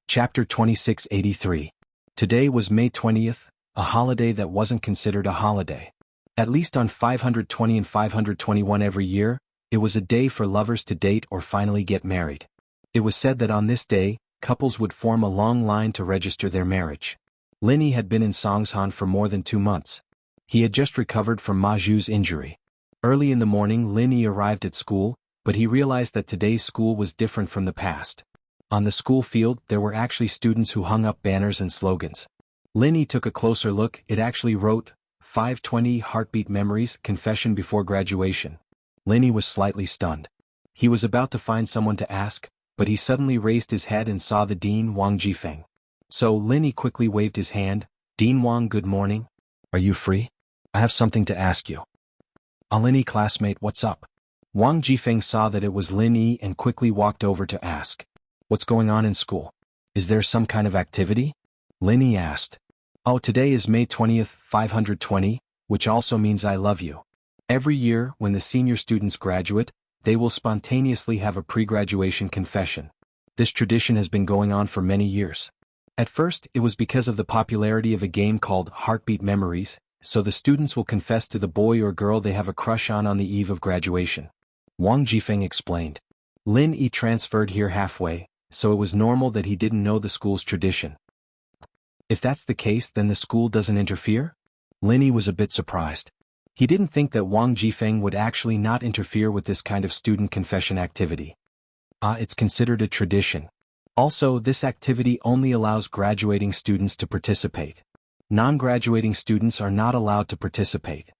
Chapter 2683. Today was May 20th, a holiday that wasn't considered a holiday. At least on 520 and 521 every year, it was a day for lovers to date or finally get married. It was said that on this day, couples would form a long line to register their marriage. Lin Yi had been in Songshan for more than 2 months. He had just recovered from Ma Zhu's injury. Early in the morning, Lin Yi arrived at school, but he realized that today's school was different from the past. On the school field, there were actually students who hung up banners and slogans. Lin Yi took a closer look. It actually wrote, 520 Heartbeat Memories, Confession Before Graduation. Lin Yi was slightly stunned. He was about to find someone to ask, but he suddenly raised his head and saw the dean, Wang Jifeng. So Lin Yi quickly waved his hand. Dean Wang, good morning. Are you free? I have something to ask you. Lin Yi, classmate, what's up? Wang Jifeng saw that it was Lin Yi and quickly walked over to ask. What's going on in school? Is there some kind of activity? Lin Yi asked. Oh, today is May 20th, 520, which also means I love you. Every year, when the senior students graduate, they will spontaneously have a pre-graduation confession. This tradition has been going on for many years. At first, it was because of the popularity of a game called Heartbeat Memories, so the students will confess to the boy or girl they have a crush on the eve of graduation. Wang Jifeng explained. Lin Yi transferred here halfway, so it was normal that he didn't know the school's tradition. If that's the case, then the school doesn't interfere? Lin Yi was a bit surprised. He didn't think that Wang Jifeng would actually not interfere with this kind of student confession activity. It's considered a tradition. Also, this activity only allows graduating students to participate. Non-graduating students are not allowed to participate.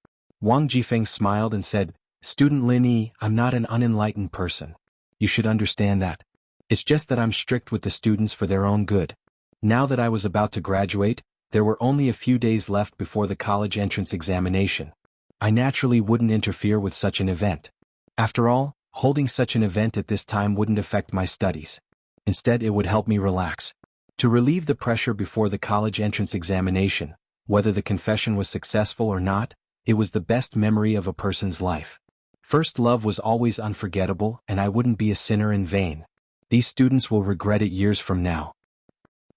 Wang Jifeng smiled and said, Student Lin Yi, I'm not an unenlightened person. You should understand that. It's just that I'm strict with the students for their own good. Now that I was about to graduate, there were only a few days left before the college entrance examination. I naturally wouldn't interfere with such an event. After all, holding such an event at this time wouldn't affect my studies. Instead, it would help me relax. To relieve the pressure before the college entrance examination, whether the confession was successful or not, it was the best memory of a person's life. First love was always unforgettable, and I wouldn't be a sinner in vain. These students will regret it years from now.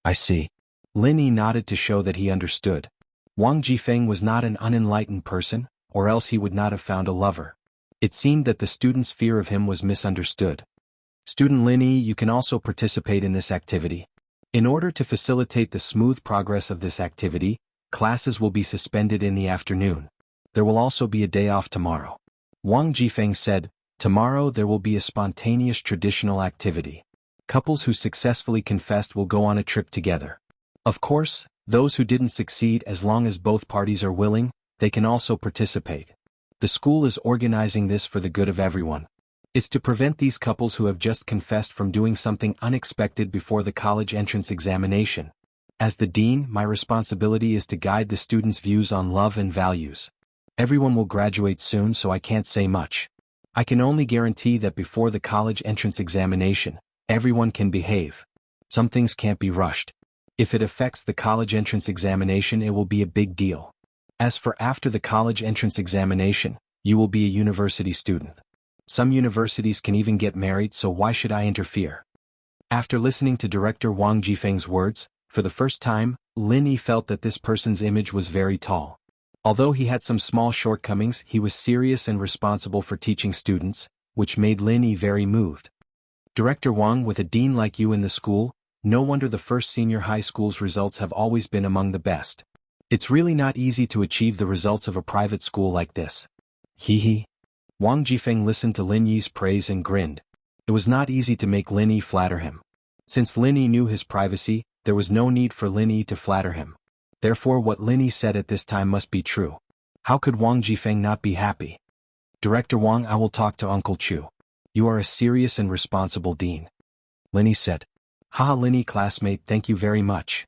I see. Lin Yi nodded to show that he understood. Wang Jifeng was not an unenlightened person, or else he would not have found a lover. It seemed that the student's fear of him was misunderstood. Student Lin Yi, you can also participate in this activity. In order to facilitate the smooth progress of this activity, classes will be suspended in the afternoon. There will also be a day off tomorrow. Wang Jifeng said, tomorrow there will be a spontaneous traditional activity. Couples who successfully confessed will go on a trip together. Of course, those who didn't succeed, as long as both parties are willing, they can also participate. The school is organizing this for the good of everyone. It's to prevent these couples who have just confessed from doing something unexpected before the college entrance examination. As the dean, my responsibility is to guide the students' views on love and values. Everyone will graduate soon, so I can't say much. I can only guarantee that before the college entrance examination, everyone can behave. Some things can't be rushed. If it affects the college entrance examination, it will be a big deal. As for after the college entrance examination, you will be a university student. Some universities can even get married, so why should I interfere? After listening to Director Wang Jifeng's words, for the first time, Lin Yi felt that this person's image was very tall. Although he had some small shortcomings, he was serious and responsible for teaching students, which made Lin Yi very moved. Director Wang, with a dean like you in the school, no wonder the first senior high school's results have always been among the best. It's really not easy to achieve the results of a private school like this. Hee hee. Wang Jifeng listened to Lin Yi's praise and grinned. It was not easy to make Lin Yi flatter him. Since Lin Yi knew his privacy, there was no need for Lin Yi to flatter him. Therefore what Lin Yi said at this time must be true. How could Wang Jifeng not be happy? Director Wang, I will talk to Uncle Chu. You are a serious and responsible dean. Linny said. Haha, Linny classmate, thank you very much.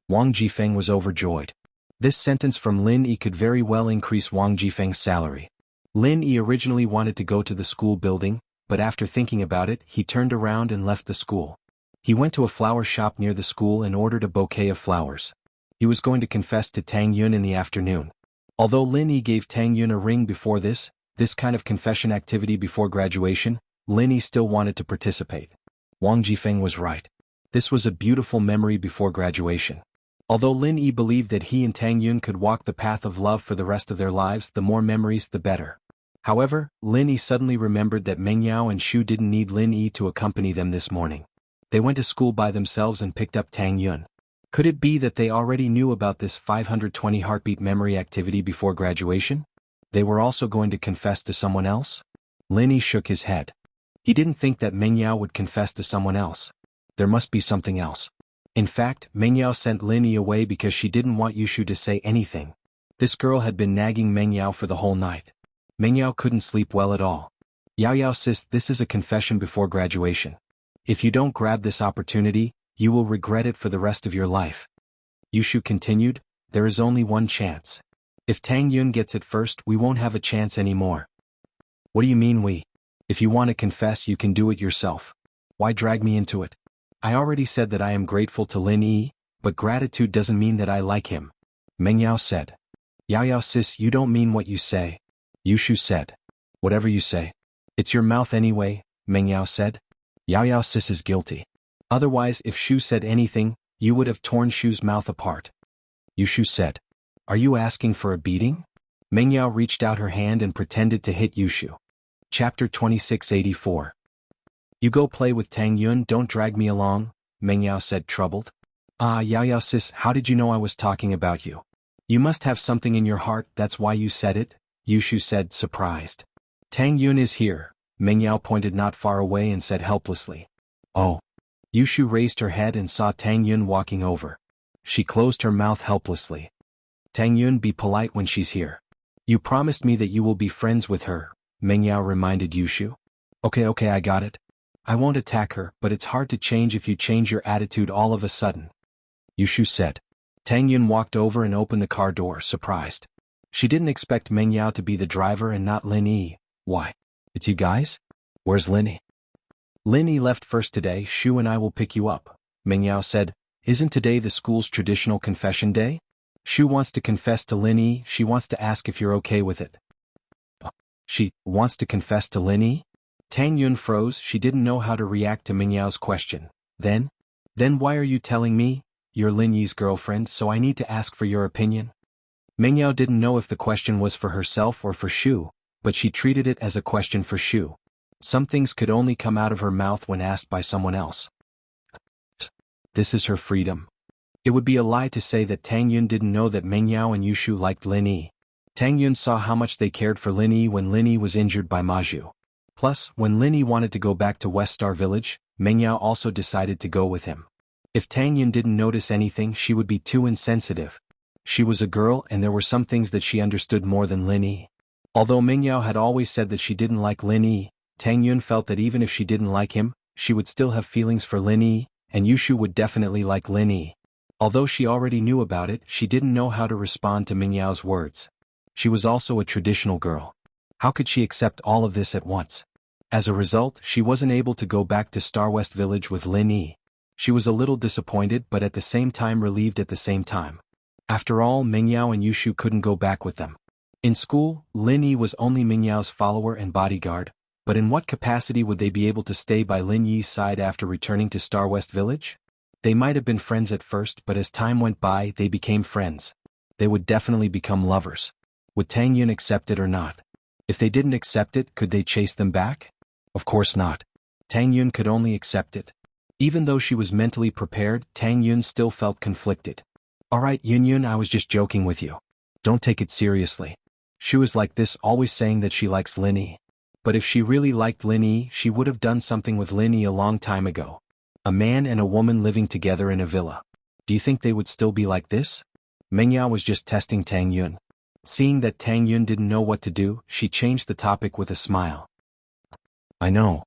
Wang Jifeng was overjoyed. This sentence from Lin Yi could very well increase Wang Jifeng's salary. Lin Yi originally wanted to go to the school building, but after thinking about it, he turned around and left the school. He went to a flower shop near the school and ordered a bouquet of flowers. He was going to confess to Tang Yun in the afternoon. Although Lin Yi gave Tang Yun a ring before this kind of confession activity before graduation, Lin Yi still wanted to participate. Wang Jifeng was right. This was a beautiful memory before graduation. Although Lin Yi believed that he and Tang Yun could walk the path of love for the rest of their lives, the more memories the better. However, Lin Yi suddenly remembered that Meng Yao and Shu didn't need Lin Yi to accompany them this morning. They went to school by themselves and picked up Tang Yun. Could it be that they already knew about this 520 heartbeat memory activity before graduation? They were also going to confess to someone else? Lin Yi shook his head. He didn't think that Meng Yao would confess to someone else. There must be something else. In fact, Meng Yao sent Lin Yi away because she didn't want Yushu to say anything. This girl had been nagging Meng Yao for the whole night. Meng Yao couldn't sleep well at all. Yao sis, this is a confession before graduation. If you don't grab this opportunity, you will regret it for the rest of your life. Yushu continued, there is only one chance. If Tang Yun gets it first, we won't have a chance anymore. What do you mean we? If you want to confess, you can do it yourself. Why drag me into it? I already said that I am grateful to Lin Yi, but gratitude doesn't mean that I like him. Meng Yao said. Yao sis, you don't mean what you say. Yushu said. Whatever you say. It's your mouth anyway, Meng Yao said. Yao sis is guilty. Otherwise, if Shu said anything, you would have torn Shu's mouth apart. Yushu said. Are you asking for a beating? Meng Yao reached out her hand and pretended to hit Yushu. Chapter 2684. You go play with Tang Yun, don't drag me along, Meng Yao said, troubled. Ah, Yao sis, how did you know I was talking about you? You must have something in your heart, that's why you said it, Yushu said, surprised. Tang Yun is here, Meng Yao pointed not far away and said helplessly. Oh. Yushu raised her head and saw Tang Yun walking over. She closed her mouth helplessly. Tang Yun, be polite when she's here. You promised me that you will be friends with her, Meng Yao reminded Yushu. Okay, I got it. I won't attack her, but it's hard to change if you change your attitude all of a sudden. Yushu said. Tang Yun walked over and opened the car door, surprised. She didn't expect Meng Yao to be the driver and not Lin Yi. Why? It's you guys? Where's Lin Yi? Lin Yi left first today, Shu and I will pick you up, Meng Yao said. Isn't today the school's traditional confession day? Shu wants to confess to Lin Yi, she wants to ask if you're okay with it. She wants to confess to Lin Yi? Tang Yun froze, she didn't know how to react to Meng Yao's question. Then why are you telling me? You're Lin Yi's girlfriend, so I need to ask for your opinion? Meng Yao didn't know if the question was for herself or for Shu, but she treated it as a question for Shu. Some things could only come out of her mouth when asked by someone else. This is her freedom. It would be a lie to say that Tang Yun didn't know that Meng Yao and Yushu liked Lin Yi. Tang Yun saw how much they cared for Lin Yi when Lin Yi was injured by Maju. Plus, when Lin Yi wanted to go back to West Star Village, Meng Yao also decided to go with him. If Tang Yun didn't notice anything, she would be too insensitive. She was a girl and there were some things that she understood more than Lin Yi. Although Meng Yao had always said that she didn't like Lin Yi, Tang Yun felt that even if she didn't like him, she would still have feelings for Lin Yi, and Yushu would definitely like Lin Yi. Although she already knew about it, she didn't know how to respond to Meng Yao's words. She was also a traditional girl. How could she accept all of this at once? As a result, she wasn't able to go back to Star West Village with Lin Yi. She was a little disappointed but at the same time relieved at the same time. After all, Meng Yao and Yushu couldn't go back with them. In school, Lin Yi was only Meng Yao's follower and bodyguard, but in what capacity would they be able to stay by Lin Yi's side after returning to Star West Village? They might have been friends at first, but as time went by, they became friends. They would definitely become lovers. Would Tang Yun accept it or not? If they didn't accept it, could they chase them back? Of course not. Tang Yun could only accept it. Even though she was mentally prepared, Tang Yun still felt conflicted. Alright Yun, I was just joking with you. Don't take it seriously. She was like this, always saying that she likes Lin Yi. But if she really liked Lin Yi, she would have done something with Lin Yi a long time ago. A man and a woman living together in a villa. Do you think they would still be like this? Meng Yao was just testing Tang Yun. Seeing that Tang Yun didn't know what to do, she changed the topic with a smile. I know.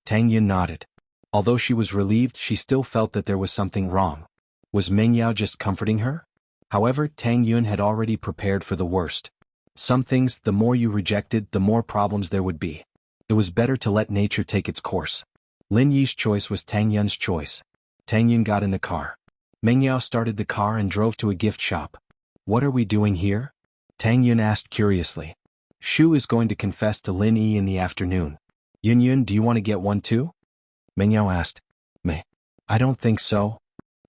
Tang Yun nodded. Although she was relieved, she still felt that there was something wrong. Was Meng Yao just comforting her? However, Tang Yun had already prepared for the worst. Some things, the more you rejected, the more problems there would be. It was better to let nature take its course. Lin Yi's choice was Tang Yun's choice. Tang Yun got in the car. Meng Yao started the car and drove to a gift shop. What are we doing here? Tang Yun asked curiously. Shu is going to confess to Lin Yi in the afternoon. Yun, do you want to get one too? Meng Yao asked. Meh. I don't think so.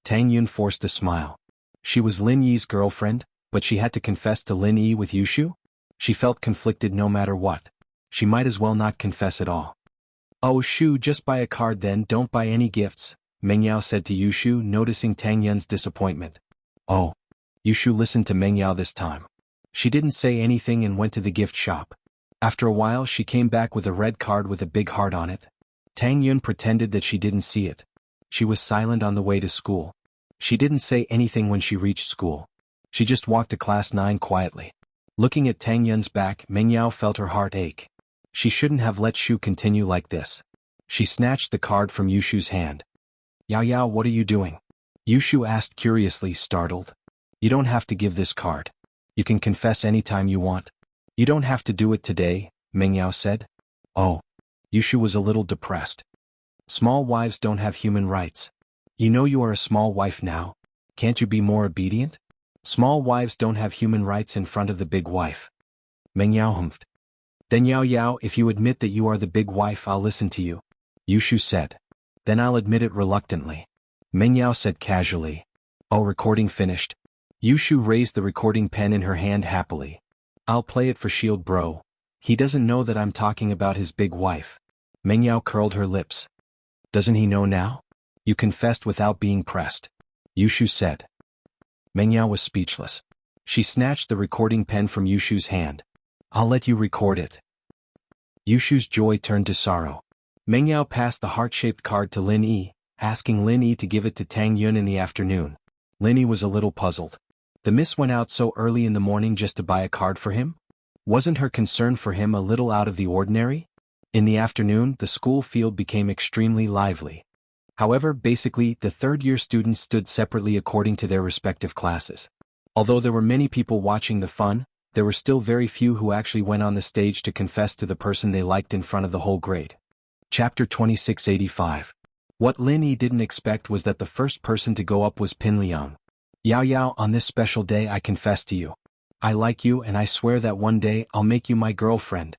Tang Yun forced a smile. She was Lin Yi's girlfriend, but she had to confess to Lin Yi with Yushu? She felt conflicted no matter what. She might as well not confess at all. Oh Shu, just buy a card then, don't buy any gifts, Meng Yao said to Yushu, noticing Tang Yun's disappointment. Oh. Yushu listened to Meng Yao this time. She didn't say anything and went to the gift shop. After a while she came back with a red card with a big heart on it. Tang Yun pretended that she didn't see it. She was silent on the way to school. She didn't say anything when she reached school. She just walked to class 9 quietly. Looking at Tang Yun's back, Meng Yao felt her heart ache. She shouldn't have let Shu continue like this. She snatched the card from Yushu's hand. Yao, what are you doing? Yushu asked curiously, startled. You don't have to give this card. You can confess anytime you want. You don't have to do it today, Meng Yao said. Oh. Yushu was a little depressed. Small wives don't have human rights. You know you are a small wife now. Can't you be more obedient? Small wives don't have human rights in front of the big wife. Meng Yao humphed. Then Yao, if you admit that you are the big wife, I'll listen to you. Yushu said. Then I'll admit it reluctantly. Meng Yao said casually. Oh, recording finished. Yushu raised the recording pen in her hand happily. I'll play it for Shield Bro. He doesn't know that I'm talking about his big wife. Meng Yao curled her lips. Doesn't he know now? You confessed without being pressed. Yushu said. Meng Yao was speechless. She snatched the recording pen from Yushu's hand. I'll let you record it. Yushu's joy turned to sorrow. Meng Yao passed the heart-shaped card to Lin Yi, asking Lin Yi to give it to Tang Yun in the afternoon. Lin Yi was a little puzzled. The miss went out so early in the morning just to buy a card for him? Wasn't her concern for him a little out of the ordinary? In the afternoon, the school field became extremely lively. However, basically, the third-year students stood separately according to their respective classes. Although there were many people watching the fun, there were still very few who actually went on the stage to confess to the person they liked in front of the whole grade. Chapter 2685. What Lin Yi didn't expect was that the first person to go up was Pin Liang. Yao, on this special day I confess to you. I like you and I swear that one day I'll make you my girlfriend.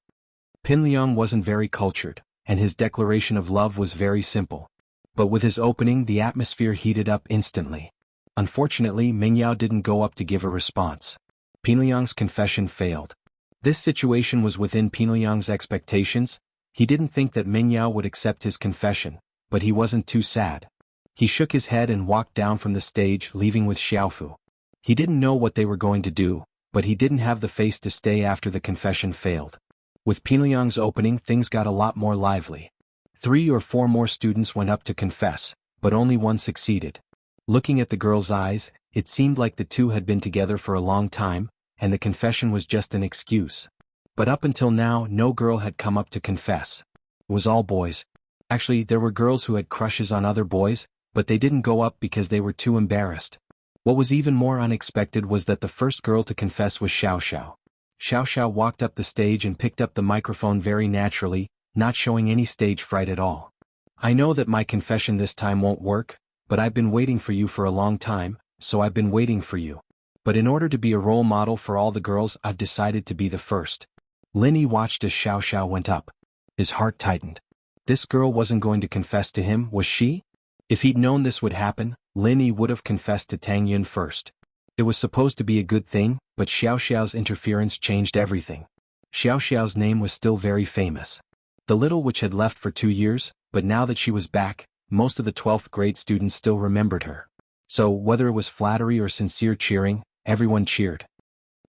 Pin Liang wasn't very cultured, and his declaration of love was very simple. But with his opening, the atmosphere heated up instantly. Unfortunately, Meng Yao didn't go up to give a response. Pin Liang's confession failed. This situation was within Pin Liang's expectations. He didn't think that Meng Yao would accept his confession, but he wasn't too sad. He shook his head and walked down from the stage, leaving with Xiaofu. He didn't know what they were going to do, but he didn't have the face to stay after the confession failed. With Pin Liang's opening, things got a lot more lively. 3 or 4 more students went up to confess, but only one succeeded. Looking at the girl's eyes, it seemed like the two had been together for a long time, and the confession was just an excuse. But up until now, no girl had come up to confess. It was all boys. Actually, there were girls who had crushes on other boys, but they didn't go up because they were too embarrassed. What was even more unexpected was that the first girl to confess was Xiao Xiao. Xiao Xiao walked up the stage and picked up the microphone very naturally, not showing any stage fright at all. I know that my confession this time won't work, but I've been waiting for you for a long time, so I've been waiting for you. But in order to be a role model for all the girls, I've decided to be the first. Lin Yi watched as Xiao Xiao went up. His heart tightened. This girl wasn't going to confess to him, was she? If he'd known this would happen, Lin Yi would have confessed to Tang Yun first. It was supposed to be a good thing, but Xiao Xiao's interference changed everything. Xiao Xiao's name was still very famous. The little witch had left for 2 years, but now that she was back, most of the 12th grade students still remembered her. So, whether it was flattery or sincere cheering, everyone cheered.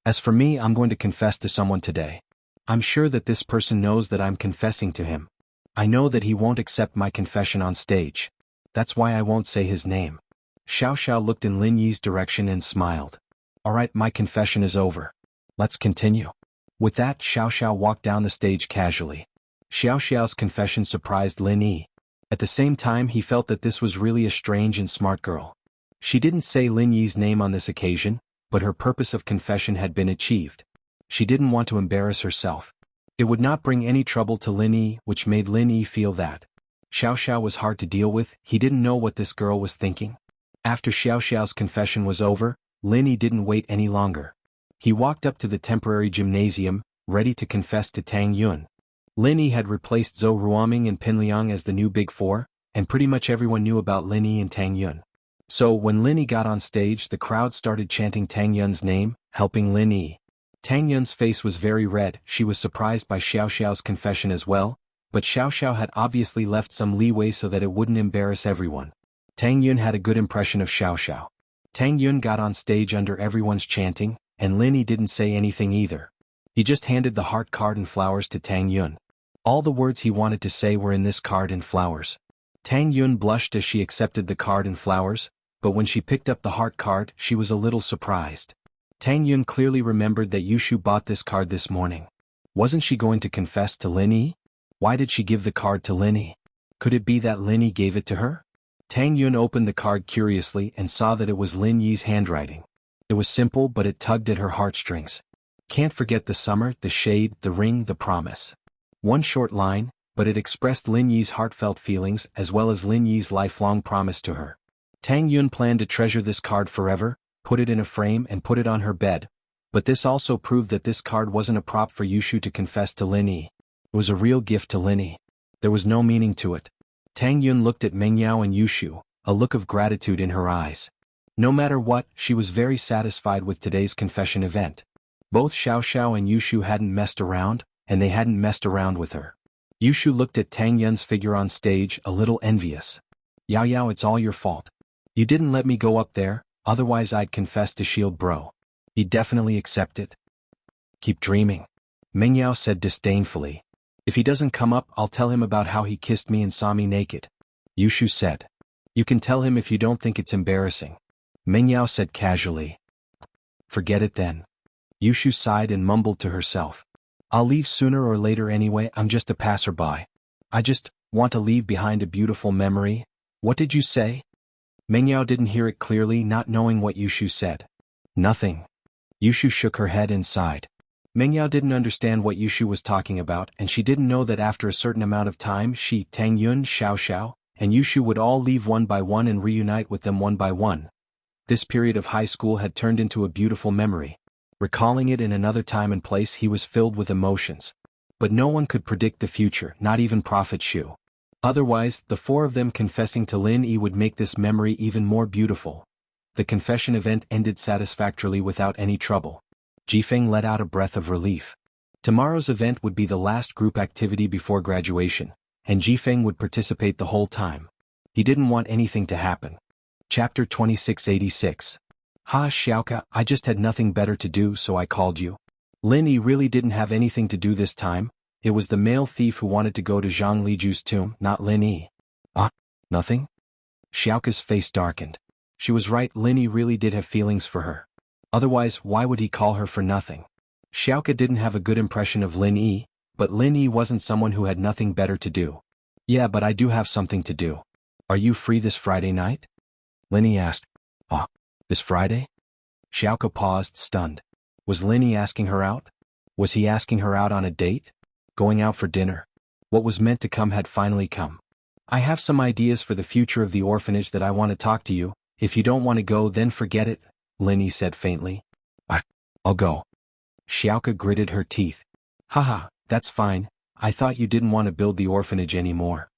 As for me, I'm going to confess to someone today. I'm sure that this person knows that I'm confessing to him. I know that he won't accept my confession on stage. That's why I won't say his name. Xiao Xiao looked in Lin Yi's direction and smiled. Alright, my confession is over. Let's continue. With that, Xiao Xiao walked down the stage casually. Xiao Xiao's confession surprised Lin Yi. At the same time, he felt that this was really a strange and smart girl. She didn't say Lin Yi's name on this occasion, but her purpose of confession had been achieved. She didn't want to embarrass herself. It would not bring any trouble to Lin Yi, which made Lin Yi feel that. Xiao Xiao was hard to deal with. He didn't know what this girl was thinking. After Xiao Xiao's confession was over, Lin Yi didn't wait any longer. He walked up to the temporary gymnasium, ready to confess to Tang Yun. Lin Yi had replaced Zhou Ruoming and Pin Liang as the new Big Four, and pretty much everyone knew about Lin Yi and Tang Yun. So when Lin Yi got on stage, the crowd started chanting Tang Yun's name, helping Lin Yi. Tang Yun's face was very red. She was surprised by Xiao Xiao's confession as well, but Xiao Xiao had obviously left some leeway so that it wouldn't embarrass everyone. Tang Yun had a good impression of Xiao Xiao. Tang Yun got on stage under everyone's chanting, and Lin Yi didn't say anything either. He just handed the heart card and flowers to Tang Yun. All the words he wanted to say were in this card and flowers. Tang Yun blushed as she accepted the card and flowers, but when she picked up the heart card, she was a little surprised. Tang Yun clearly remembered that Yushu bought this card this morning. Wasn't she going to confess to Lin Yi? Why did she give the card to Lin Yi? Could it be that Lin Yi gave it to her? Tang Yun opened the card curiously and saw that it was Lin Yi's handwriting. It was simple, but it tugged at her heartstrings. Can't forget the summer, the shade, the ring, the promise. One short line, but it expressed Lin Yi's heartfelt feelings as well as Lin Yi's lifelong promise to her. Tang Yun planned to treasure this card forever, put it in a frame and put it on her bed, but this also proved that this card wasn't a prop for Yushu to confess to Lin Yi. It was a real gift to Lin Yi. There was no meaning to it. Tang Yun looked at Meng Yao and Yushu, a look of gratitude in her eyes. No matter what, she was very satisfied with today's confession event. Both Xiao Xiao and Yushu hadn't messed around, and they hadn't messed around with her. Yushu looked at Tang Yun's figure on stage, a little envious. Yao Yao, it's all your fault. You didn't let me go up there, otherwise I'd confess to Shield Bro. He'd definitely accept it. Keep dreaming. Meng Yao said disdainfully. If he doesn't come up, I'll tell him about how he kissed me and saw me naked. Yushu said. You can tell him if you don't think it's embarrassing. Meng Yao said casually. Forget it then. Yushu sighed and mumbled to herself. I'll leave sooner or later anyway, I'm just a passerby. I just want to leave behind a beautiful memory. What did you say? Meng Yao didn't hear it clearly, not knowing what Yushu said. Nothing. Yushu shook her head and sighed. Meng Yao didn't understand what Yushu was talking about, and she didn't know that after a certain amount of time she, Tang Yun, Xiao Xiao, and Yushu would all leave one by one and reunite with them one by one. This period of high school had turned into a beautiful memory. Recalling it in another time and place, he was filled with emotions. But no one could predict the future, not even Prophet Shu. Otherwise, the four of them confessing to Lin Yi would make this memory even more beautiful. The confession event ended satisfactorily without any trouble. Jifeng let out a breath of relief. Tomorrow's event would be the last group activity before graduation, and Jifeng would participate the whole time. He didn't want anything to happen. Chapter 2686. Ha Xiaoka, I just had nothing better to do, so I called you. Lin Yi really didn't have anything to do this time. It was the male thief who wanted to go to Zhang Liju's tomb, not Lin Yi. Ah, nothing? Xiaoka's face darkened. She was right, Lin Yi really did have feelings for her. Otherwise, why would he call her for nothing? Xiaoka didn't have a good impression of Lin Yi, but Lin Yi wasn't someone who had nothing better to do. Yeah, but I do have something to do. Are you free this Friday night? Lin Yi asked. Ah, this Friday? Xiaoka paused, stunned. Was Lin Yi asking her out? Was he asking her out on a date? Going out for dinner? What was meant to come had finally come. I have some ideas for the future of the orphanage that I want to talk to you. If you don't want to go, then forget it, Lin Yi said faintly. I'll go. Xiaoka gritted her teeth. Haha, that's fine. I thought you didn't want to build the orphanage anymore.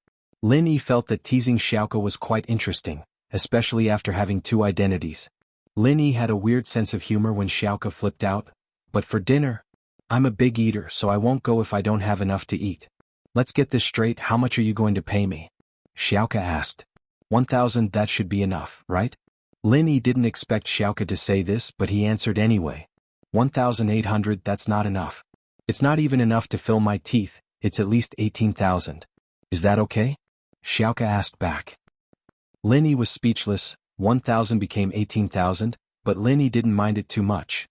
Lin Yi felt that teasing Xiaoka was quite interesting, especially after having two identities. Lin Yi had a weird sense of humor when Xiaoka flipped out. But for dinner? I'm a big eater, so I won't go if I don't have enough to eat. Let's get this straight, how much are you going to pay me? Xiaoka asked. 1,000, that should be enough, right? Lin Yi didn't expect Xiaoka to say this, but he answered anyway. 1,800, that's not enough. It's not even enough to fill my teeth, it's at least 18,000. Is that okay? Xiaoka asked back. Lin Yi was speechless. 1,000 became 18,000, but Lin Yi didn't mind it too much.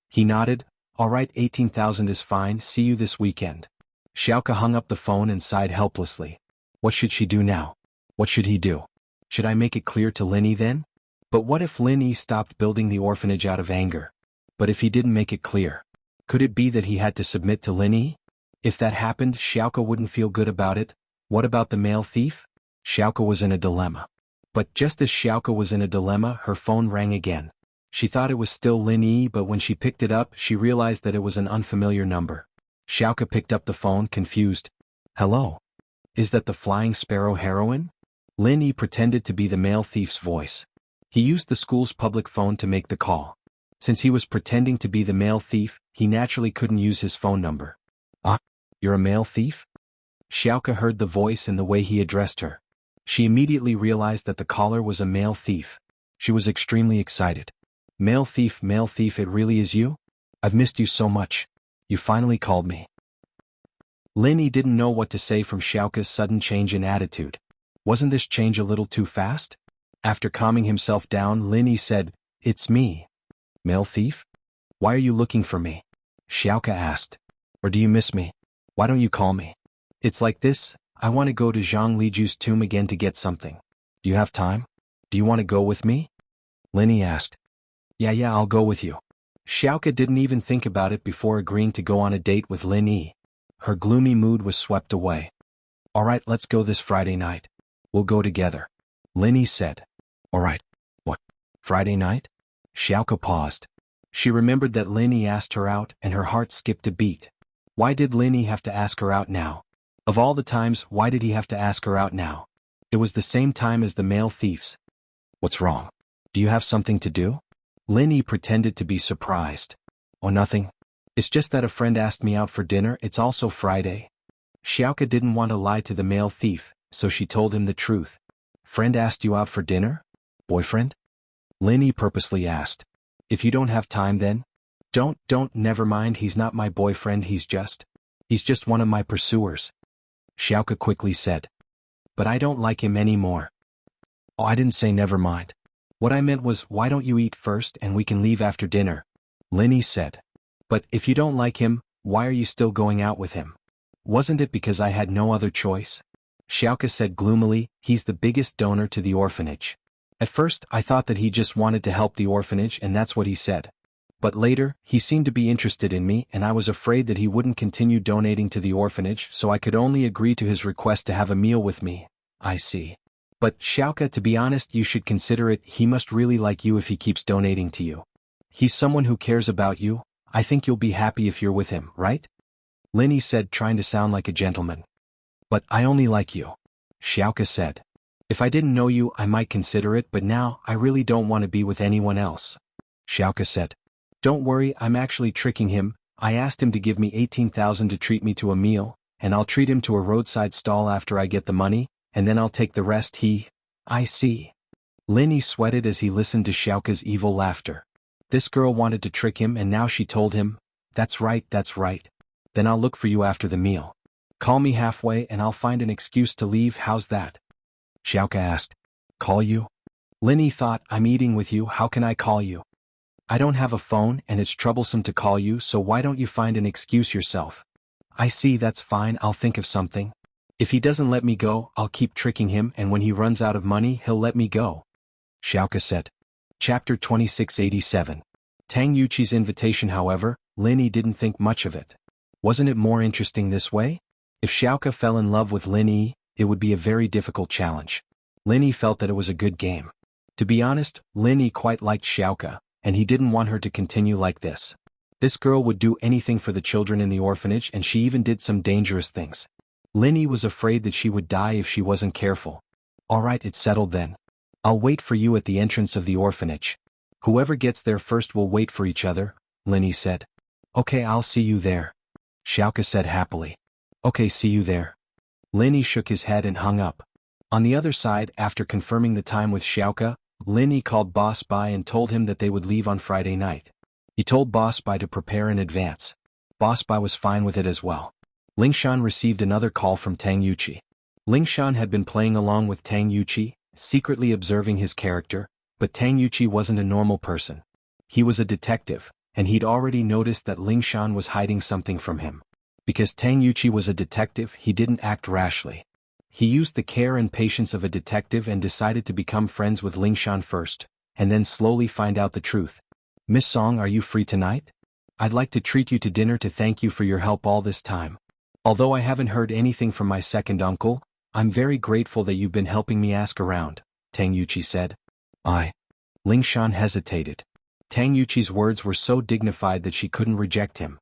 He nodded. Alright, 18,000 is fine, see you this weekend. Xiaoke hung up the phone and sighed helplessly. What should she do now? What should he do? Should I make it clear to Lin Yi then? But what if Lin Yi stopped building the orphanage out of anger? But if he didn't make it clear? Could it be that he had to submit to Lin Yi? If that happened, Xiaoke wouldn't feel good about it. What about the male thief? Xiaoke was in a dilemma. But just as Xiaoke was in a dilemma, her phone rang again. She thought it was still Lin Yi, but when she picked it up, she realized that it was an unfamiliar number. Xiaoke picked up the phone, confused. Hello? Is that the Flying Sparrow heroine? Lin Yi pretended to be the male thief's voice. He used the school's public phone to make the call. Since he was pretending to be the male thief, he naturally couldn't use his phone number. Ah, you're a male thief? Xiaoke heard the voice and the way he addressed her. She immediately realized that the caller was a male thief. She was extremely excited. Male thief, it really is you? I've missed you so much. You finally called me. Lin Yi didn't know what to say from Xiaoke's sudden change in attitude. Wasn't this change a little too fast? After calming himself down, Lin Yi said, It's me. Male thief? Why are you looking for me? Xiaoke asked. Or do you miss me? Why don't you call me? It's like this, I want to go to Zhang Liju's tomb again to get something. Do you have time? Do you want to go with me? Lin Yi asked. Yeah, I'll go with you. Xiaoke didn't even think about it before agreeing to go on a date with Lin Yi. Her gloomy mood was swept away. Alright, let's go this Friday night. We'll go together. Lin Yi said. Alright. What? Friday night? Xiaoke paused. She remembered that Lin Yi asked her out and her heart skipped a beat. Why did Lin Yi have to ask her out now? Of all the times, why did he have to ask her out now? It was the same time as the male thieves. What's wrong? Do you have something to do? Lin Yi pretended to be surprised. Oh, nothing. It's just that a friend asked me out for dinner, it's also Friday. Xiaoke didn't want to lie to the male thief, so she told him the truth. Friend asked you out for dinner? Boyfriend? Lin Yi purposely asked. If you don't have time then? Never mind, he's not my boyfriend, he's just one of my pursuers. Xiaoke quickly said. But I don't like him anymore. Oh, I didn't say never mind. What I meant was, why don't you eat first and we can leave after dinner? Lin Yi said. But if you don't like him, why are you still going out with him? Wasn't it because I had no other choice? Xiaoke said gloomily, he's the biggest donor to the orphanage. At first, I thought that he just wanted to help the orphanage and that's what he said. But later, he seemed to be interested in me and I was afraid that he wouldn't continue donating to the orphanage, so I could only agree to his request to have a meal with me. I see. But, Xiaoke, to be honest, you should consider it, he must really like you if he keeps donating to you. He's someone who cares about you, I think you'll be happy if you're with him, right? Lin Yi said, trying to sound like a gentleman. But I only like you. Xiaoke said. If I didn't know you, I might consider it, but now, I really don't want to be with anyone else. Xiaoke said. Don't worry, I'm actually tricking him, I asked him to give me 18,000 to treat me to a meal, and I'll treat him to a roadside stall after I get the money, and then I'll take the rest. I see. Lin Yi sweated as he listened to Xiaoke's evil laughter. This girl wanted to trick him and now she told him, that's right. Then I'll look for you after the meal. Call me halfway and I'll find an excuse to leave, how's that? Xiaoke asked. Call you? Lin Yi thought, I'm eating with you, how can I call you? I don't have a phone and it's troublesome to call you, so why don't you find an excuse yourself? I see, that's fine, I'll think of something. If he doesn't let me go, I'll keep tricking him and when he runs out of money, he'll let me go. Xiaoke said. Chapter 2687. Tang Yuqi's invitation, however, Lin Yi didn't think much of it. Wasn't it more interesting this way? If Xiaoke fell in love with Lin Yi, it would be a very difficult challenge. Lin Yi felt that it was a good game. To be honest, Lin Yi quite liked Xiaoke, and he didn't want her to continue like this. This girl would do anything for the children in the orphanage and she even did some dangerous things. Lin Yi was afraid that she would die if she wasn't careful. Alright, it's settled then. I'll wait for you at the entrance of the orphanage. Whoever gets there first will wait for each other, Lin Yi said. Okay, I'll see you there. Xiaoke said happily. Okay, see you there. Lin Yi shook his head and hung up. On the other side, after confirming the time with Xiaoke, Lin Yi called Boss Bai and told him that they would leave on Friday night. He told Boss Bai to prepare in advance. Boss Bai was fine with it as well. Lingshan received another call from Tang Yuqi. Lingshan had been playing along with Tang Yuqi, secretly observing his character, but Tang Yuqi wasn't a normal person. He was a detective, and he'd already noticed that Lingshan was hiding something from him. Because Tang Yuqi was a detective, he didn't act rashly. He used the care and patience of a detective and decided to become friends with Lingshan first, and then slowly find out the truth. "Miss Song, are you free tonight? I'd like to treat you to dinner to thank you for your help all this time. Although I haven't heard anything from my second uncle, I'm very grateful that you've been helping me ask around," Tang Yuqi said. Lingshan hesitated. Tang Yuqi's words were so dignified that she couldn't reject him.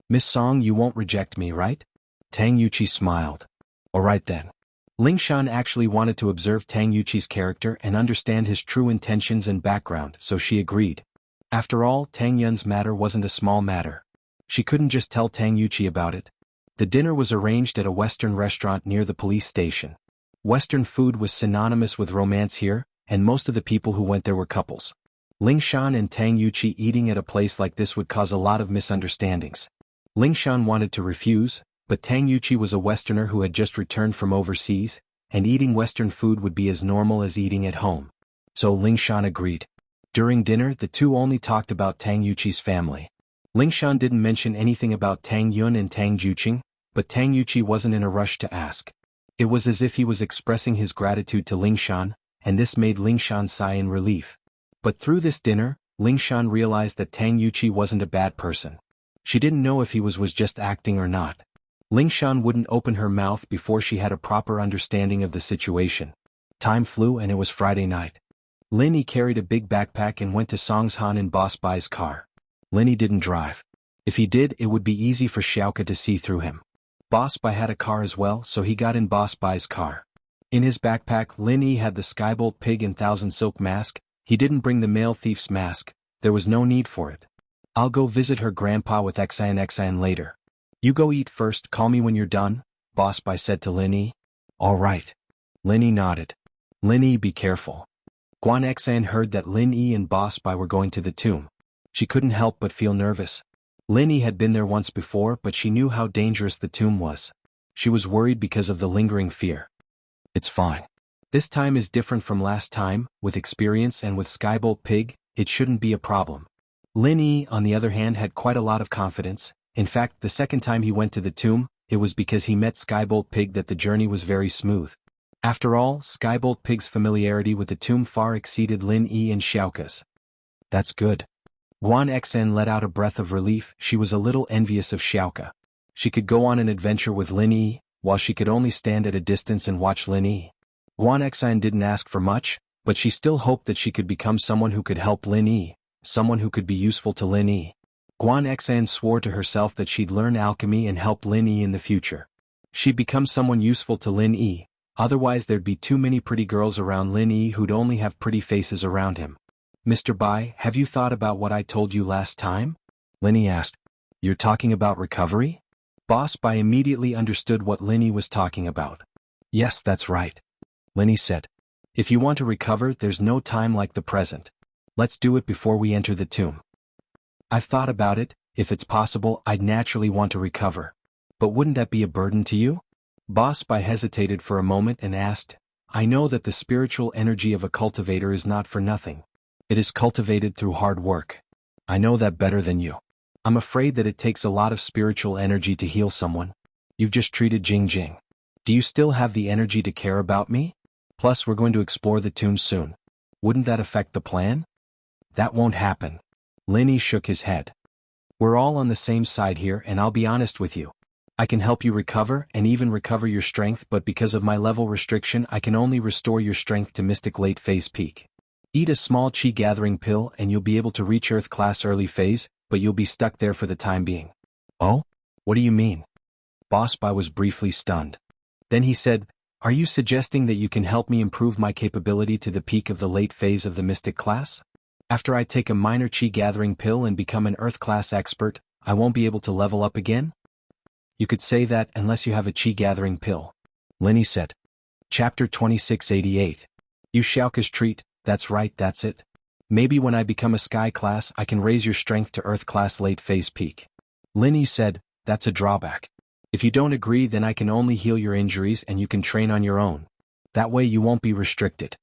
"Miss Song, you won't reject me, right?" Tang Yuqi smiled. "All right then." Lingshan actually wanted to observe Tang Yuqi's character and understand his true intentions and background, so she agreed. After all, Tang Yun's matter wasn't a small matter. She couldn't just tell Tang Yuqi about it. The dinner was arranged at a Western restaurant near the police station. Western food was synonymous with romance here, and most of the people who went there were couples. Lingshan and Tang Yuqi eating at a place like this would cause a lot of misunderstandings. Lingshan wanted to refuse, but Tang Yuqi was a Westerner who had just returned from overseas, and eating Western food would be as normal as eating at home. So Lingshan agreed. During dinner, the two only talked about Tang Yuqi's family. Lingshan didn't mention anything about Tang Yun and Tang Juqing, but Tang Yuqi wasn't in a rush to ask. It was as if he was expressing his gratitude to Lingshan, and this made Lingshan sigh in relief. But through this dinner, Lingshan realized that Tang Yuqi wasn't a bad person. She didn't know if he was just acting or not. Lingshan wouldn't open her mouth before she had a proper understanding of the situation. Time flew and it was Friday night. Lin Yi carried a big backpack and went to Songshan in Boss Bai's car. Lin Yi didn't drive. If he did, it would be easy for Xiaoka to see through him. Boss Bai had a car as well, so he got in Boss Bai's car. In his backpack, Lin Yi had the Skybolt Pig and Thousand Silk mask. He didn't bring the male thief's mask. There was no need for it. "I'll go visit her grandpa with Xian later. You go eat first, call me when you're done," Boss Bai said to Lin Yi. "All right." Lin Yi nodded. "Lin Yi, be careful." Guan Xian heard that Lin Yi and Boss Bai were going to the tomb. She couldn't help but feel nervous. Lin Yi had been there once before, but she knew how dangerous the tomb was. She was worried because of the lingering fear. "It's fine. This time is different from last time, with experience and with Skybolt Pig, it shouldn't be a problem." Lin Yi, on the other hand, had quite a lot of confidence. In fact, the second time he went to the tomb, it was because he met Skybolt Pig that the journey was very smooth. After all, Skybolt Pig's familiarity with the tomb far exceeded Lin Yi and Xiaoka's. "That's good." Guan Xen let out a breath of relief. She was a little envious of Xiaoka. She could go on an adventure with Lin Yi, while she could only stand at a distance and watch Lin Yi. Guan Xen didn't ask for much, but she still hoped that she could become someone who could help Lin Yi, someone who could be useful to Lin Yi. Guan Xen swore to herself that she'd learn alchemy and help Lin Yi in the future. She'd become someone useful to Lin Yi, otherwise there'd be too many pretty girls around Lin Yi who'd only have pretty faces around him. "Mr. Bai, have you thought about what I told you last time?" Lin Yi asked. "You're talking about recovery?" Boss Bai immediately understood what Lin Yi was talking about. "Yes, that's right," Lin Yi said. "If you want to recover, there's no time like the present. Let's do it before we enter the tomb." "I've thought about it. If it's possible, I'd naturally want to recover. But wouldn't that be a burden to you?" Boss Bai hesitated for a moment and asked, "I know that the spiritual energy of a cultivator is not for nothing. It is cultivated through hard work. I know that better than you. I'm afraid that it takes a lot of spiritual energy to heal someone. You've just treated Jing. Do you still have the energy to care about me? Plus, we're going to explore the tomb soon. Wouldn't that affect the plan?" "That won't happen." Lin Yi shook his head. "We're all on the same side here, and I'll be honest with you. I can help you recover and even recover your strength, but because of my level restriction I can only restore your strength to Mystic Late Phase Peak. Eat a small Qi Gathering pill and you'll be able to reach Earth Class Early Phase, but you'll be stuck there for the time being." "Oh? What do you mean?" Boss Bai was briefly stunned. Then he said, "Are you suggesting that you can help me improve my capability to the peak of the late phase of the Mystic Class? After I take a minor Qi Gathering pill and become an Earth Class expert, I won't be able to level up again?" "You could say that unless you have a Qi Gathering pill," Lin Yi said. Chapter 2688. You Xiaoka's treat, that's right, that's it. Maybe when I become a Sky Class I can raise your strength to Earth Class Late Phase Peak. Lin Yi said, "That's a drawback. If you don't agree then I can only heal your injuries and you can train on your own. That way you won't be restricted."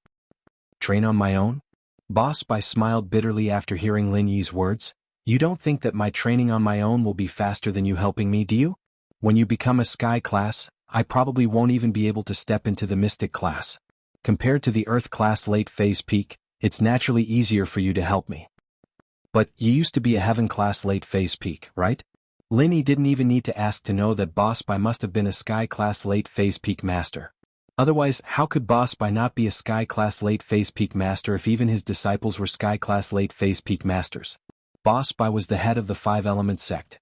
"Train on my own?" Boss Bai smiled bitterly after hearing Lin Yi's words. You don't think that my training on my own will be faster than you helping me, do you? When you become a sky class, I probably won't even be able to step into the mystic class. Compared to the earth class late phase peak, it's naturally easier for you to help me. But you used to be a heaven class late phase peak, right? Linny didn't even need to ask to know that Boss Bai must have been a sky class late phase peak master. Otherwise, how could Boss Bai not be a sky class late phase peak master if even his disciples were sky class late phase peak masters? Boss Bai was the head of the 5 Elements sect.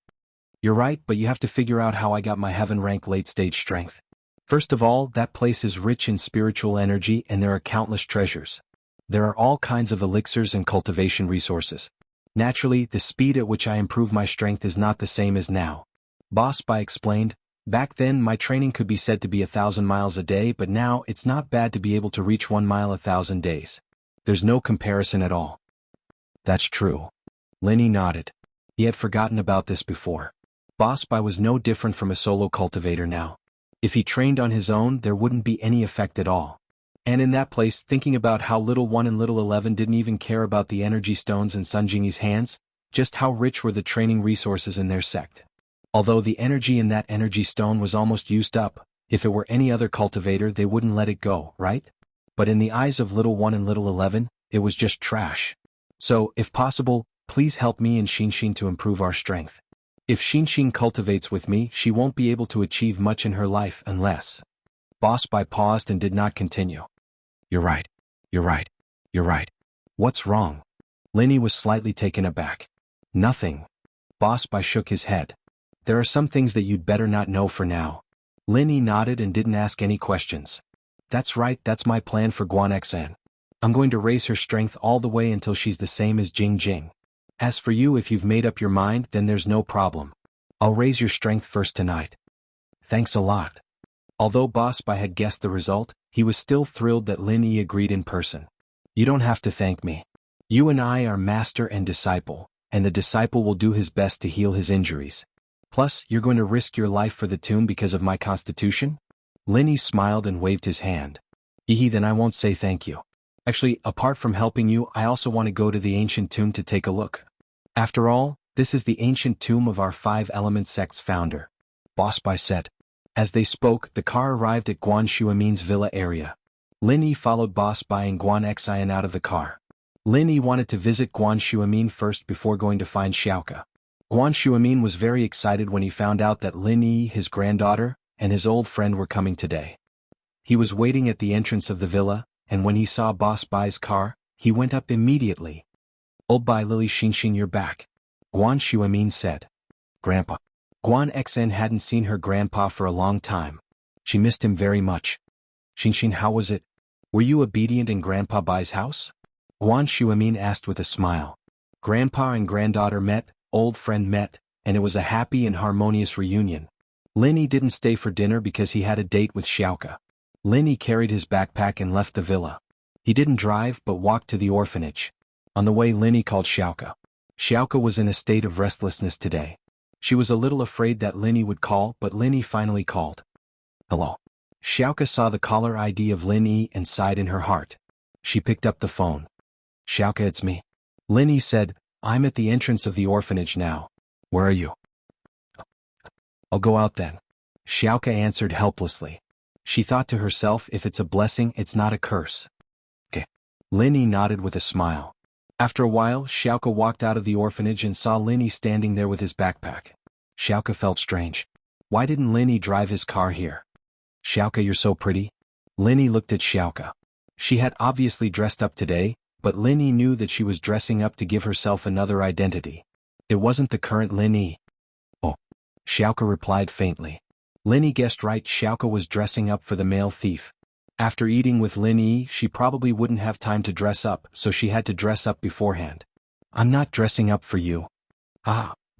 You're right, but you have to figure out how I got my heaven rank late stage strength. First of all, that place is rich in spiritual energy and there are countless treasures. There are all kinds of elixirs and cultivation resources. Naturally, the speed at which I improve my strength is not the same as now. Boss Bai explained, back then my training could be said to be 1,000 miles a day, but now it's not bad to be able to reach 1 mile 1,000 days. There's no comparison at all. That's true. Linny nodded. He had forgotten about this before. Boss Bai was no different from a solo cultivator now. If he trained on his own, there wouldn't be any effect at all. And in that place, thinking about how little 1 and little 11 didn't even care about the energy stones in Sun Jingyi's hands, just how rich were the training resources in their sect. Although the energy in that energy stone was almost used up, if it were any other cultivator they wouldn't let it go, right? But in the eyes of little 1 and little 11, it was just trash. So, if possible, please help me and Xinshin to improve our strength. If Xinshin cultivates with me, she won't be able to achieve much in her life unless... Boss Bai paused and did not continue. You're right. You're right. You're right. What's wrong? Linny was slightly taken aback. Nothing. Boss Bai shook his head. There are some things that you'd better not know for now. Linny nodded and didn't ask any questions. That's right, that's my plan for Guan Xan. I'm going to raise her strength all the way until she's the same as Jing Jing. As for you, if you've made up your mind, then there's no problem. I'll raise your strength first tonight. Thanks a lot. Although Boss Bai had guessed the result, he was still thrilled that Lin Yi agreed in person. You don't have to thank me. You and I are master and disciple, and the disciple will do his best to heal his injuries. Plus, you're going to risk your life for the tomb because of my constitution? Lin Yi smiled and waved his hand. Then I won't say thank you. Actually, apart from helping you, I also want to go to the ancient tomb to take a look. After all, this is the ancient tomb of our 5 Element sect's founder. Boss Bai said. As they spoke, the car arrived at Guan Shuamin's villa area. Lin Yi followed Boss Bai and Guan Xian out of the car. Lin Yi wanted to visit Guan Shuamin first before going to find Xiaoke. Guan Shuamin was very excited when he found out that Lin Yi, his granddaughter, and his old friend were coming today. He was waiting at the entrance of the villa, and when he saw Boss Bai's car, he went up immediately. Old Bai Lily Xinshin, you're back. Guan Shuamin said. Grandpa. Guan Xen hadn't seen her grandpa for a long time. She missed him very much. Xinshin, how was it? Were you obedient in Grandpa Bai's house? Guan Shuamin asked with a smile. Grandpa and granddaughter met, old friend met, and it was a happy and harmonious reunion. Lin Yi didn't stay for dinner because he had a date with Xiaoke. Lin Yi carried his backpack and left the villa. He didn't drive but walked to the orphanage. On the way, Lin Yi called Xiaoke. Xiaoke was in a state of restlessness today. She was a little afraid that Lin Yi would call, but Lin Yi finally called. Hello. Xiaoke saw the caller ID of Lin Yi and sighed in her heart. She picked up the phone. Xiaoke, it's me. Lin Yi said, I'm at the entrance of the orphanage now. Where are you? I'll go out then. Xiaoke answered helplessly. She thought to herself, if it's a blessing, it's not a curse. Okay. Lin Yi nodded with a smile. After a while, Xiaoke walked out of the orphanage and saw Lin Yi standing there with his backpack. Xiaoke felt strange. Why didn't Lin Yi drive his car here? Xiaoke, you're so pretty. Lin Yi looked at Xiaoke. She had obviously dressed up today, but Lin Yi knew that she was dressing up to give herself another identity. It wasn't the current Lin Yi. Oh. Xiaoke replied faintly. Lin Yi guessed right, Xiaoke was dressing up for the male thief. After eating with Lin Yi, she probably wouldn't have time to dress up, so she had to dress up beforehand. I'm not dressing up for you.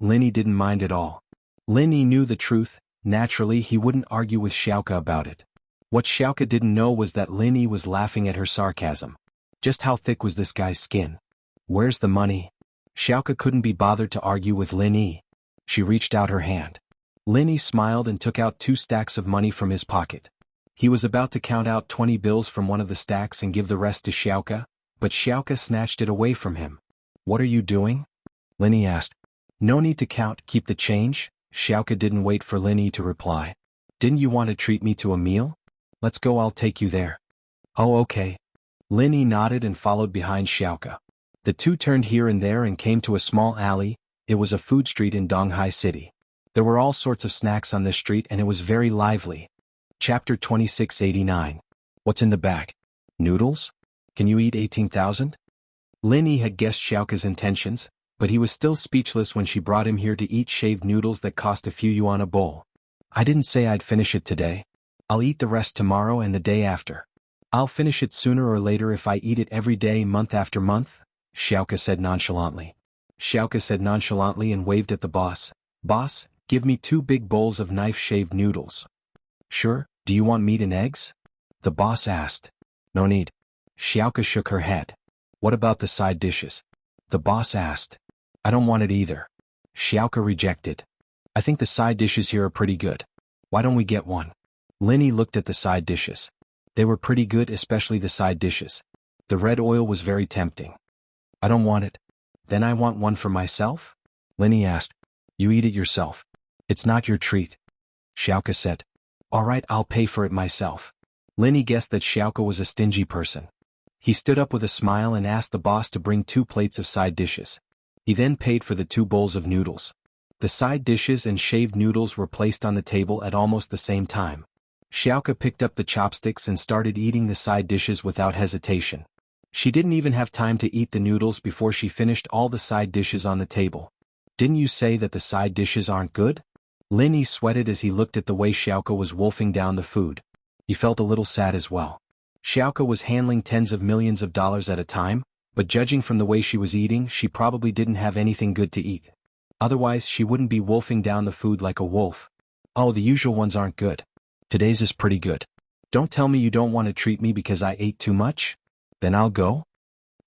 Lin Yi didn't mind at all. Lin Yi knew the truth, naturally he wouldn't argue with Xiaoke about it. What Xiaoke didn't know was that Lin Yi was laughing at her sarcasm. Just how thick was this guy's skin? Where's the money? Xiaoke couldn't be bothered to argue with Lin Yi. She reached out her hand. Lin Yi smiled and took out 2 stacks of money from his pocket. He was about to count out 20 bills from one of the stacks and give the rest to Xiaoke, but Xiaoke snatched it away from him. What are you doing? Linny asked. No need to count, keep the change. Xiaoka didn't wait for Linny to reply. Didn't you want to treat me to a meal? Let's go, I'll take you there. Oh okay. Linny nodded and followed behind Xiaoka. The two turned here and there and came to a small alley. It was a food street in Donghai City. There were all sorts of snacks on this street and it was very lively. Chapter 2689. What's in the bag? Noodles? Can you eat 18,000? Linny had guessed Xiaoka's intentions, but he was still speechless when she brought him here to eat shaved noodles that cost a few yuan a bowl. I didn't say I'd finish it today. I'll eat the rest tomorrow and the day after. I'll finish it sooner or later if I eat it every day month after month, Xiaoka said nonchalantly. Xiaoka said nonchalantly and waved at the boss. Boss, give me 2 big bowls of knife-shaved noodles. Sure, do you want meat and eggs? The boss asked. No need. Xiaoka shook her head. What about the side dishes? The boss asked. I don't want it either. Xiaoka rejected. I think the side dishes here are pretty good. Why don't we get one? Linny looked at the side dishes. They were pretty good, especially the side dishes. The red oil was very tempting. I don't want it. Then I want one for myself? Linny asked. You eat it yourself. It's not your treat. Xiaoka said. All right, I'll pay for it myself. Linny guessed that Xiaoka was a stingy person. He stood up with a smile and asked the boss to bring 2 plates of side dishes. He then paid for the 2 bowls of noodles. The side dishes and shaved noodles were placed on the table at almost the same time. Xiaoka picked up the chopsticks and started eating the side dishes without hesitation. She didn't even have time to eat the noodles before she finished all the side dishes on the table. Didn't you say that the side dishes aren't good? Linny sweated as he looked at the way Xiaoka was wolfing down the food. He felt a little sad as well. Xiaoka was handling tens of millions of dollars at a time, but judging from the way she was eating, she probably didn't have anything good to eat. Otherwise, she wouldn't be wolfing down the food like a wolf. Oh, the usual ones aren't good. Today's is pretty good. Don't tell me you don't want to treat me because I ate too much? Then I'll go?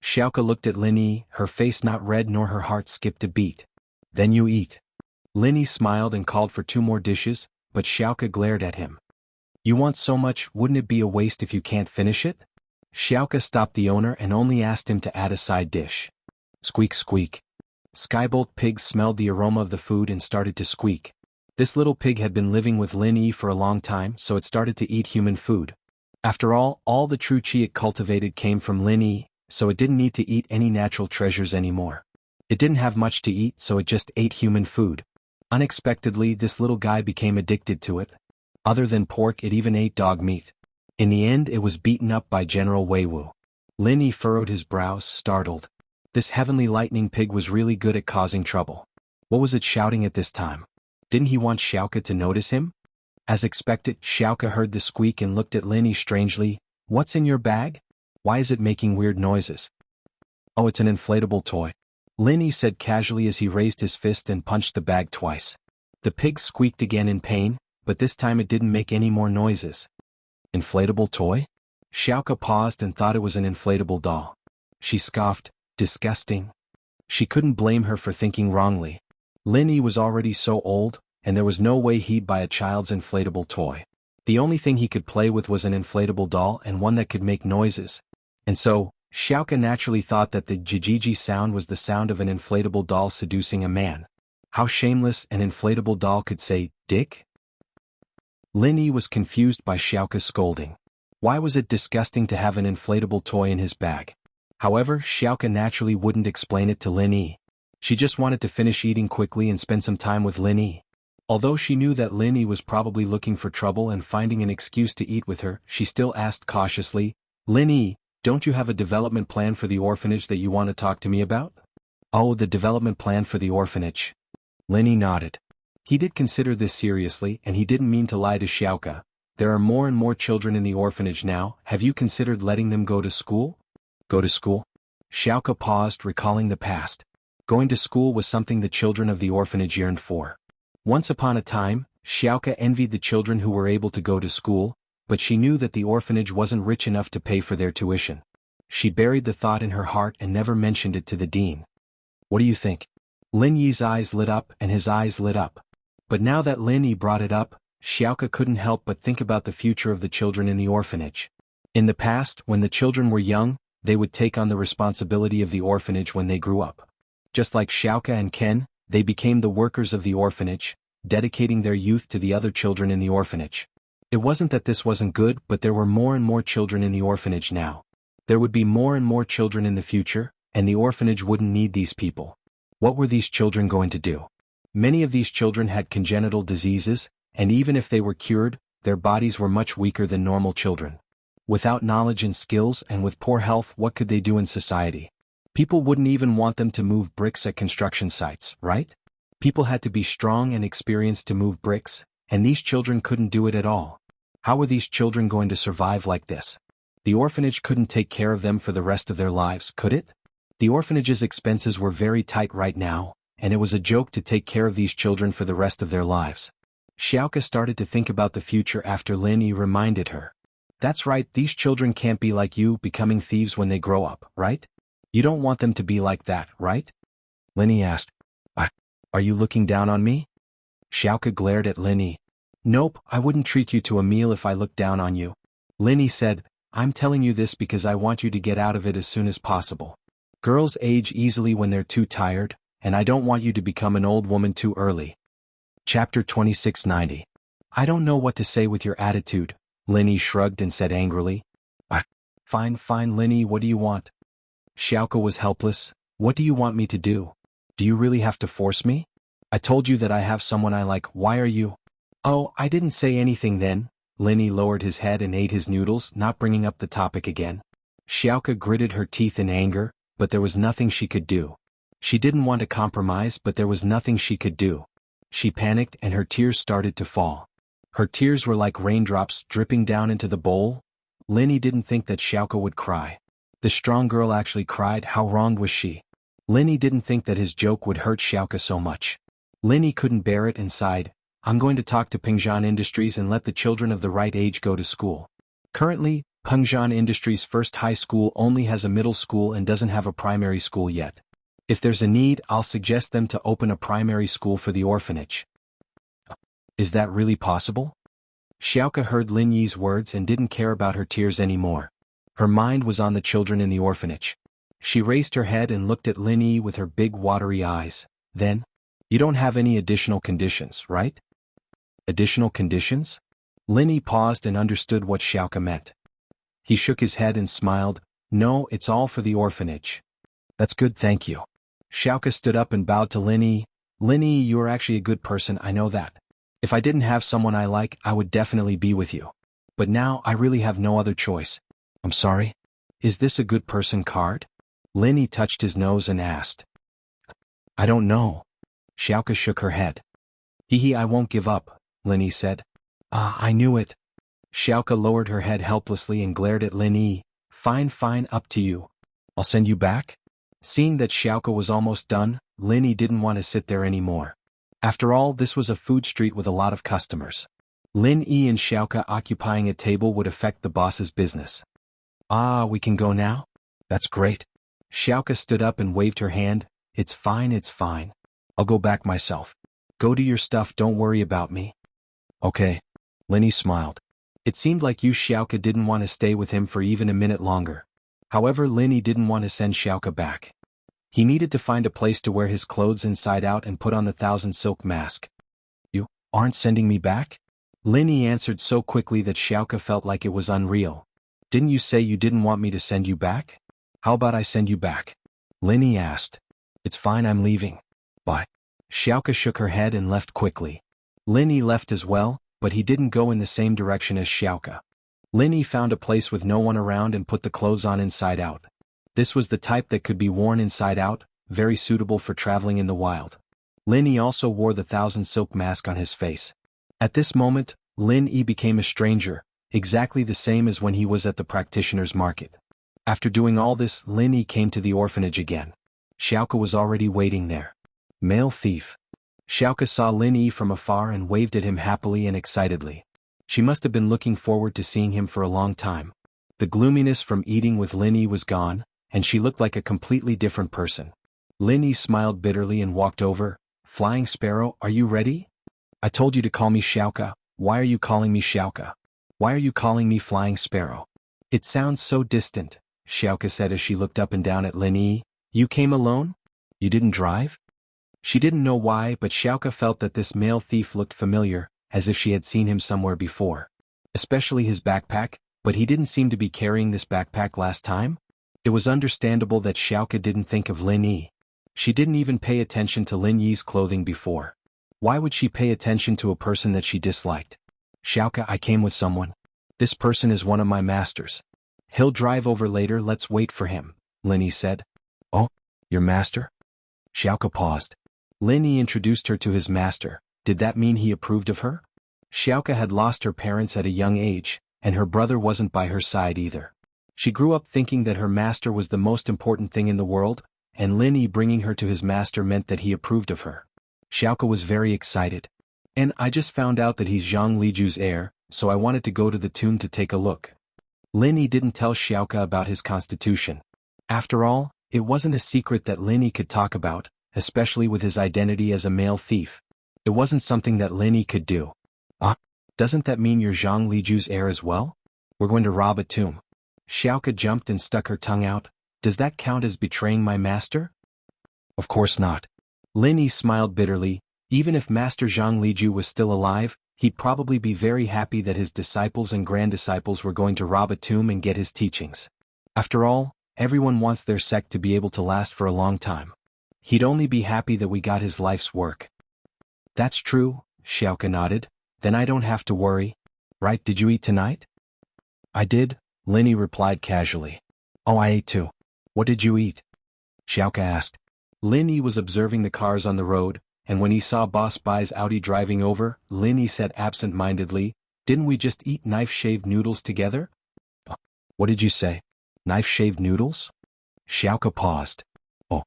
Xiaoka looked at Linny, her face not red nor her heart skipped a beat. Then you eat. Linny smiled and called for 2 more dishes, but Xiaoka glared at him. You want so much, wouldn't it be a waste if you can't finish it? Xiaoka stopped the owner and only asked him to add a side dish. Squeak squeak. Skybolt Pig smelled the aroma of the food and started to squeak. This little pig had been living with Linny for a long time, so it started to eat human food. After all the true chi it cultivated came from Linny, so it didn't need to eat any natural treasures anymore. It didn't have much to eat, so it just ate human food. Unexpectedly, this little guy became addicted to it. Other than pork, it even ate dog meat. In the end, it was beaten up by General Weiwu. Linny furrowed his brows, startled. This heavenly lightning pig was really good at causing trouble. What was it shouting at this time? Didn't he want Xiaoka to notice him? As expected, Xiaoka heard the squeak and looked at Linny strangely. What's in your bag? Why is it making weird noises? Oh, it's an inflatable toy. Linny said casually as he raised his fist and punched the bag twice. The pig squeaked again in pain, but this time it didn't make any more noises. Inflatable toy? Xiaoka paused and thought it was an inflatable doll. She scoffed, disgusting. She couldn't blame her for thinking wrongly. Linny was already so old, and there was no way he'd buy a child's inflatable toy. The only thing he could play with was an inflatable doll and one that could make noises. And so, Xiaoka naturally thought that the jijiji sound was the sound of an inflatable doll seducing a man. How shameless an inflatable doll could say, "Dick?" Linny was confused by Xiaoka's scolding. Why was it disgusting to have an inflatable toy in his bag? However, Xiaoka naturally wouldn't explain it to Linny. She just wanted to finish eating quickly and spend some time with Linny. Although she knew that Linny was probably looking for trouble and finding an excuse to eat with her, she still asked cautiously, "Linny, don't you have a development plan for the orphanage that you want to talk to me about?" Oh, the development plan for the orphanage. Linny nodded. He did consider this seriously, and he didn't mean to lie to Xiaoka. There are more and more children in the orphanage now. Have you considered letting them go to school? Go to school? Xiaoka paused, recalling the past. Going to school was something the children of the orphanage yearned for. Once upon a time, Xiaoka envied the children who were able to go to school, but she knew that the orphanage wasn't rich enough to pay for their tuition. She buried the thought in her heart and never mentioned it to the dean. What do you think? Lin Yi's eyes lit up and his eyes lit up. But now that Lin Yi brought it up, Xiaoka couldn't help but think about the future of the children in the orphanage. In the past, when the children were young, they would take on the responsibility of the orphanage when they grew up. Just like Xiaoka and Ken, they became the workers of the orphanage, dedicating their youth to the other children in the orphanage. It wasn't that this wasn't good, but there were more and more children in the orphanage now. There would be more and more children in the future, and the orphanage wouldn't need these people. What were these children going to do? Many of these children had congenital diseases, and even if they were cured, their bodies were much weaker than normal children. Without knowledge and skills and with poor health, what could they do in society? People wouldn't even want them to move bricks at construction sites, right? People had to be strong and experienced to move bricks, and these children couldn't do it at all. How were these children going to survive like this? The orphanage couldn't take care of them for the rest of their lives, could it? The orphanage's expenses were very tight right now, and it was a joke to take care of these children for the rest of their lives. Xiaoka started to think about the future after Lin Yi reminded her. That's right, these children can't be like you, becoming thieves when they grow up, right? You don't want them to be like that, right? Lin Yi asked. Are you looking down on me? Xiaoka glared at Lin Yi. Nope, I wouldn't treat you to a meal if I looked down on you. Lin Yi said, I'm telling you this because I want you to get out of it as soon as possible. Girls age easily when they're too tired, and I don't want you to become an old woman too early. Chapter 2690. I don't know what to say with your attitude, Lin Yi shrugged and said angrily. Fine, Lin Yi, what do you want? Xiaoka was helpless. What do you want me to do? Do you really have to force me? I told you that I have someone I like, why are you? Oh, I didn't say anything then. Lin Yi lowered his head and ate his noodles, not bringing up the topic again. Xiaoka gritted her teeth in anger, but there was nothing she could do. She didn't want to compromise, but there was nothing she could do. She panicked and her tears started to fall. Her tears were like raindrops dripping down into the bowl. Lin Yi didn't think that Xiaoka would cry. The strong girl actually cried. How wrong was she? Lin Yi didn't think that his joke would hurt Xiaoka so much. Lin Yi couldn't bear it and sighed. I'm going to talk to Pengzhan Industries and let the children of the right age go to school. Currently, Pengzhan Industries' first high school only has a middle school and doesn't have a primary school yet. If there's a need, I'll suggest them to open a primary school for the orphanage. Is that really possible? Xiaoka heard Lin Yi's words and didn't care about her tears anymore. Her mind was on the children in the orphanage. She raised her head and looked at Lin Yi with her big watery eyes. Then, you don't have any additional conditions, right? Additional conditions? Lin Yi paused and understood what Xiaoka meant. He shook his head and smiled. No, it's all for the orphanage. That's good, thank you. Xiaoka stood up and bowed to Lin Yi. Lin Yi, you are actually a good person, I know that. If I didn't have someone I like, I would definitely be with you. But now, I really have no other choice. I'm sorry? Is this a good person card? Lin Yi touched his nose and asked. I don't know. Xiaoka shook her head. Hee, I won't give up, Lin Yi said. I knew it. Xiaoka lowered her head helplessly and glared at Lin Yi. Fine, up to you. I'll send you back? Seeing that Xiaoka was almost done, Lin Yi didn't want to sit there anymore. After all, this was a food street with a lot of customers. Lin Yi and Xiaoka occupying a table would affect the boss's business. We can go now? That's great. Xiaoka stood up and waved her hand. It's fine. I'll go back myself. Go do your stuff, don't worry about me. Okay. Lin Yi smiled. It seemed like Xiaoka didn't want to stay with him for even a minute longer. However, Lin Yi didn't want to send Xiaoka back. He needed to find a place to wear his clothes inside out and put on the 1,000 silk mask. You aren't sending me back? Lin Yi answered so quickly that Xiaoka felt like it was unreal. Didn't you say you didn't want me to send you back? How about I send you back? Lin Yi asked. It's fine, I'm leaving. Bye. Xiaoka shook her head and left quickly. Lin Yi left as well, but he didn't go in the same direction as Xiaoka. Lin Yi found a place with no one around and put the clothes on inside out. This was the type that could be worn inside out, very suitable for traveling in the wild. Lin Yi also wore the 1,000 silk mask on his face. At this moment, Lin Yi became a stranger, exactly the same as when he was at the practitioner's market. After doing all this, Lin Yi came to the orphanage again. Xiaoka was already waiting there. Male thief. Xiaoka saw Lin Yi from afar and waved at him happily and excitedly. She must have been looking forward to seeing him for a long time. The gloominess from eating with Lin Yi was gone, and she looked like a completely different person. Lin Yi smiled bitterly and walked over. Flying Sparrow, are you ready? I told you to call me Xiaoka. Why are you calling me Xiaoka? Why are you calling me Flying Sparrow? It sounds so distant, Xiaoka said as she looked up and down at Lin Yi. You came alone? You didn't drive? She didn't know why, but Xiaoka felt that this male thief looked familiar, as if she had seen him somewhere before. Especially his backpack, but he didn't seem to be carrying this backpack last time? It was understandable that Xiaoka didn't think of Lin Yi. She didn't even pay attention to Lin Yi's clothing before. Why would she pay attention to a person that she disliked? Xiaoka, I came with someone. This person is one of my masters. He'll drive over later, let's wait for him, Lin Yi said. Oh, your master? Xiaoka paused. Lin Yi introduced her to his master. Did that mean he approved of her? Xiaoka had lost her parents at a young age, and her brother wasn't by her side either. She grew up thinking that her master was the most important thing in the world, and Lin Yi bringing her to his master meant that he approved of her. Xiaoka was very excited. And I just found out that he's Zhang Liju's heir, so I wanted to go to the tomb to take a look. Lin Yi didn't tell Xiaoka about his constitution. After all, it wasn't a secret that Lin Yi could talk about, especially with his identity as a male thief. It wasn't something that Lin Yi could do. Doesn't that mean you're Zhang Liju's heir as well? We're going to rob a tomb. Xiaoka jumped and stuck her tongue out. Does that count as betraying my master? Of course not. Lin Yi smiled bitterly. Even if Master Zhang Liju was still alive, he'd probably be very happy that his disciples and grand-disciples were going to rob a tomb and get his teachings. After all, everyone wants their sect to be able to last for a long time. He'd only be happy that we got his life's work. That's true, Xiaoka nodded. Then I don't have to worry. Right, did you eat tonight? I did, Lin Yi replied casually. Oh, I ate too. What did you eat? Xiaoka asked. Lin Yi was observing the cars on the road, and when he saw Boss Bai's Audi driving over, Lin Yi said absent-mindedly, Didn't we just eat knife-shaved noodles together? What did you say? Knife-shaved noodles? Xiaoka paused. Oh.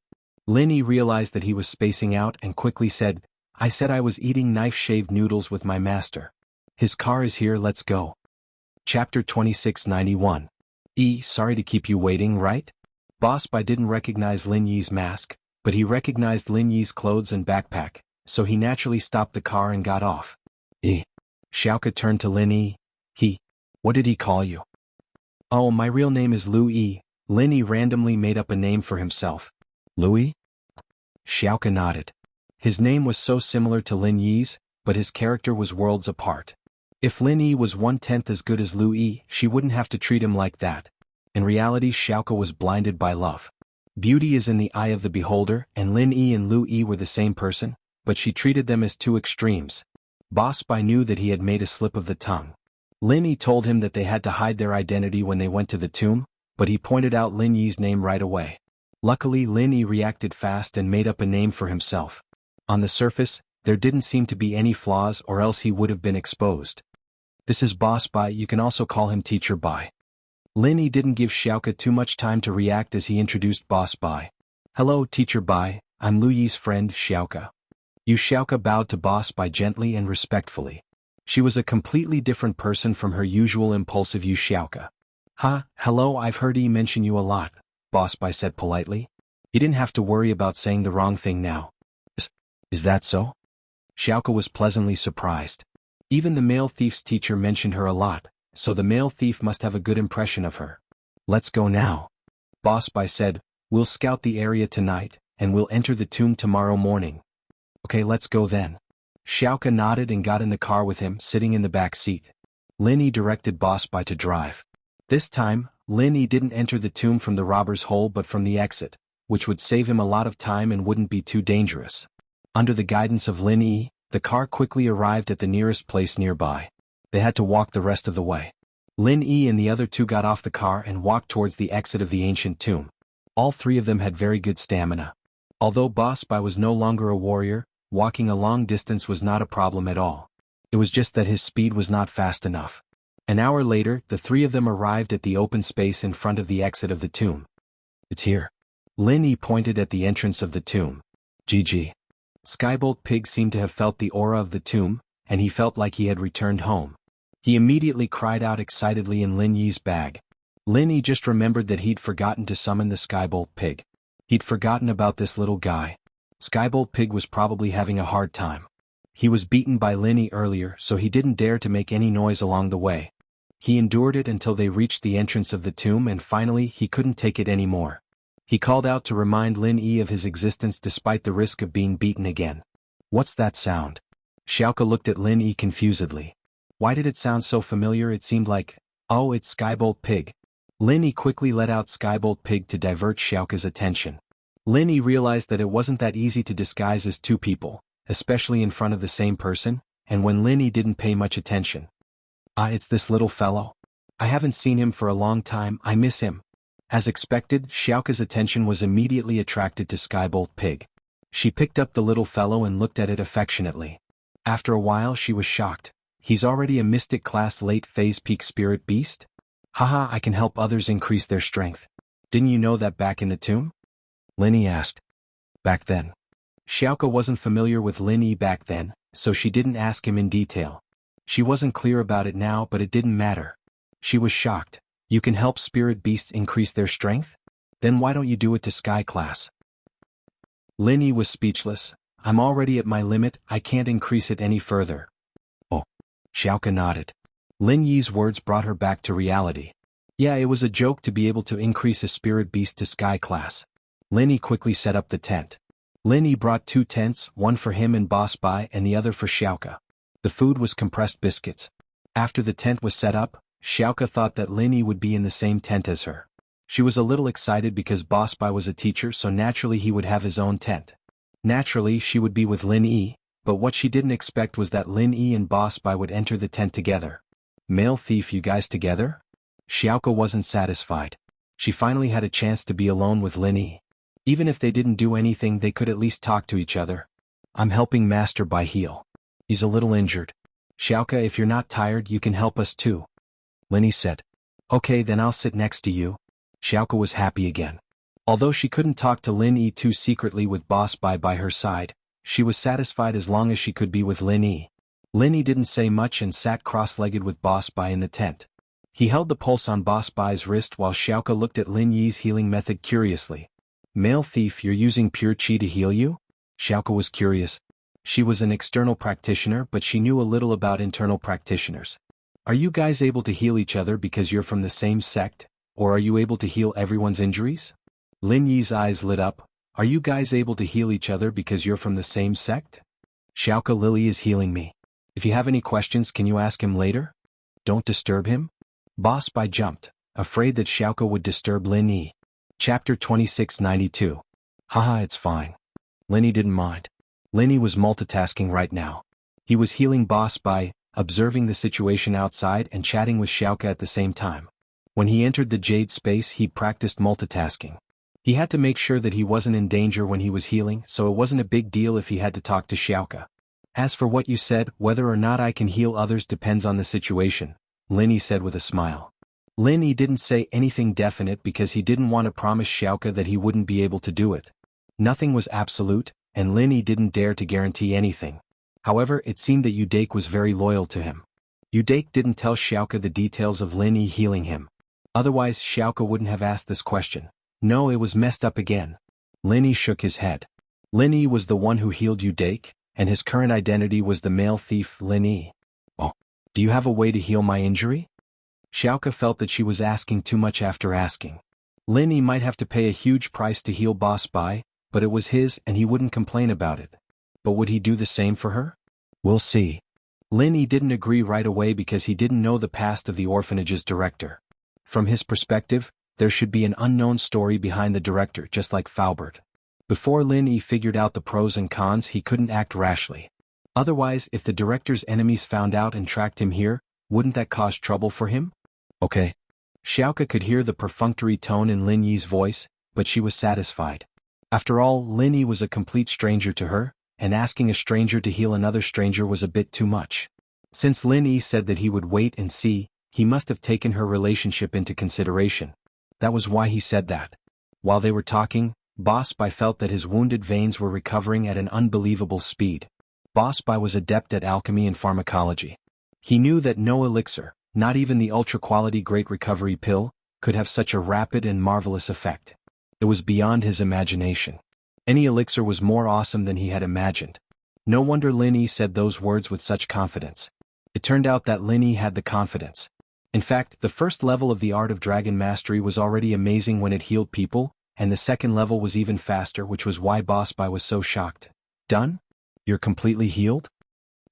Lin Yi realized that he was spacing out and quickly said, I said I was eating knife-shaved noodles with my master. His car is here, let's go. Chapter 2691. Sorry to keep you waiting, right? Boss Bai didn't recognize Lin Yi's mask, but he recognized Lin Yi's clothes and backpack, so he naturally stopped the car and got off. Xiaoka turned to Lin Yi. What did he call you? Oh, my real name is Lu Yi. Lin Yi randomly made up a name for himself. Louis? Xiaoka nodded. His name was so similar to Lin Yi's, but his character was worlds apart. If Lin Yi was 1/10 as good as Lu Yi, she wouldn't have to treat him like that. In reality, Xiaoka was blinded by love. Beauty is in the eye of the beholder, and Lin Yi and Lu Yi were the same person, but she treated them as two extremes. Boss Bai knew that he had made a slip of the tongue. Lin Yi told him that they had to hide their identity when they went to the tomb, but he pointed out Lin Yi's name right away. Luckily, Lin Yi reacted fast and made up a name for himself. On the surface, there didn't seem to be any flaws, or else he would have been exposed. This is Boss Bai, you can also call him Teacher Bai. Lin Yi didn't give Xiaoka too much time to react as he introduced Boss Bai. Hello, Teacher Bai, I'm Lu Yi's friend, Xiaoka. Xiaoka bowed to Boss Bai gently and respectfully. She was a completely different person from her usual impulsive Xiaoka. Hello, I've heard he mention you a lot, Boss Bai said politely. You didn't have to worry about saying the wrong thing now. Is that so? Xiaoka was pleasantly surprised. Even the male thief's teacher mentioned her a lot, so the male thief must have a good impression of her. Let's go now. Boss Bai said, we'll scout the area tonight, and we'll enter the tomb tomorrow morning. Okay, let's go then. Xiaoka nodded and got in the car with him, sitting in the back seat. Lin Yi directed Boss Bai to drive. This time, Lin Yi didn't enter the tomb from the robber's hole but from the exit, which would save him a lot of time and wouldn't be too dangerous. Under the guidance of Lin Yi, the car quickly arrived at the nearest place nearby. They had to walk the rest of the way. Lin Yi and the other two got off the car and walked towards the exit of the ancient tomb. All three of them had very good stamina. Although Boss Bai was no longer a warrior, walking a long distance was not a problem at all. It was just that his speed was not fast enough. An hour later, the three of them arrived at the open space in front of the exit of the tomb. It's here. Lin Yi pointed at the entrance of the tomb. GG. Skybolt Pig seemed to have felt the aura of the tomb, and he felt like he had returned home. He immediately cried out excitedly in Lin Yi's bag. Lin Yi just remembered that he'd forgotten to summon the Skybolt Pig. He'd forgotten about this little guy. Skybolt Pig was probably having a hard time. He was beaten by Lin Yi earlier, so he didn't dare to make any noise along the way. He endured it until they reached the entrance of the tomb, and finally he couldn't take it anymore. He called out to remind Lin Yi of his existence despite the risk of being beaten again. What's that sound? Xiaoke looked at Lin Yi confusedly. Why did it sound so familiar? It seemed like, oh, it's Skybolt Pig. Lin Yi quickly let out Skybolt Pig to divert Xiaoke's attention. Lin Yi realized that it wasn't that easy to disguise as two people, especially in front of the same person, and when Lin Yi didn't pay much attention. Ah, it's this little fellow. I haven't seen him for a long time, I miss him. As expected, Xiaoke's attention was immediately attracted to Skybolt Pig. She picked up the little fellow and looked at it affectionately. After a while she was shocked. He's already a Mystic Class late phase peak spirit beast? Haha, I can help others increase their strength. Didn't you know that back in the tomb? Lin Yi asked. Back then. Xiaoke wasn't familiar with Lin Yi back then, so she didn't ask him in detail. She wasn't clear about it now, but it didn't matter. She was shocked. You can help spirit beasts increase their strength? Then why don't you do it to Sky Class? Lin Yi was speechless. I'm already at my limit, I can't increase it any further. Oh. Xiaoke nodded. Lin Yi's words brought her back to reality. Yeah, it was a joke to be able to increase a spirit beast to Sky Class. Lin Yi quickly set up the tent. Lin Yi brought 2 tents, one for him and Boss Bai and the other for Xiaoke. The food was compressed biscuits. After the tent was set up, Xiaoke thought that Lin Yi would be in the same tent as her. She was a little excited because Boss Bai was a teacher, so naturally he would have his own tent. Naturally she would be with Lin Yi, but what she didn't expect was that Lin Yi and Boss Bai would enter the tent together. Male thief, you guys together? Xiaoke wasn't satisfied. She finally had a chance to be alone with Lin Yi. Even if they didn't do anything, they could at least talk to each other. I'm helping Master Bai heal. He's a little injured. Xiaoke, if you're not tired, you can help us too. Lin Yi said. Okay, then I'll sit next to you. Xiaoke was happy again. Although she couldn't talk to Lin Yi too secretly with Boss Bai by her side, she was satisfied as long as she could be with Lin Yi. Lin Yi didn't say much and sat cross-legged with Boss Bai in the tent. He held the pulse on Boss Bai's wrist while Xiaoke looked at Lin Yi's healing method curiously. Male thief, you're using pure qi to heal you? Xiaoke was curious. She was an external practitioner, but she knew a little about internal practitioners. Are you guys able to heal each other because you're from the same sect, or are you able to heal everyone's injuries? Lin Yi's eyes lit up. Are you guys able to heal each other because you're from the same sect? Xiaoke, Lily is healing me. If you have any questions, can you ask him later? Don't disturb him? Boss Bai jumped, afraid that Xiaoke would disturb Lin Yi. Chapter 2692. Haha, it's fine. Lin Yi didn't mind. Lin Yi was multitasking right now. He was healing Boss Bai, observing the situation outside and chatting with Xiaoke at the same time. When he entered the Jade space, he practiced multitasking. He had to make sure that he wasn't in danger when he was healing, so it wasn't a big deal if he had to talk to Xiaoke. As for what you said, whether or not I can heal others depends on the situation, Lin Yi said with a smile. Lin Yi didn't say anything definite because he didn't want to promise Xiaoke that he wouldn't be able to do it. Nothing was absolute, and Lin Yi didn't dare to guarantee anything. However, it seemed that Udake was very loyal to him. Udake didn't tell Xiaoke the details of Lin Yi healing him. Otherwise, Xiaoke wouldn't have asked this question. No, it was messed up again. Lin Yi shook his head. Lin Yi was the one who healed Udake, and his current identity was the male thief Lin Yi. Oh, do you have a way to heal my injury? Xiaoke felt that she was asking too much after asking. Lin Yi might have to pay a huge price to heal Boss Bai, but it was his and he wouldn't complain about it. But would he do the same for her? We'll see. Lin Yi didn't agree right away because he didn't know the past of the orphanage's director. From his perspective, there should be an unknown story behind the director, just like Faubert. Before Lin Yi figured out the pros and cons, he couldn't act rashly. Otherwise, if the director's enemies found out and tracked him here, wouldn't that cause trouble for him? Okay. Xiaoke could hear the perfunctory tone in Lin Yi's voice, but she was satisfied. After all, Lin Yi was a complete stranger to her, and asking a stranger to heal another stranger was a bit too much. Since Lin Yi said that he would wait and see, he must have taken her relationship into consideration. That was why he said that. While they were talking, Boss Bai felt that his wounded veins were recovering at an unbelievable speed. Boss Bai was adept at alchemy and pharmacology. He knew that no elixir, not even the ultra-quality Great Recovery Pill, could have such a rapid and marvelous effect. It was beyond his imagination. Any elixir was more awesome than he had imagined. No wonder Lin Yi said those words with such confidence. It turned out that Lin Yi had the confidence. In fact, the first level of the art of dragon mastery was already amazing when it healed people, and the second level was even faster, which was why Boss Bai was so shocked. Done? You're completely healed?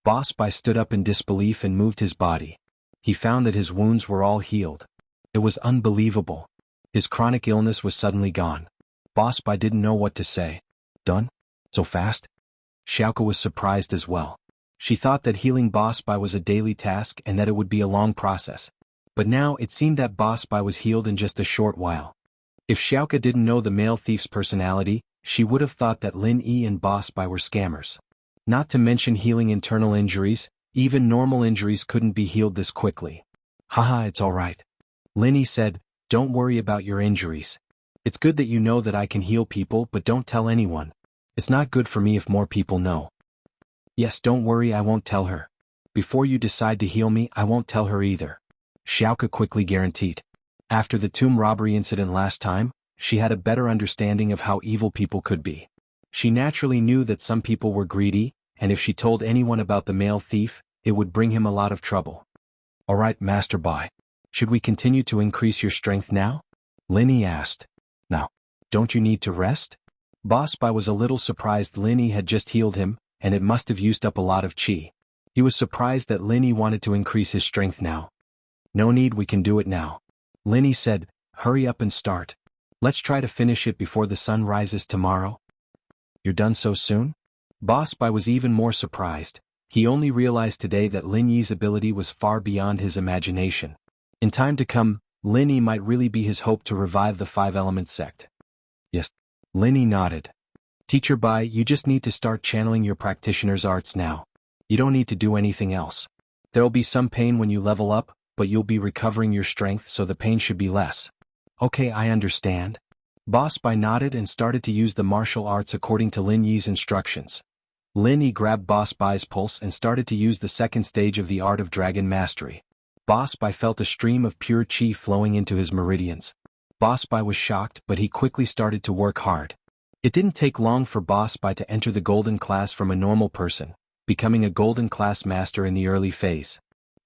Boss Bai stood up in disbelief and moved his body. He found that his wounds were all healed. It was unbelievable. His chronic illness was suddenly gone. Boss Bai didn't know what to say. Done? So fast? Xiaoke was surprised as well. She thought that healing Boss Bai was a daily task and that it would be a long process. But now it seemed that Boss Bai was healed in just a short while. If Xiaoke didn't know the male thief's personality, she would have thought that Lin Yi and Boss Bai were scammers. Not to mention healing internal injuries, even normal injuries couldn't be healed this quickly. Haha, it's alright. Lin Yi said, don't worry about your injuries. It's good that you know that I can heal people, but don't tell anyone. It's not good for me if more people know. Yes, don't worry, I won't tell her. Before you decide to heal me, I won't tell her either. Xiaoke quickly guaranteed. After the tomb robbery incident last time, she had a better understanding of how evil people could be. She naturally knew that some people were greedy, and if she told anyone about the male thief, it would bring him a lot of trouble. Alright, Master Bai. Should we continue to increase your strength now? Lin Yi asked. Now, don't you need to rest? Boss Bai was a little surprised Lin Yi had just healed him, and it must have used up a lot of qi. He was surprised that Lin Yi wanted to increase his strength now. No need, we can do it now. Lin Yi said, hurry up and start. Let's try to finish it before the sun rises tomorrow. You're done so soon? Boss Bai was even more surprised. He only realized today that Lin Yi's ability was far beyond his imagination. In time to come, Lin Yi might really be his hope to revive the Five-Element sect. Yes. Lin Yi nodded. Teacher Bai, you just need to start channeling your practitioner's arts now. You don't need to do anything else. There'll be some pain when you level up, but you'll be recovering your strength, so the pain should be less. Okay, I understand. Boss Bai nodded and started to use the martial arts according to Lin Yi's instructions. Lin Yi grabbed Boss Bai's pulse and started to use the second stage of the art of dragon mastery. Boss Bai felt a stream of pure qi flowing into his meridians. Boss Bai was shocked, but he quickly started to work hard. It didn't take long for Boss Bai to enter the golden class from a normal person, becoming a golden class master in the early phase.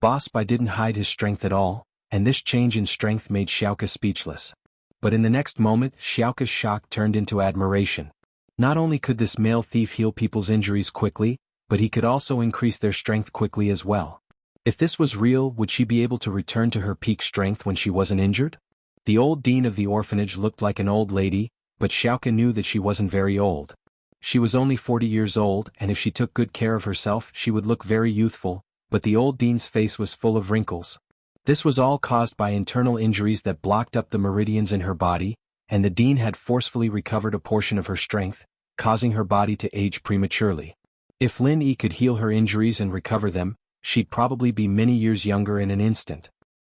Boss Bai didn't hide his strength at all, and this change in strength made Xiaoke speechless. But in the next moment, Xiaoke's shock turned into admiration. Not only could this male thief heal people's injuries quickly, but he could also increase their strength quickly as well. If this was real, would she be able to return to her peak strength when she wasn't injured? The old dean of the orphanage looked like an old lady, but Xiaoke knew that she wasn't very old. She was only 40 years old, and if she took good care of herself, she would look very youthful, but the old dean's face was full of wrinkles. This was all caused by internal injuries that blocked up the meridians in her body, and the dean had forcefully recovered a portion of her strength, causing her body to age prematurely. If Lin Yi could heal her injuries and recover them, she'd probably be many years younger in an instant.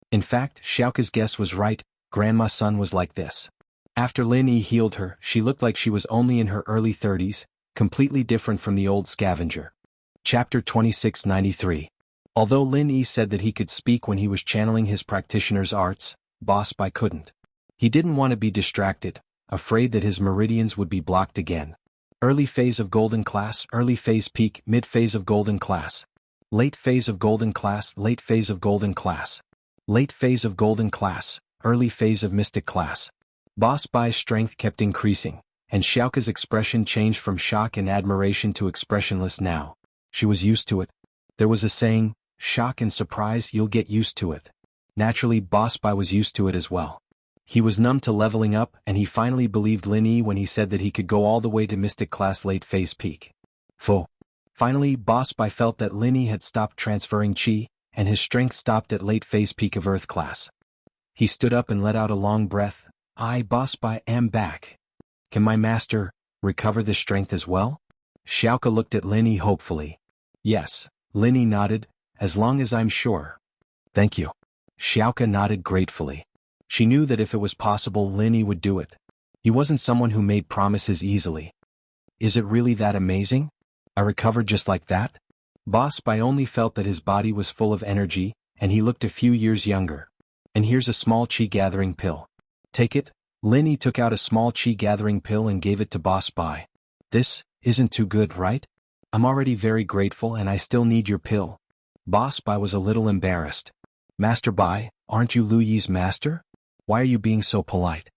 In fact, Xiaoke's guess was right, Grandma's son was like this. After Lin Yi healed her, she looked like she was only in her early 30s, completely different from the old scavenger. Chapter 2693. Although Lin Yi said that he could speak when he was channeling his practitioner's arts, Boss Bai couldn't. He didn't want to be distracted, afraid that his meridians would be blocked again. Early phase of golden class, early phase peak, mid phase of golden class. Late phase of golden class, late phase of golden class. Late phase of golden class, early phase of mystic class. Boss Bai's strength kept increasing, and Xiaoke's expression changed from shock and admiration to expressionless now. She was used to it. There was a saying, shock and surprise, you'll get used to it. Naturally, Boss Bai was used to it as well. He was numb to leveling up, and he finally believed Lin Yi when he said that he could go all the way to mystic class late phase peak. Finally, Boss Bai felt that Lin Yi had stopped transferring qi, and his strength stopped at late phase peak of earth class. He stood up and let out a long breath. Boss Bai, am back. Can my master recover the strength as well? Xiaoke looked at Lin Yi hopefully. Yes, Lin Yi nodded, as long as I'm sure. Thank you. Xiaoke nodded gratefully. She knew that if it was possible, Lin Yi would do it. He wasn't someone who made promises easily. Is it really that amazing? I recovered just like that? Boss Bai only felt that his body was full of energy, and he looked a few years younger. And here's a small qi gathering pill. Take it. Lin Yi took out a small qi gathering pill and gave it to Boss Bai. This isn't too good, right? I'm already very grateful and I still need your pill. Boss Bai was a little embarrassed. Master Bai, aren't you Lu Yi's master? Why are you being so polite?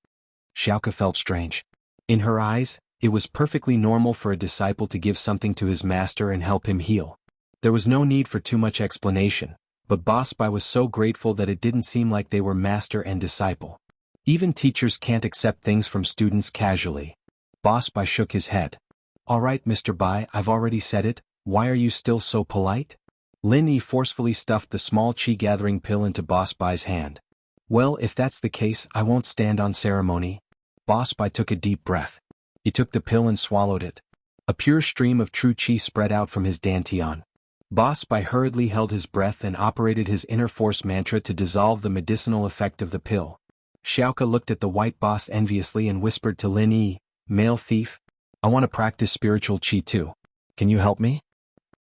Xiaoke felt strange. In her eyes, it was perfectly normal for a disciple to give something to his master and help him heal. There was no need for too much explanation, but Boss Bai was so grateful that it didn't seem like they were master and disciple. Even teachers can't accept things from students casually. Boss Bai shook his head. All right, Mr. Bai, I've already said it, why are you still so polite? Lin Yi forcefully stuffed the small qi-gathering pill into Boss Bai's hand. Well, if that's the case, I won't stand on ceremony. Boss Bai took a deep breath. He took the pill and swallowed it. A pure stream of true qi spread out from his dantian. Boss Bai hurriedly held his breath and operated his inner force mantra to dissolve the medicinal effect of the pill. Xiaoke looked at the white boss enviously and whispered to Lin Yi, "Male thief, I want to practice spiritual qi too. Can you help me?"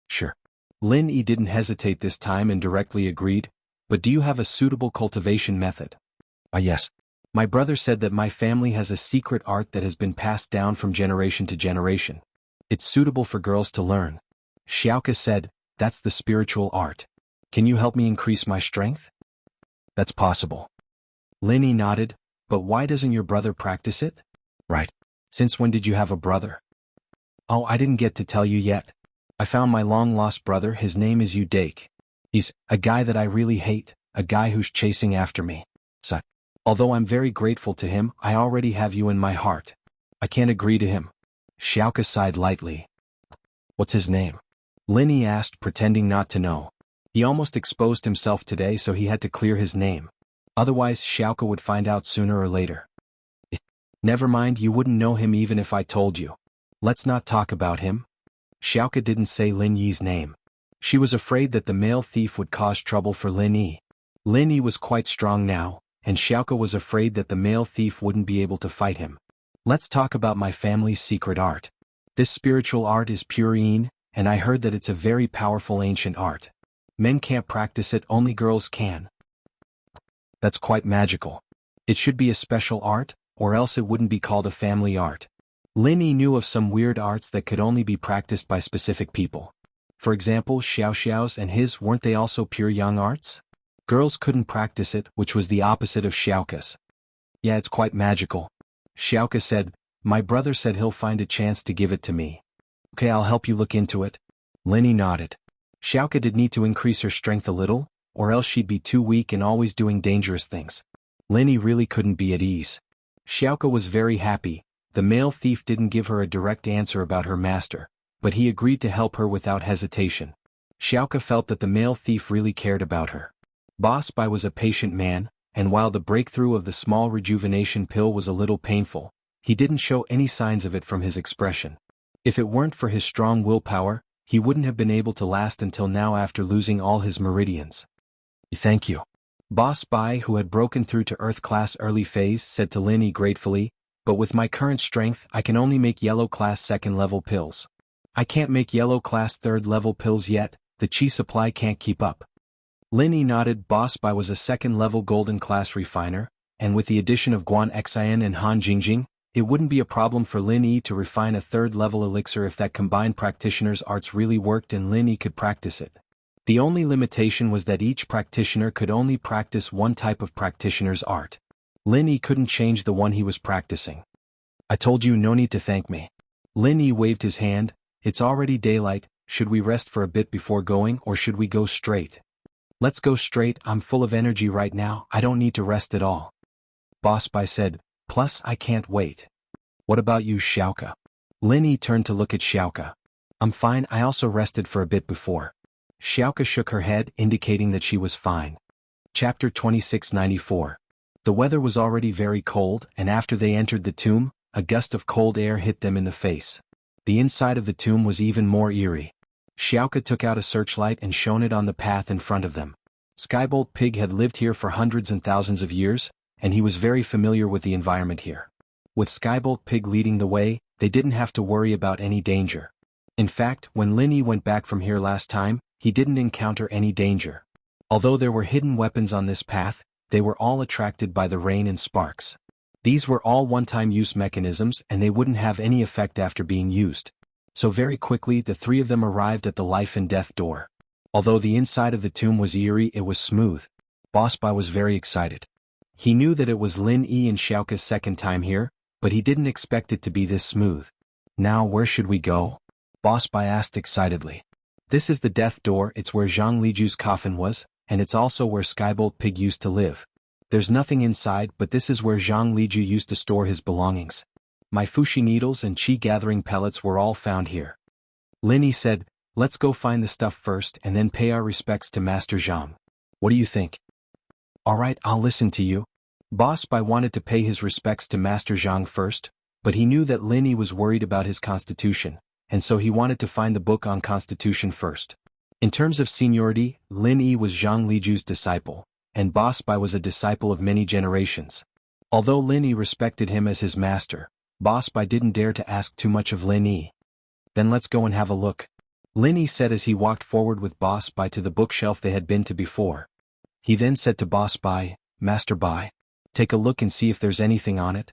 "Sure." Lin Yi didn't hesitate this time and directly agreed, "But do you have a suitable cultivation method?" Yes. My brother said that my family has a secret art that has been passed down from generation to generation. It's suitable for girls to learn." Xiaoke said, "That's the spiritual art. Can you help me increase my strength?" "That's possible." Lin Yi nodded, "But why doesn't your brother practice it?" "Right. Since when did you have a brother?" "Oh, I didn't get to tell you yet. I found my long-lost brother, his name is Udake. He's a guy that I really hate, a guy who's chasing after me. So, although I'm very grateful to him, I already have you in my heart. I can't agree to him." Xiaoke sighed lightly. "What's his name?" Lin Yi asked, pretending not to know. He almost exposed himself today, so he had to clear his name. Otherwise, Xiaoke would find out sooner or later. "Never mind, you wouldn't know him even if I told you. Let's not talk about him." Xiaoke didn't say Lin Yi's name. She was afraid that the male thief would cause trouble for Lin Yi. Lin Yi was quite strong now, and Xiaoke was afraid that the male thief wouldn't be able to fight him. "Let's talk about my family's secret art. This spiritual art is pure yin, and I heard that it's a very powerful ancient art. Men can't practice it, only girls can. That's quite magical. It should be a special art, or else it wouldn't be called a family art." Lin Yi knew of some weird arts that could only be practiced by specific people. For example, Xiao Xiao's and his, weren't they also pure yang arts? Girls couldn't practice it, which was the opposite of Xiaoke's. "Yeah, it's quite magical." Xiaoke said, "My brother said he'll find a chance to give it to me." "Okay, I'll help you look into it." Lin Yi nodded. Xiaoke did need to increase her strength a little, or else she'd be too weak and always doing dangerous things. Lin Yi really couldn't be at ease. Xiaoke was very happy. The male thief didn't give her a direct answer about her master, but he agreed to help her without hesitation. Xiaoke felt that the male thief really cared about her. Boss Bai was a patient man, and while the breakthrough of the small rejuvenation pill was a little painful, he didn't show any signs of it from his expression. If it weren't for his strong willpower, he wouldn't have been able to last until now after losing all his meridians. "Thank you." Boss Bai, who had broken through to Earth Class early phase, said to Lin Yi gratefully, "But with my current strength, I can only make Yellow Class 2nd level pills. I can't make Yellow Class 3rd level pills yet, the chi supply can't keep up." Lin Yi nodded. Boss Bai was a 2nd level Golden Class refiner, and with the addition of Guan Xian and Han Jingjing, it wouldn't be a problem for Lin Yi to refine a 3rd level elixir if that combined practitioner's arts really worked and Lin Yi could practice it. The only limitation was that each practitioner could only practice one type of practitioner's art. Lin Yi couldn't change the one he was practicing. "I told you, no need to thank me." Lin Yi waved his hand. "It's already daylight, should we rest for a bit before going or should we go straight?" "Let's go straight, I'm full of energy right now, I don't need to rest at all." Boss Bai said, "Plus I can't wait." "What about you, Xiaoke?" Lin Yi turned to look at Xiaoke. "I'm fine, I also rested for a bit before." Xiaoke shook her head, indicating that she was fine. Chapter 2694. The weather was already very cold, and after they entered the tomb, a gust of cold air hit them in the face. The inside of the tomb was even more eerie. Xiaoke took out a searchlight and shone it on the path in front of them. Skybolt Pig had lived here for hundreds and thousands of years, and he was very familiar with the environment here. With Skybolt Pig leading the way, they didn't have to worry about any danger. In fact, when Lin Yi went back from here last time, he didn't encounter any danger. Although there were hidden weapons on this path, they were all attracted by the rain and sparks. These were all one-time use mechanisms and they wouldn't have any effect after being used. So very quickly the three of them arrived at the life and death door. Although the inside of the tomb was eerie, it was smooth. Boss Bai was very excited. He knew that it was Lin Yi and Xiaoka's second time here, but he didn't expect it to be this smooth. Now where should we go? Boss Bai asked excitedly. This is the death door, it's where Zhang Liju's coffin was, and it's also where Skybolt Pig used to live. There's nothing inside, but this is where Zhang Liju used to store his belongings. My fushi needles and qi gathering pellets were all found here. Lin Yi said, let's go find the stuff first and then pay our respects to Master Zhang. What do you think? Alright, I'll listen to you. Boss Bai wanted to pay his respects to Master Zhang first, but he knew that Lin Yi was worried about his constitution, and so he wanted to find the book on constitution first. In terms of seniority, Lin Yi was Zhang Liju's disciple, and Boss Bai was a disciple of many generations. Although Lin Yi respected him as his master, Boss Bai didn't dare to ask too much of Lin Yi. Then let's go and have a look. Lin Yi said as he walked forward with Boss Bai to the bookshelf they had been to before. He then said to Boss Bai, Master Bai, take a look and see if there's anything on it.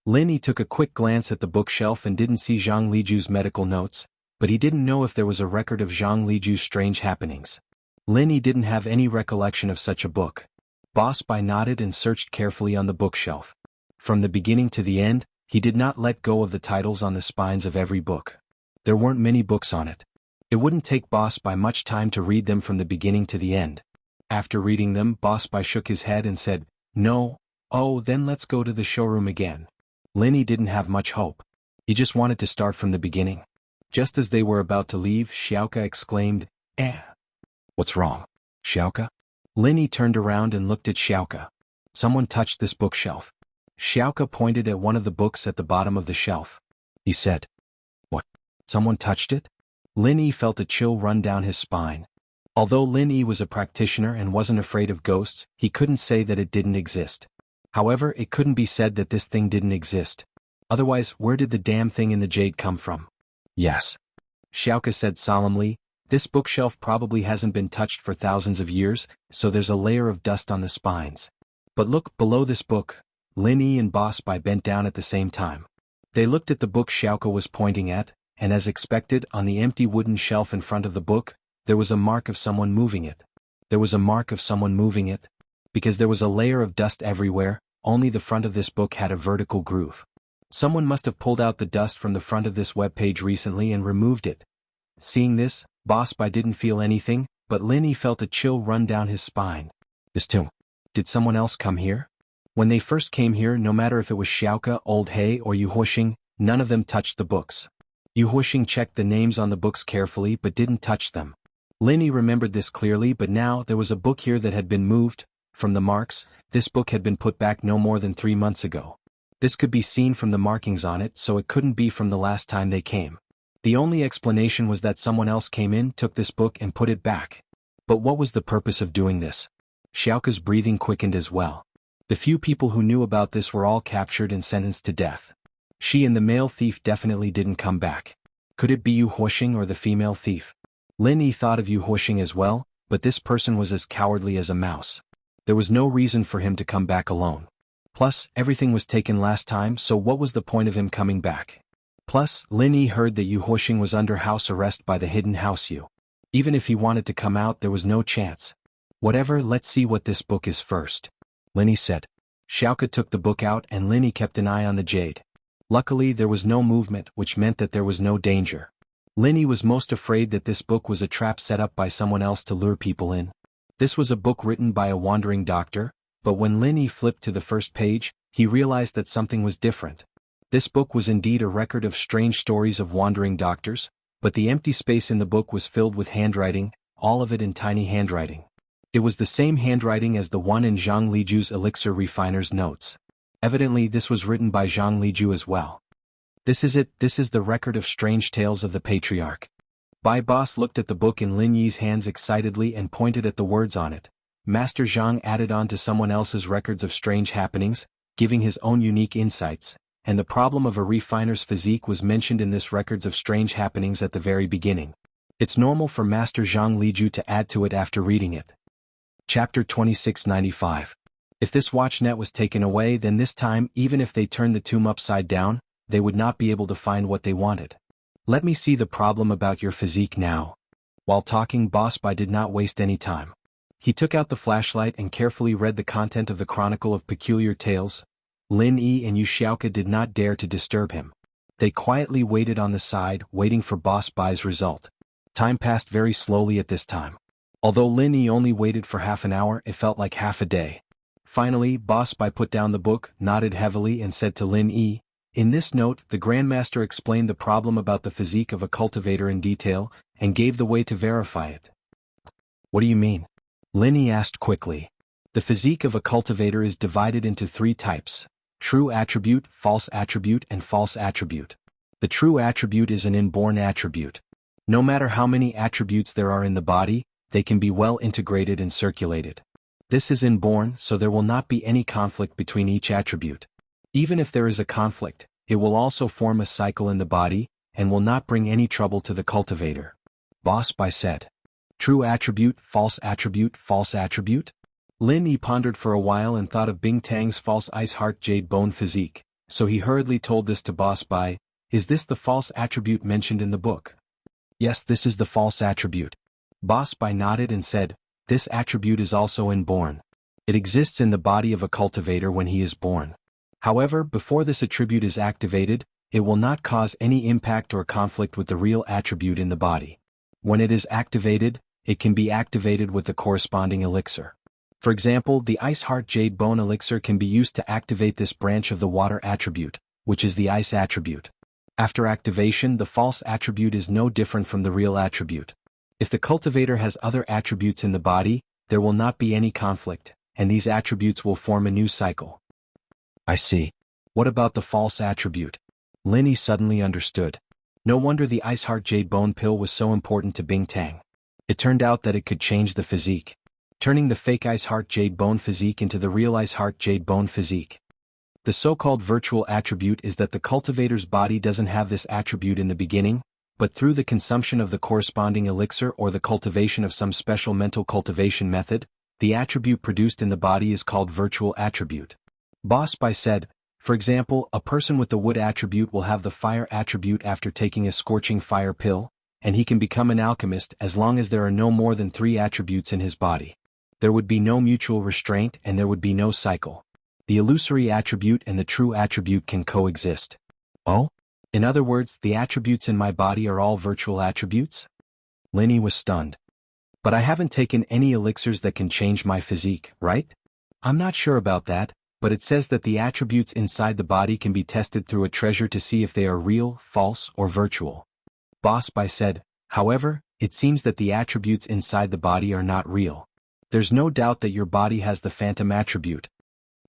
Lin Yi took a quick glance at the bookshelf and didn't see Zhang Liju's medical notes, but he didn't know if there was a record of Zhang Liju's strange happenings. Lin Yi didn't have any recollection of such a book. Boss Bai nodded and searched carefully on the bookshelf. From the beginning to the end, he did not let go of the titles on the spines of every book. There weren't many books on it. It wouldn't take Boss Bai much time to read them from the beginning to the end. After reading them, Boss Bai shook his head and said, No. Oh, then let's go to the showroom again. Lin Yi didn't have much hope. He just wanted to start from the beginning. Just as they were about to leave, Xiaoka exclaimed, What's wrong, Xiaoka? Lin Yi turned around and looked at Xiaoka. Someone touched this bookshelf. Xiaoka pointed at one of the books at the bottom of the shelf. He said, What? Someone touched it? Lin Yi felt a chill run down his spine. Although Lin Yi was a practitioner and wasn't afraid of ghosts, he couldn't say that it didn't exist. However, it couldn't be said that this thing didn't exist. Otherwise, where did the damn thing in the jade come from? Yes. Xiaoka said solemnly, this bookshelf probably hasn't been touched for thousands of years, so there's a layer of dust on the spines. But look, below this book. Lin Yi and Boss Bai bent down at the same time. They looked at the book Xiaoka was pointing at, and as expected, on the empty wooden shelf in front of the book, there was a mark of someone moving it. There was a mark of someone moving it. Because there was a layer of dust everywhere, only the front of this book had a vertical groove. Someone must have pulled out the dust from the front of this web page recently and removed it. Seeing this, Boss Bai didn't feel anything, but Lin Yi felt a chill run down his spine. This too. Did someone else come here? When they first came here, no matter if it was Xiaoka, Old Hei or Yu Huixing, none of them touched the books. Yu Huixing checked the names on the books carefully but didn't touch them. Lin Yi remembered this clearly, but now there was a book here that had been moved. From the marks, this book had been put back no more than 3 months ago. This could be seen from the markings on it, so it couldn't be from the last time they came. The only explanation was that someone else came in, took this book and put it back. But what was the purpose of doing this? Xiaoka's breathing quickened as well. The few people who knew about this were all captured and sentenced to death. She and the male thief definitely didn't come back. Could it be Yu Huixing or the female thief? Lin Yi thought of Yu Huixing as well, but this person was as cowardly as a mouse. There was no reason for him to come back alone. Plus, everything was taken last time, so what was the point of him coming back? Plus, Lin Yi heard that Yu Huixing was under house arrest by the hidden house Yu. Even if he wanted to come out, there was no chance. Whatever, let's see what this book is first. Lin Yi said. Xiaoka took the book out and Lin Yi kept an eye on the jade. Luckily, there was no movement, which meant that there was no danger. Lin Yi was most afraid that this book was a trap set up by someone else to lure people in. This was a book written by a wandering doctor, but when Lin Yi flipped to the first page, he realized that something was different. This book was indeed a record of strange stories of wandering doctors, but the empty space in the book was filled with handwriting, all of it in tiny handwriting. It was the same handwriting as the one in Zhang Liju's elixir refiner's notes. Evidently this was written by Zhang Liju as well. This is it, this is the record of strange tales of the patriarch. Bai Boss looked at the book in Lin Yi's hands excitedly and pointed at the words on it. Master Zhang added on to someone else's records of strange happenings, giving his own unique insights, and the problem of a refiner's physique was mentioned in this records of strange happenings at the very beginning. It's normal for Master Zhang Liju to add to it after reading it. Chapter 2695. If this watch net was taken away, then this time, even if they turned the tomb upside down, they would not be able to find what they wanted. Let me see the problem about your physique now. While talking, Boss Bai did not waste any time. He took out the flashlight and carefully read the content of the Chronicle of Peculiar Tales. Lin Yi and Yu Xiaoke did not dare to disturb him. They quietly waited on the side, waiting for Boss Bai's result. Time passed very slowly at this time. Although Lin Yi only waited for half an hour, it felt like half a day. Finally, Boss Bai put down the book, nodded heavily and said to Lin Yi, "In this note, the Grandmaster explained the problem about the physique of a cultivator in detail, and gave the way to verify it." "What do you mean?" Lin Yi asked quickly. "The physique of a cultivator is divided into 3 types: true attribute, false attribute, and false attribute. The true attribute is an inborn attribute. No matter how many attributes there are in the body, they can be well integrated and circulated. This is inborn, so there will not be any conflict between each attribute. Even if there is a conflict, it will also form a cycle in the body, and will not bring any trouble to the cultivator." Boss Bai said. "True attribute, false attribute, false attribute?" Lin Yi pondered for a while and thought of Bing Tang's false ice heart jade bone physique, so he hurriedly told this to Boss Bai. "Is this the false attribute mentioned in the book?" "Yes, this is the false attribute." Boss Bai nodded and said, "This attribute is also inborn. It exists in the body of a cultivator when he is born. However, before this attribute is activated, it will not cause any impact or conflict with the real attribute in the body. When it is activated, it can be activated with the corresponding elixir. For example, the Ice Heart Jade Bone Elixir can be used to activate this branch of the water attribute, which is the ice attribute. After activation, the false attribute is no different from the real attribute. If the cultivator has other attributes in the body, there will not be any conflict, and these attributes will form a new cycle." "I see. What about the false attribute?" Lin Yi suddenly understood. No wonder the Ice Heart Jade Bone pill was so important to Bing Tang. It turned out that it could change the physique, turning the fake Ice Heart Jade Bone physique into the real Ice Heart Jade Bone physique. The so-called virtual attribute is that the cultivator's body doesn't have this attribute in the beginning, but through the consumption of the corresponding elixir or the cultivation of some special mental cultivation method, the attribute produced in the body is called virtual attribute. Boss Bai said, "For example, a person with the wood attribute will have the fire attribute after taking a scorching fire pill, and he can become an alchemist as long as there are no more than 3 attributes in his body. There would be no mutual restraint and there would be no cycle. The illusory attribute and the true attribute can coexist." "Oh? In other words, the attributes in my body are all virtual attributes?" Lin Yi was stunned. "But I haven't taken any elixirs that can change my physique, right?" "I'm not sure about that, but it says that the attributes inside the body can be tested through a treasure to see if they are real, false, or virtual." Boss Bai said, "However, it seems that the attributes inside the body are not real. There's no doubt that your body has the phantom attribute."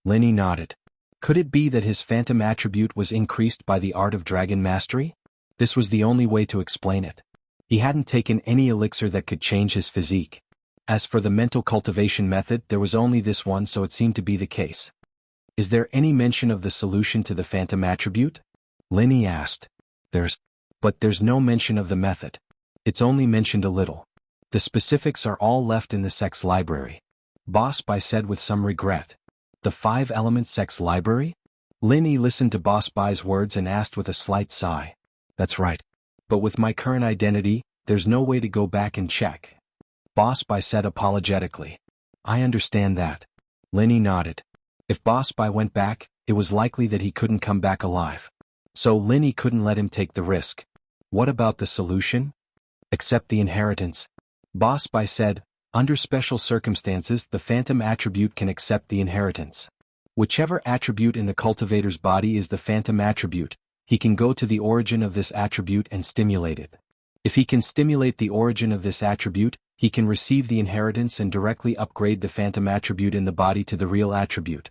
Lin Yi nodded. Could it be that his phantom attribute was increased by the art of dragon mastery? This was the only way to explain it. He hadn't taken any elixir that could change his physique. As for the mental cultivation method, there was only this one, so it seemed to be the case. "Is there any mention of the solution to the phantom attribute?" Lin Yi asked. But there's no mention of the method. It's only mentioned a little. The specifics are all left in the sex library." Boss Bai said with some regret. "The 5-element sex library?" Lin Yi listened to Boss Bai's words and asked with a slight sigh. "That's right. But with my current identity, there's no way to go back and check." Boss Bai said apologetically. "I understand that." Lin Yi nodded. If Boss Bai went back, it was likely that he couldn't come back alive. So Lin Yi couldn't let him take the risk. "What about the solution?" "Accept the inheritance." Boss Bai said, "Under special circumstances, the phantom attribute can accept the inheritance. Whichever attribute in the cultivator's body is the phantom attribute, he can go to the origin of this attribute and stimulate it. If he can stimulate the origin of this attribute, he can receive the inheritance and directly upgrade the phantom attribute in the body to the real attribute."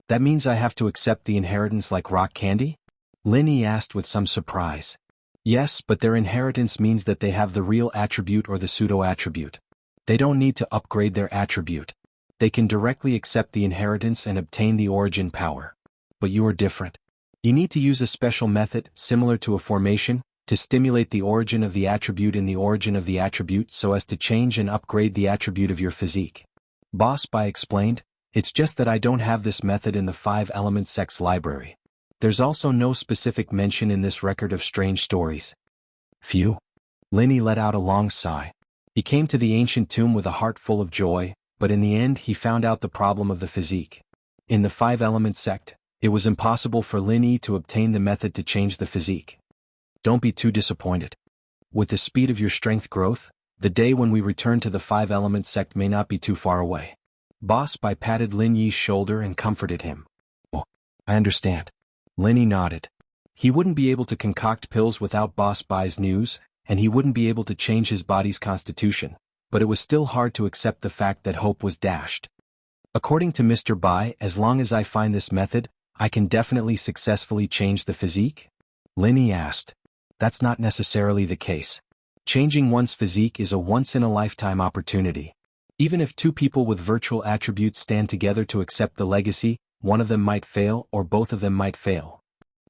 "That means I have to accept the inheritance like rock candy?" Lin Yi asked with some surprise. "Yes, but their inheritance means that they have the real attribute or the pseudo-attribute. They don't need to upgrade their attribute. They can directly accept the inheritance and obtain the origin power. But you are different. You need to use a special method, similar to a formation, to stimulate the origin of the attribute in the origin of the attribute so as to change and upgrade the attribute of your physique." Boss Bai explained, "It's just that I don't have this method in the 5-element sex library. There's also no specific mention in this record of strange stories." "Phew." Lin Yi let out a long sigh. He came to the ancient tomb with a heart full of joy, but in the end he found out the problem of the physique. In the five-element sect, it was impossible for Lin Yi to obtain the method to change the physique. Don't be too disappointed. With the speed of your strength growth, the day when we return to the five-element sect may not be too far away. Boss Bai patted Lin Yi's shoulder and comforted him. Oh, I understand. Lin Yi nodded. He wouldn't be able to concoct pills without Boss Bai's news, and he wouldn't be able to change his body's constitution, but it was still hard to accept the fact that hope was dashed. According to Mr. Bai, as long as I find this method, I can definitely successfully change the physique? Lin Yi asked. That's not necessarily the case. Changing one's physique is a once-in-a-lifetime opportunity. Even if two people with virtual attributes stand together to accept the legacy, one of them might fail or both of them might fail.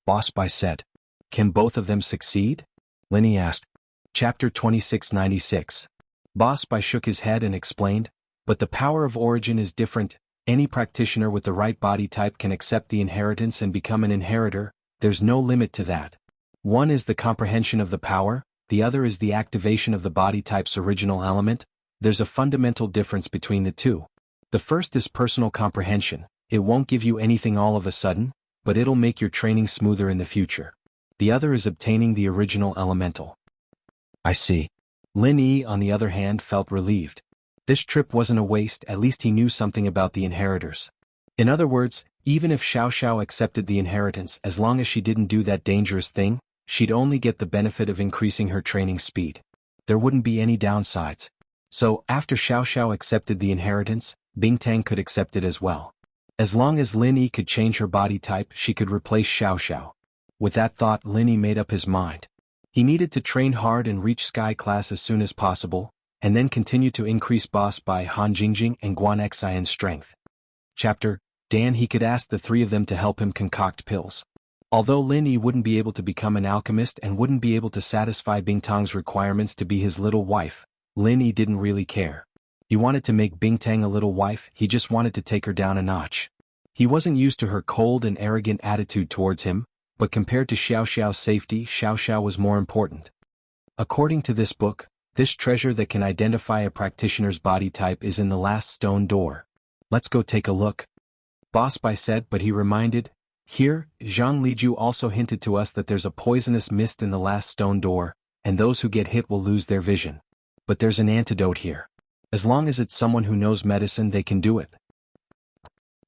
Boss Bai said. Can both of them succeed? Lin Yi asked. Chapter 2696. Boss Bai shook his head and explained, but the power of origin is different. Any practitioner with the right body type can accept the inheritance and become an inheritor. There's no limit to that. One is the comprehension of the power, the other is the activation of the body type's original element. There's a fundamental difference between the two. The first is personal comprehension. It won't give you anything all of a sudden, but it'll make your training smoother in the future. The other is obtaining the original elemental. I see. Lin Yi, on the other hand, felt relieved. This trip wasn't a waste, at least he knew something about the inheritors. In other words, even if Xiao Xiao accepted the inheritance, as long as she didn't do that dangerous thing, she'd only get the benefit of increasing her training speed. There wouldn't be any downsides. So, after Xiao Xiao accepted the inheritance, Bingtang could accept it as well. As long as Lin Yi could change her body type, she could replace Xiao Xiao. With that thought, Lin Yi made up his mind. He needed to train hard and reach Sky Class as soon as possible, and then continue to increase Boss Bai, Han Jingjing, and Guan Xian's strength. Chapter Dan. He could ask the three of them to help him concoct pills. Although Lin Yi wouldn't be able to become an alchemist and wouldn't be able to satisfy Bingtang's requirements to be his little wife, Lin Yi didn't really care. He wanted to make Bingtang a little wife, he just wanted to take her down a notch. He wasn't used to her cold and arrogant attitude towards him, but compared to Xiao Xiao's safety, Xiao Xiao was more important. According to this book, this treasure that can identify a practitioner's body type is in the last stone door. Let's go take a look. Boss Bai said, but he reminded, here, Zhang Liju also hinted to us that there's a poisonous mist in the last stone door, and those who get hit will lose their vision. But there's an antidote here. As long as it's someone who knows medicine, they can do it.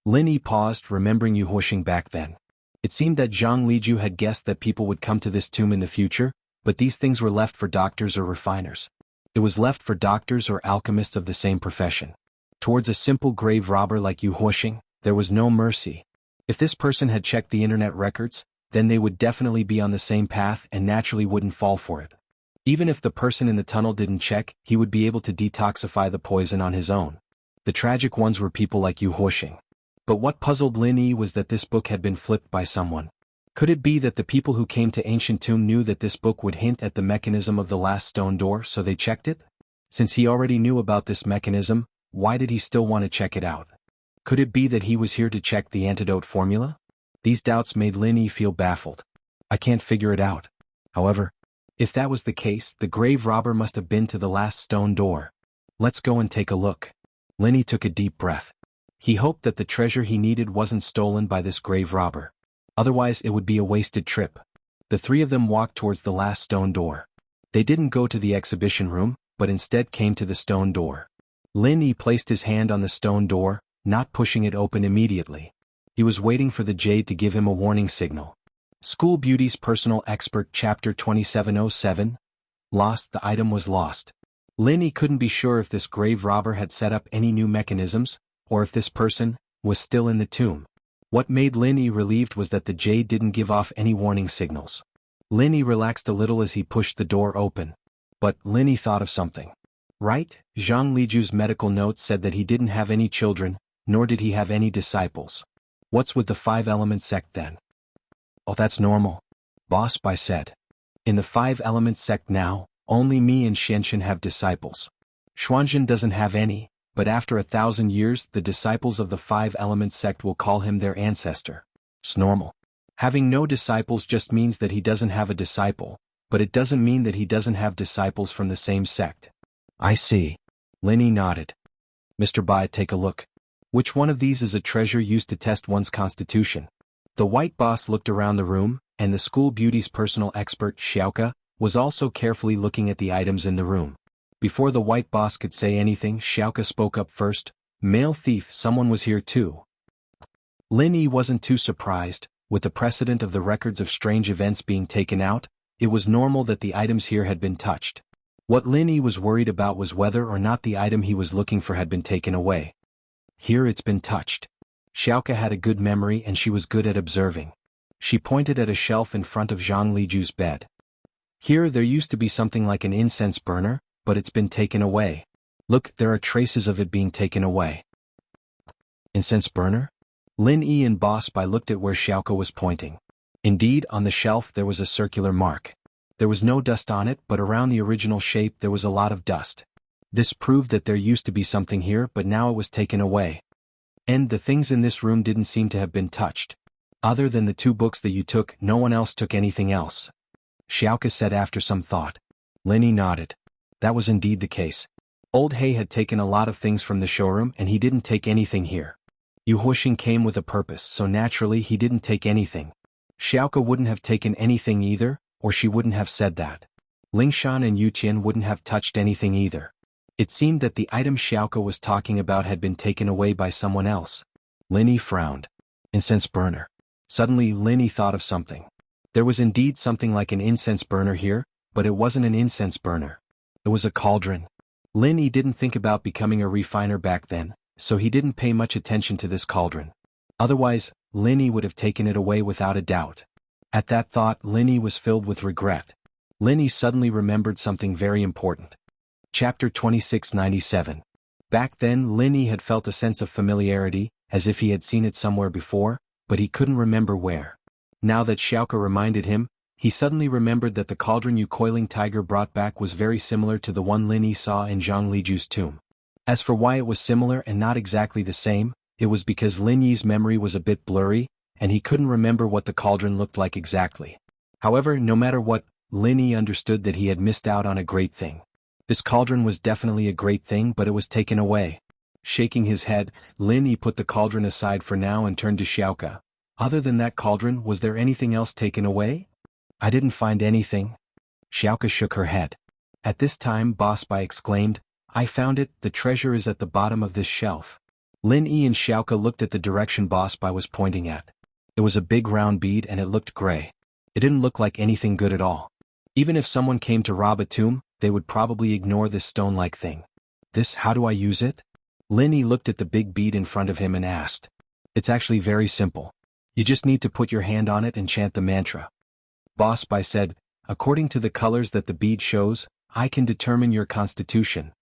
Lin Yi paused, remembering Yu Huoxing back then. It seemed that Zhang Liju had guessed that people would come to this tomb in the future, but these things were left for doctors or refiners. It was left for doctors or alchemists of the same profession. Towards a simple grave robber like Yu Huoxing, there was no mercy. If this person had checked the internet records, then they would definitely be on the same path and naturally wouldn't fall for it. Even if the person in the tunnel didn't check, he would be able to detoxify the poison on his own. The tragic ones were people like Yu Huoxing. But what puzzled Lin Yi was that this book had been flipped by someone. Could it be that the people who came to Ancient Tomb knew that this book would hint at the mechanism of the last stone door, so they checked it? Since he already knew about this mechanism, why did he still want to check it out? Could it be that he was here to check the antidote formula? These doubts made Lin Yi feel baffled. I can't figure it out. However, if that was the case, the grave robber must have been to the last stone door. Let's go and take a look. Lin Yi took a deep breath. He hoped that the treasure he needed wasn't stolen by this grave robber. Otherwise it would be a wasted trip. The three of them walked towards the last stone door. They didn't go to the exhibition room, but instead came to the stone door. Lin Yi placed his hand on the stone door, not pushing it open immediately. He was waiting for the jade to give him a warning signal. School Beauty's Personal Expert Chapter 2707. Lost. The item was lost. Lin Yi couldn't be sure if this grave robber had set up any new mechanisms, or if this person was still in the tomb. What made Lin Yi relieved was that the jade didn't give off any warning signals. Lin Yi relaxed a little as he pushed the door open. But Lin Yi thought of something. Right? Zhang Liju's medical notes said that he didn't have any children, nor did he have any disciples. What's with the five-element sect then? Oh, that's normal. Boss Bai said. In the five-element sect now, only me and Xianxin have disciples. Xuanzhen doesn't have any, but after 1,000 years the disciples of the five-element sect will call him their ancestor. It's normal. Having no disciples just means that he doesn't have a disciple, but it doesn't mean that he doesn't have disciples from the same sect. I see. Linny nodded. Mr. Bai, take a look. Which one of these is a treasure used to test one's constitution? The white boss looked around the room, and the school beauty's personal expert, Xiaoka, was also carefully looking at the items in the room. Before the white boss could say anything, Xiaoka spoke up first. Male thief, someone was here too. Lin Yi wasn't too surprised. With the precedent of the records of strange events being taken out, it was normal that the items here had been touched. What Lin Yi was worried about was whether or not the item he was looking for had been taken away. Here it's been touched. Xiaoka had a good memory and she was good at observing. She pointed at a shelf in front of Zhang Liju's bed. Here there used to be something like an incense burner, but it's been taken away. Look, there are traces of it being taken away. Incense burner? Lin Yi and Boss Bai looked at where Xiaoka was pointing. Indeed, on the shelf there was a circular mark. There was no dust on it, but around the original shape there was a lot of dust. This proved that there used to be something here, but now it was taken away. And the things in this room didn't seem to have been touched. Other than the 2 books that you took, no one else took anything else. Xiaoka said after some thought. Lin Yi nodded. That was indeed the case. Old He had taken a lot of things from the showroom and he didn't take anything here. Yu Huixing came with a purpose, so naturally he didn't take anything. Xiaoka wouldn't have taken anything either, or she wouldn't have said that. Lingshan and Yu Qian wouldn't have touched anything either. It seemed that the item Xiaoka was talking about had been taken away by someone else. Lin Yi frowned. Incense burner. Suddenly Lin Yi thought of something. There was indeed something like an incense burner here, but it wasn't an incense burner. It was a cauldron. Lin Yi didn't think about becoming a refiner back then, so he didn't pay much attention to this cauldron. Otherwise, Lin Yi would have taken it away without a doubt. At that thought, Lin Yi was filled with regret. Lin Yi suddenly remembered something very important. Chapter 2697. Back then Lin Yi had felt a sense of familiarity, as if he had seen it somewhere before, but he couldn't remember where. Now that Xiaoka reminded him, he suddenly remembered that the cauldron Yu Coiling Tiger brought back was very similar to the one Lin Yi saw in Zhang Liju's tomb. As for why it was similar and not exactly the same, it was because Lin Yi's memory was a bit blurry, and he couldn't remember what the cauldron looked like exactly. However, no matter what, Lin Yi understood that he had missed out on a great thing. This cauldron was definitely a great thing, but it was taken away. Shaking his head, Lin Yi put the cauldron aside for now and turned to Xiaoka. Other than that cauldron, was there anything else taken away? I didn't find anything. Xiaoka shook her head. At this time Boss Bai exclaimed, I found it, the treasure is at the bottom of this shelf. Lin Yi and Xiaoka looked at the direction Boss Bai was pointing at. It was a big round bead and it looked gray. It didn't look like anything good at all. Even if someone came to rob a tomb, they would probably ignore this stone-like thing. This, how do I use it? Lin Yi looked at the big bead in front of him and asked. It's actually very simple. You just need to put your hand on it and chant the mantra. Boss Bai said, according to the colors that the bead shows, I can determine your constitution.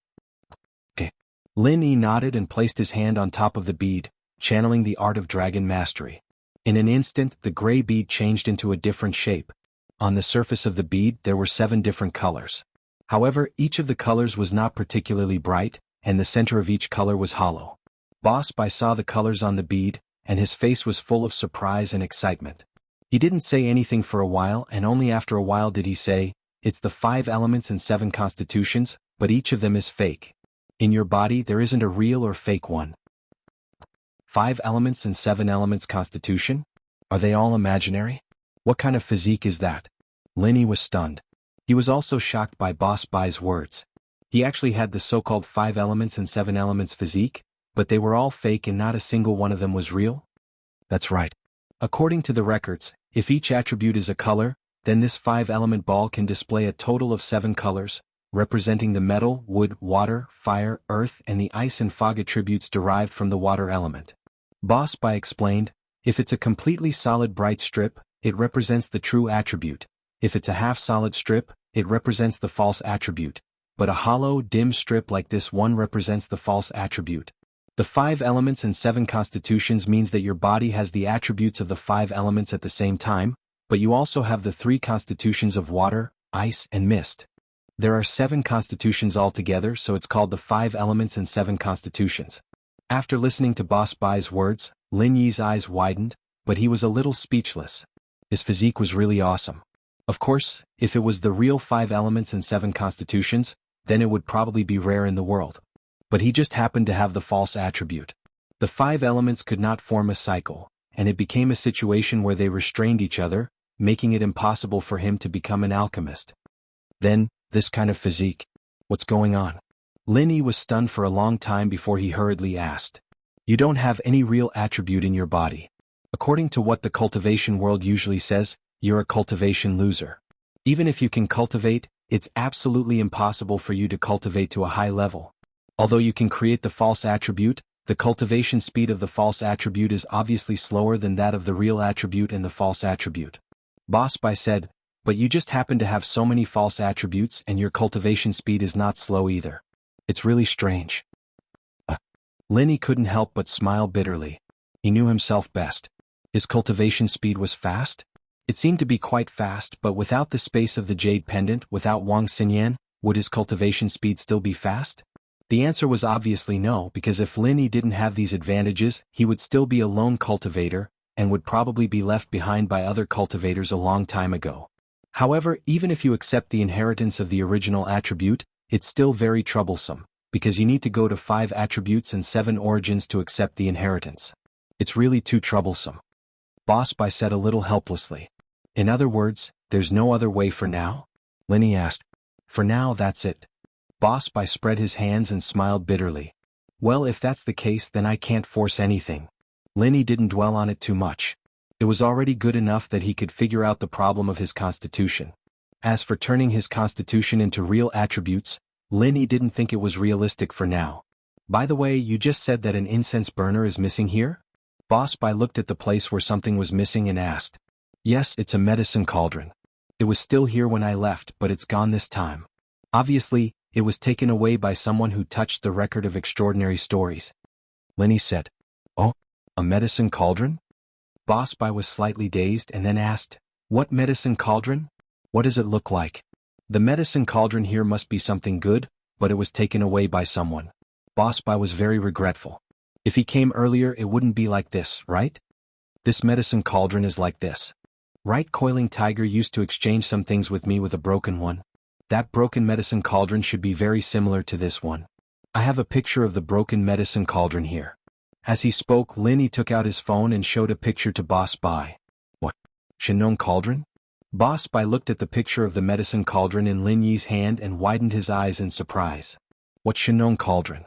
Okay. Lin Yi nodded and placed his hand on top of the bead, channeling the art of dragon mastery. In an instant, the gray bead changed into a different shape. On the surface of the bead there were 7 different colors. However, each of the colors was not particularly bright, and the center of each color was hollow. Boss Bai saw the colors on the bead, and his face was full of surprise and excitement. He didn't say anything for a while, and only after a while did he say, it's the 5 elements and 7 constitutions, but each of them is fake. In your body there isn't a real or fake one. 5 elements and 7 elements constitution? Are they all imaginary? What kind of physique is that? Lin Yi was stunned. He was also shocked by Boss Bai's words. He actually had the so-called 5 elements and 7 elements physique, but they were all fake and not a single one of them was real? That's right. According to the records, if each attribute is a color, then this 5-element ball can display a total of 7 colors, representing the metal, wood, water, fire, earth and the ice and fog attributes derived from the water element. Boss Bai explained, if it's a completely solid bright strip, it represents the true attribute. If it's a half-solid strip, it represents the false attribute. But a hollow, dim strip like this one represents the false attribute. The 5 elements and 7 constitutions means that your body has the attributes of the 5 elements at the same time, but you also have the 3 constitutions of water, ice and mist. There are 7 constitutions altogether, so it's called the 5 elements and 7 constitutions. After listening to Boss Bai's words, Lin Yi's eyes widened, but he was a little speechless. His physique was really awesome. Of course, if it was the real 5 elements and 7 constitutions, then it would probably be rare in the world. But he just happened to have the false attribute. The 5 elements could not form a cycle, and it became a situation where they restrained each other, making it impossible for him to become an alchemist. Then, this kind of physique. What's going on? Linny was stunned for a long time before he hurriedly asked. You don't have any real attribute in your body. According to what the cultivation world usually says, you're a cultivation loser. Even if you can cultivate, it's absolutely impossible for you to cultivate to a high level. Although you can create the false attribute, the cultivation speed of the false attribute is obviously slower than that of the real attribute and the false attribute. Boss Bai said, but you just happen to have so many false attributes and your cultivation speed is not slow either. It's really strange. Linny couldn't help but smile bitterly. He knew himself best. His cultivation speed was fast? It seemed to be quite fast, but without the space of the jade pendant, without Wang Xinyan, would his cultivation speed still be fast? The answer was obviously no, because if Linny didn't have these advantages, he would still be a lone cultivator, and would probably be left behind by other cultivators a long time ago. However, even if you accept the inheritance of the original attribute, it's still very troublesome, because you need to go to 5 attributes and 7 origins to accept the inheritance. It's really too troublesome. Boss Bai said a little helplessly. In other words, there's no other way for now? Linny asked. For now, that's it. Boss Bai spread his hands and smiled bitterly. Well, if that's the case, then I can't force anything. Linny didn't dwell on it too much. It was already good enough that he could figure out the problem of his constitution. As for turning his constitution into real attributes, Linny didn't think it was realistic for now. By the way, you just said that an incense burner is missing here? Boss Bai looked at the place where something was missing and asked. Yes, it's a medicine cauldron. It was still here when I left, but it's gone this time. Obviously, it was taken away by someone who touched the record of extraordinary stories. Linny said. Oh, a medicine cauldron? Boss Bai was slightly dazed and then asked, what medicine cauldron? What does it look like? The medicine cauldron here must be something good, but it was taken away by someone. Boss Bai was very regretful. If he came earlier, it wouldn't be like this, right? This medicine cauldron is like this. Right, Coiling Tiger used to exchange some things with me with a broken one. That broken medicine cauldron should be very similar to this one. I have a picture of the broken medicine cauldron here. As he spoke, Linny took out his phone and showed a picture to Boss Bai. What? Shenong cauldron? Boss Bai looked at the picture of the medicine cauldron in Lin Yi's hand and widened his eyes in surprise. What Shenong cauldron?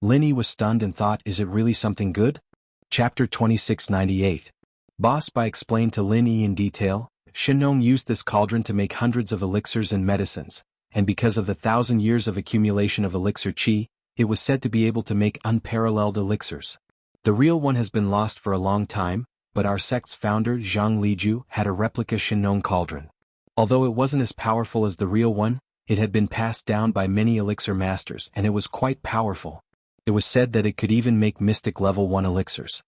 Linny was stunned and thought, is it really something good? Chapter 2698. Boss Bai explained to Lin Yi in detail. Shenong used this cauldron to make hundreds of elixirs and medicines, and because of the 1,000 years of accumulation of elixir qi, it was said to be able to make unparalleled elixirs. The real one has been lost for a long time, but our sect's founder Zhang Liju had a replica Shenong cauldron. Although it wasn't as powerful as the real one, it had been passed down by many elixir masters and it was quite powerful. It was said that it could even make mystic level 1 elixirs.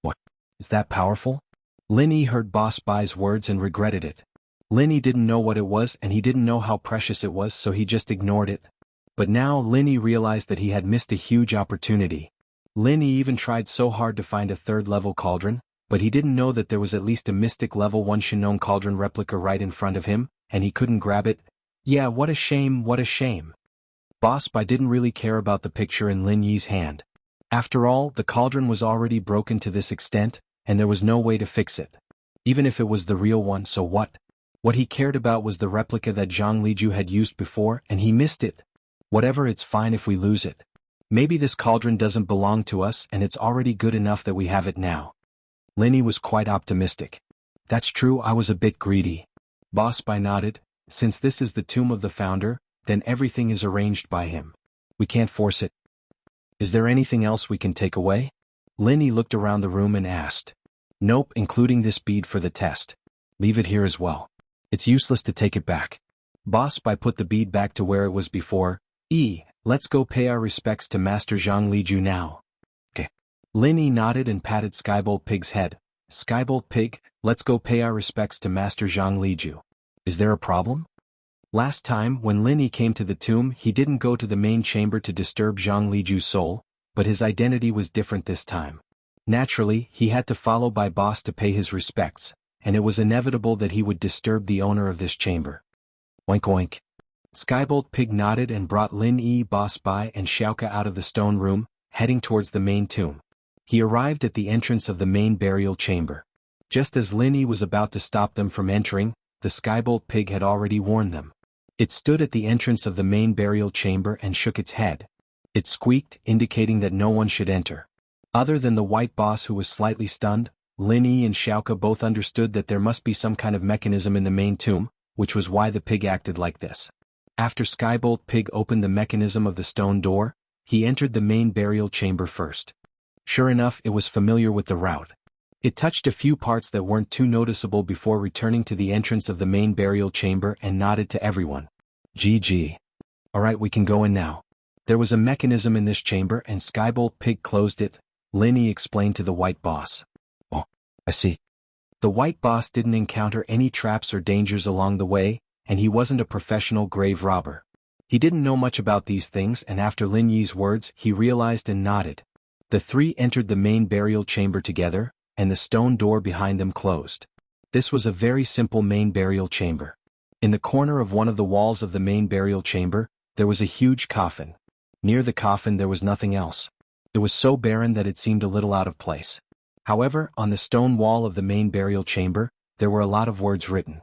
What? Is that powerful? Linny heard Boss Bai's words and regretted it. Linny didn't know what it was and he didn't know how precious it was, so he just ignored it. But now Linny realized that he had missed a huge opportunity. Linny even tried so hard to find a 3rd level cauldron, but he didn't know that there was at least a mystic level 1 Shenong cauldron replica right in front of him, and he couldn't grab it. Yeah, what a shame, what a shame. Boss Bai didn't really care about the picture in Lin Yi's hand. After all, the cauldron was already broken to this extent, and there was no way to fix it. Even if it was the real one, so what? What he cared about was the replica that Zhang Liju had used before, and he missed it. Whatever, it's fine if we lose it. Maybe this cauldron doesn't belong to us and it's already good enough that we have it now. Linny was quite optimistic. That's true, I was a bit greedy. Boss Bai nodded. Since this is the tomb of the founder, then everything is arranged by him. We can't force it. Is there anything else we can take away? Linny looked around the room and asked. Nope, including this bead for the test. Leave it here as well. It's useless to take it back. Boss Bai put the bead back to where it was before. Let's go pay our respects to Master Zhang Liju now. Okay. Linny nodded and patted Skybolt Pig's head. Skybolt Pig, let's go pay our respects to Master Zhang Liju. Is there a problem? Last time, when Linny came to the tomb, he didn't go to the main chamber to disturb Zhang Liju's soul, but his identity was different this time. Naturally, he had to follow by Boss to pay his respects, and it was inevitable that he would disturb the owner of this chamber. Oink oink. Skybolt Pig nodded and brought Lin Yi, Boss Bai and Xiaoka out of the stone room, heading towards the main tomb. He arrived at the entrance of the main burial chamber. Just as Lin Yi was about to stop them from entering, the Skybolt Pig had already warned them. It stood at the entrance of the main burial chamber and shook its head. It squeaked, indicating that no one should enter. Other than the white boss, who was slightly stunned, Lin Yi and Xiaoka both understood that there must be some kind of mechanism in the main tomb, which was why the pig acted like this. After Skybolt Pig opened the mechanism of the stone door, he entered the main burial chamber first. Sure enough, it was familiar with the route. It touched a few parts that weren't too noticeable before returning to the entrance of the main burial chamber and nodded to everyone. GG. Alright, we can go in now. There was a mechanism in this chamber and Skybolt Pig closed it, Lin Yi explained to the white boss. Oh, I see. The white boss didn't encounter any traps or dangers along the way, and he wasn't a professional grave robber. He didn't know much about these things, and after Lin Yi's words, he realized and nodded. The three entered the main burial chamber together, and the stone door behind them closed. This was a very simple main burial chamber. In the corner of one of the walls of the main burial chamber, there was a huge coffin. Near the coffin there was nothing else. It was so barren that it seemed a little out of place. However, on the stone wall of the main burial chamber, there were a lot of words written.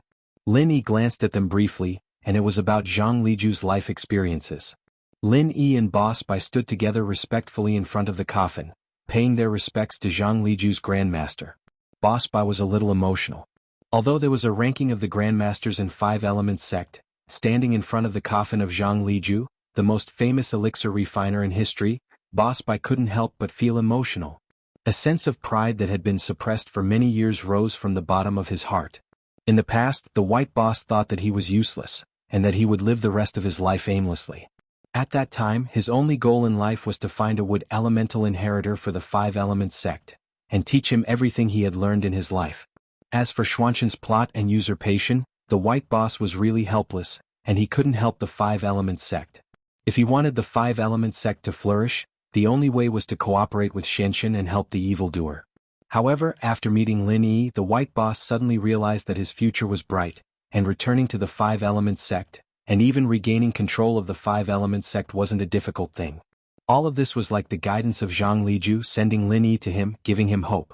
Lin Yi glanced at them briefly, and it was about Zhang Liju's life experiences. Lin Yi and Boss Bai stood together respectfully in front of the coffin, paying their respects to Zhang Liju's grandmaster. Boss Bai was a little emotional. Although there was a ranking of the grandmasters in 5 Elements sect, standing in front of the coffin of Zhang Liju, the most famous elixir refiner in history, Boss Bai couldn't help but feel emotional. A sense of pride that had been suppressed for many years rose from the bottom of his heart. In the past, the white boss thought that he was useless, and that he would live the rest of his life aimlessly. At that time, his only goal in life was to find a wood elemental inheritor for the 5 Elements sect, and teach him everything he had learned in his life. As for Xuanzhen's plot and usurpation, the white boss was really helpless, and he couldn't help the 5 Elements sect. If he wanted the 5 Elements sect to flourish, the only way was to cooperate with Xuanzhen and help the evildoer. However, after meeting Lin Yi, the white boss suddenly realized that his future was bright, and returning to the 5 Elements sect, and even regaining control of the 5 Elements sect wasn't a difficult thing. All of this was like the guidance of Zhang Liju sending Lin Yi to him, giving him hope.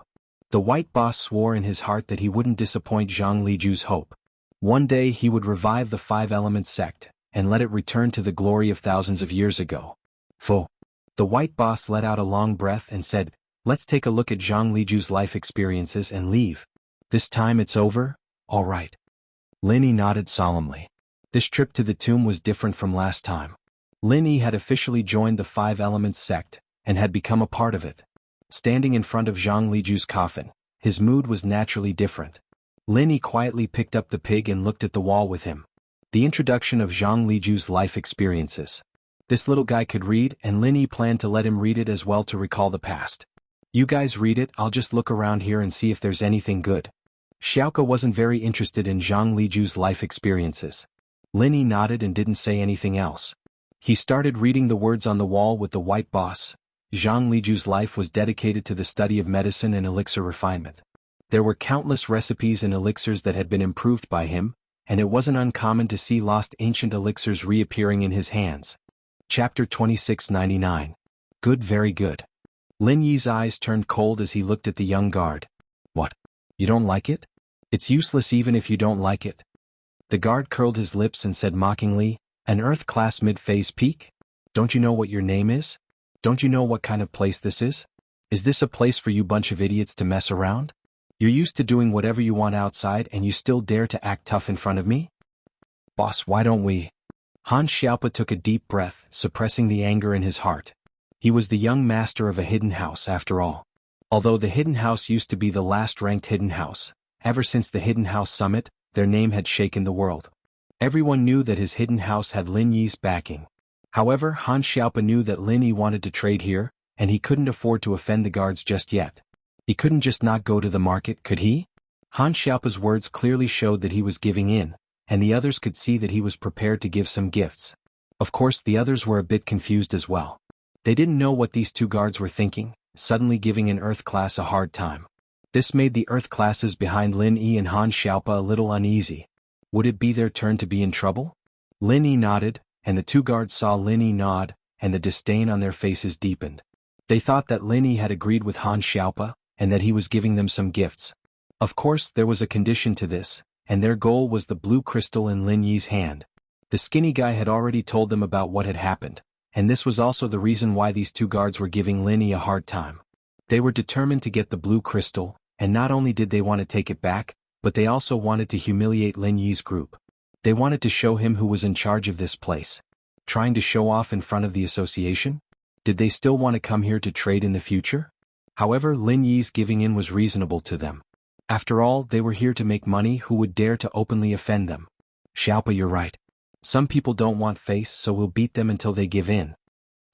The white boss swore in his heart that he wouldn't disappoint Zhang Liju's hope. One day he would revive the 5 Elements sect, and let it return to the glory of thousands of years ago. Pho. The white boss let out a long breath and said, "Let's take a look at Zhang Liju's life experiences and leave. This time it's over, all right." Lin Yi nodded solemnly. This trip to the tomb was different from last time. Lin Yi had officially joined the 5 Elements sect, and had become a part of it. Standing in front of Zhang Liju's coffin, his mood was naturally different. Lin Yi quietly picked up the pig and looked at the wall with him. The introduction of Zhang Liju's life experiences. This little guy could read, and Lin Yi planned to let him read it as well to recall the past. "You guys read it, I'll just look around here and see if there's anything good." Xiaoka wasn't very interested in Zhang Liju's life experiences. Lin Yi nodded and didn't say anything else. He started reading the words on the wall with the white boss. Zhang Liju's life was dedicated to the study of medicine and elixir refinement. There were countless recipes and elixirs that had been improved by him, and it wasn't uncommon to see lost ancient elixirs reappearing in his hands. Chapter 2699. Good, very good. Lin Yi's eyes turned cold as he looked at the young guard. "What? You don't like it? It's useless even if you don't like it." The guard curled his lips and said mockingly, "An Earth-class mid-phase peak? Don't you know what your name is? Don't you know what kind of place this is? Is this a place for you bunch of idiots to mess around? You're used to doing whatever you want outside and you still dare to act tough in front of me? Boss, why don't we?" Han Xiaopa took a deep breath, suppressing the anger in his heart. He was the young master of a hidden house after all. Although the hidden house used to be the last-ranked hidden house, ever since the Hidden House Summit, their name had shaken the world. Everyone knew that his hidden house had Lin Yi's backing. However, Han Xiaopa knew that Lin Yi wanted to trade here, and he couldn't afford to offend the guards just yet. He couldn't just not go to the market, could he? Han Xiaopa's words clearly showed that he was giving in, and the others could see that he was prepared to give some gifts. Of course, the others were a bit confused as well. They didn't know what these two guards were thinking, suddenly giving an Earth class a hard time. This made the Earth classes behind Lin Yi and Han Xiaopa a little uneasy. Would it be their turn to be in trouble? Lin Yi nodded, and the two guards saw Lin Yi nod, and the disdain on their faces deepened. They thought that Lin Yi had agreed with Han Xiaopa, and that he was giving them some gifts. Of course there was a condition to this, and their goal was the blue crystal in Lin Yi's hand. The skinny guy had already told them about what had happened, and this was also the reason why these two guards were giving Lin Yi a hard time. They were determined to get the blue crystal, and not only did they want to take it back, but they also wanted to humiliate Lin Yi's group. They wanted to show him who was in charge of this place. Trying to show off in front of the association? Did they still want to come here to trade in the future? However, Lin Yi's giving in was reasonable to them. After all, they were here to make money. Who would dare to openly offend them? Xiaopa, you're right. Some people don't want face, so we'll beat them until they give in.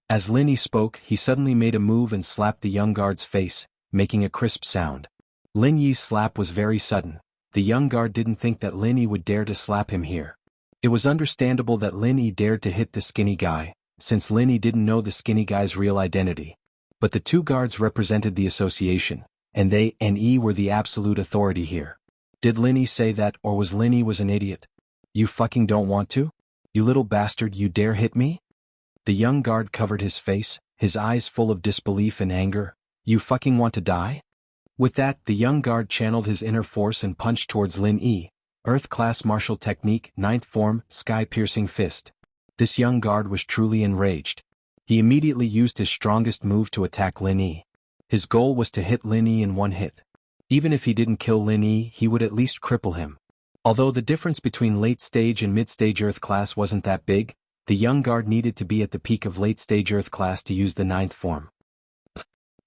As Lin Yi spoke, he suddenly made a move and slapped the young guard's face, making a crisp sound. Lin Yi's slap was very sudden. The young guard didn't think that Lin Yi would dare to slap him here. It was understandable that Lin Yi dared to hit the skinny guy, since Lin Yi didn't know the skinny guy's real identity. But the two guards represented the association, and they and Yi were the absolute authority here. Did Lin Yi say that, or was Lin Yi was an idiot? You fucking don't want to? You little bastard, you dare hit me? The young guard covered his face, his eyes full of disbelief and anger. You fucking want to die? With that, the young guard channeled his inner force and punched towards Lin Yi. Earth-class martial technique, 9th form, sky-piercing fist. This young guard was truly enraged. He immediately used his strongest move to attack Lin Yi. His goal was to hit Lin Yi in one hit. Even if he didn't kill Lin Yi, he would at least cripple him. Although the difference between late-stage and mid-stage Earth class wasn't that big, the young guard needed to be at the peak of late-stage Earth class to use the 9th form.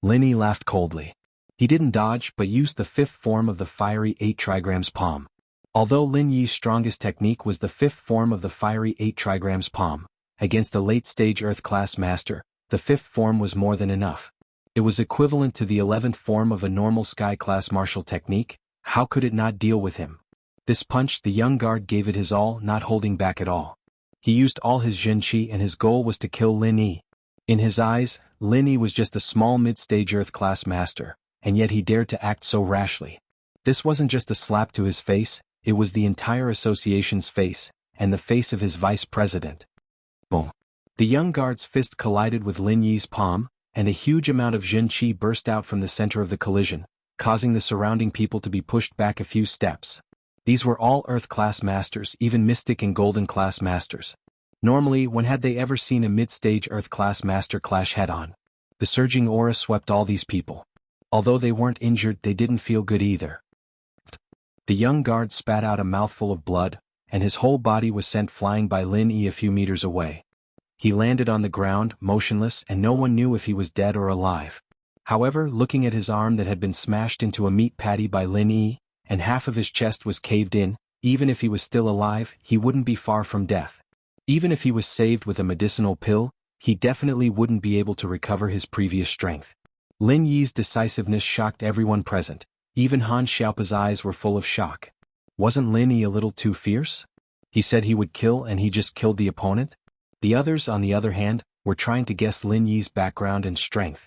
Lin Yi laughed coldly. He didn't dodge but used the 5th form of the fiery 8 trigrams palm. Although Lin Yi's strongest technique was the 5th form of the fiery 8 trigrams palm, against a late-stage Earth class master, the 5th form was more than enough. It was equivalent to the 11th form of a normal sky class martial technique. How could it not deal with him? This punch, the young guard gave it his all, not holding back at all. He used all his Zhenqi and his goal was to kill Lin Yi. In his eyes, Lin Yi was just a small mid-stage Earth class master, and yet he dared to act so rashly. This wasn't just a slap to his face, it was the entire association's face, and the face of his vice president. Boom. The young guard's fist collided with Lin Yi's palm, and a huge amount of Zhenqi burst out from the center of the collision, causing the surrounding people to be pushed back a few steps. These were all Earth-class masters, even Mystic and Golden-class masters. Normally, when had they ever seen a mid-stage Earth-class master clash head-on? The surging aura swept all these people. Although they weren't injured, they didn't feel good either. The young guard spat out a mouthful of blood, and his whole body was sent flying by Lin Yi a few meters away. He landed on the ground, motionless, and no one knew if he was dead or alive. However, looking at his arm that had been smashed into a meat patty by Lin Yi, and half of his chest was caved in, even if he was still alive, he wouldn't be far from death. Even if he was saved with a medicinal pill, he definitely wouldn't be able to recover his previous strength. Lin Yi's decisiveness shocked everyone present. Even Han Xiaopa's eyes were full of shock. Wasn't Lin Yi a little too fierce? He said he would kill and he just killed the opponent? The others, on the other hand, were trying to guess Lin Yi's background and strength.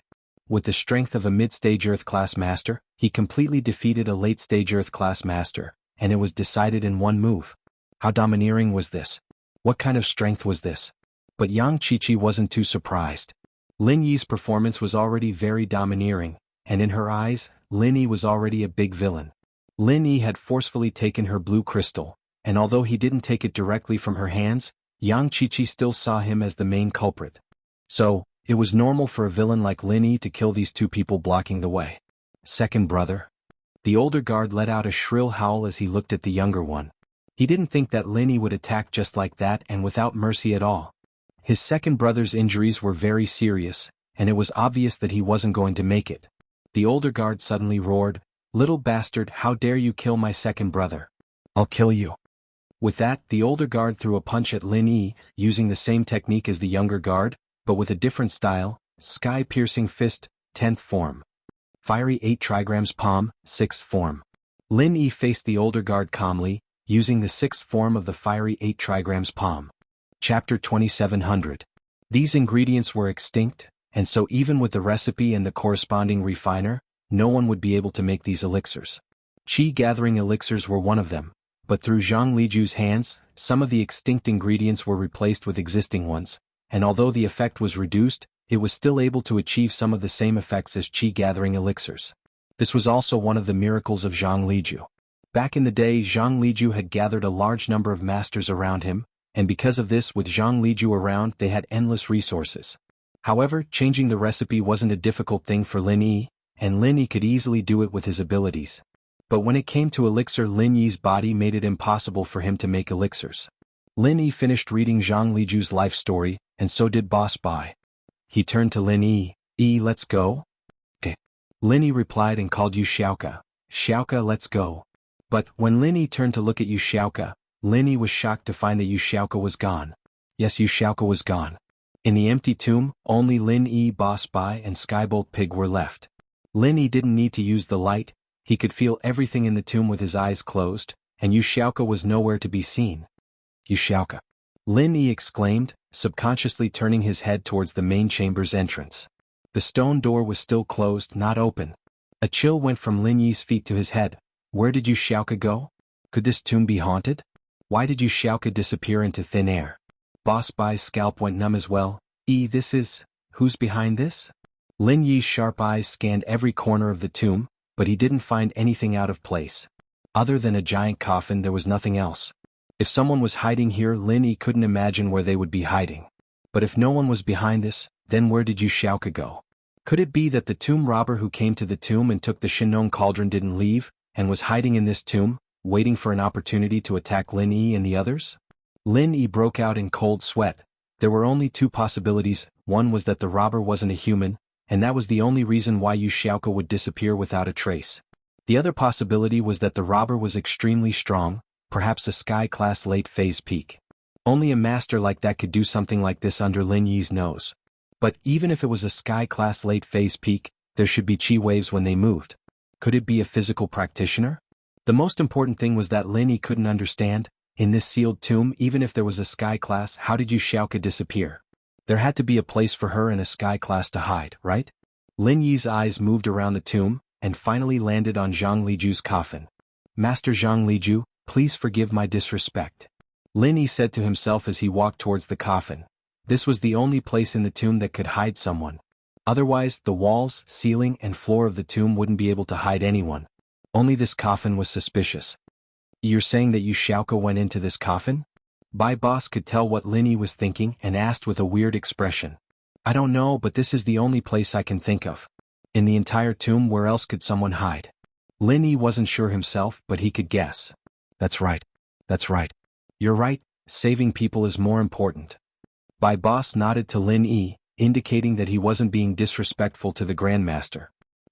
With the strength of a mid-stage Earth-class master, he completely defeated a late-stage Earth-class master, and it was decided in one move. How domineering was this? What kind of strength was this? But Yang Qiqi wasn't too surprised. Lin Yi's performance was already very domineering, and in her eyes, Lin Yi was already a big villain. Lin Yi had forcefully taken her blue crystal, and although he didn't take it directly from her hands, Yang Qiqi still saw him as the main culprit. So, it was normal for a villain like Lin Yi to kill these two people blocking the way. Second brother. The older guard let out a shrill howl as he looked at the younger one. He didn't think that Lin Yi would attack just like that and without mercy at all. His second brother's injuries were very serious, and it was obvious that he wasn't going to make it. The older guard suddenly roared, "Little bastard, how dare you kill my second brother? I'll kill you." With that, the older guard threw a punch at Lin Yi, using the same technique as the younger guard, but with a different style, sky-piercing fist, 10th form. Fiery 8 trigrams palm, 6th form. Lin Yi faced the older guard calmly, using the 6th form of the fiery 8 trigrams palm. Chapter 2700. These ingredients were extinct, and so even with the recipe and the corresponding refiner, no one would be able to make these elixirs. Qi-gathering elixirs were one of them, but through Zhang Liju's hands, some of the extinct ingredients were replaced with existing ones, and although the effect was reduced, it was still able to achieve some of the same effects as qi-gathering elixirs. This was also one of the miracles of Zhang Liju. Back in the day, Zhang Liju had gathered a large number of masters around him, and because of this, with Zhang Liju around, they had endless resources. However, changing the recipe wasn't a difficult thing for Lin Yi, and Lin Yi could easily do it with his abilities. But when it came to elixir, Lin Yi's body made it impossible for him to make elixirs. Lin Yi finished reading Zhang Liju's life story, and so did Boss Bai. He turned to Lin Yi, let's go? Eh. Lin Yi replied and called Yu Xiaoka. Xiaoka, let's go. But when Lin Yi turned to look at Yu Xiaoka, Lin Yi was shocked to find that Yu Xiaoka was gone. Yes, Yu Xiaoka was gone. In the empty tomb, only Lin Yi, Boss Bai, and Skybolt Pig were left. Lin Yi didn't need to use the light, he could feel everything in the tomb with his eyes closed, and Yu Xiaoka was nowhere to be seen. Yu Xiaoka. Lin Yi exclaimed, subconsciously turning his head towards the main chamber's entrance. The stone door was still closed, not open. A chill went from Lin Yi's feet to his head. Where did Yu Xiaoka go? Could this tomb be haunted? Why did Yu Xiaoka disappear into thin air? Boss Bai's scalp went numb as well. This is... who's behind this? Lin Yi's sharp eyes scanned every corner of the tomb, but he didn't find anything out of place. Other than a giant coffin, there was nothing else. If someone was hiding here, Lin Yi couldn't imagine where they would be hiding. But if no one was behind this, then where did Yu Xiaoka go? Could it be that the tomb robber who came to the tomb and took the Shinong cauldron didn't leave, and was hiding in this tomb, waiting for an opportunity to attack Lin Yi and the others? Lin Yi broke out in cold sweat. There were only two possibilities. One was that the robber wasn't a human, and that was the only reason why Yu Xiaoka would disappear without a trace. The other possibility was that the robber was extremely strong, perhaps a sky-class late-phase peak. Only a master like that could do something like this under Lin Yi's nose. But even if it was a sky-class late-phase peak, there should be chi waves when they moved. Could it be a physical practitioner? The most important thing was that Lin Yi couldn't understand, in this sealed tomb, even if there was a sky-class, how did Yu Xiaoka disappear? There had to be a place for her and a sky-class to hide, right? Lin Yi's eyes moved around the tomb, and finally landed on Zhang Liju's coffin. Master Zhang Liju, please forgive my disrespect. Lin Yi said to himself as he walked towards the coffin. This was the only place in the tomb that could hide someone. Otherwise, the walls, ceiling, and floor of the tomb wouldn't be able to hide anyone. Only this coffin was suspicious. You're saying that Yu Xiaoka went into this coffin? Bai Boss could tell what Lin Yi was thinking and asked with a weird expression. I don't know, but this is the only place I can think of. In the entire tomb, where else could someone hide? Lin Yi wasn't sure himself, but he could guess. That's right. That's right. You're right, saving people is more important. Bai Boss nodded to Lin Yi, indicating that he wasn't being disrespectful to the Grandmaster.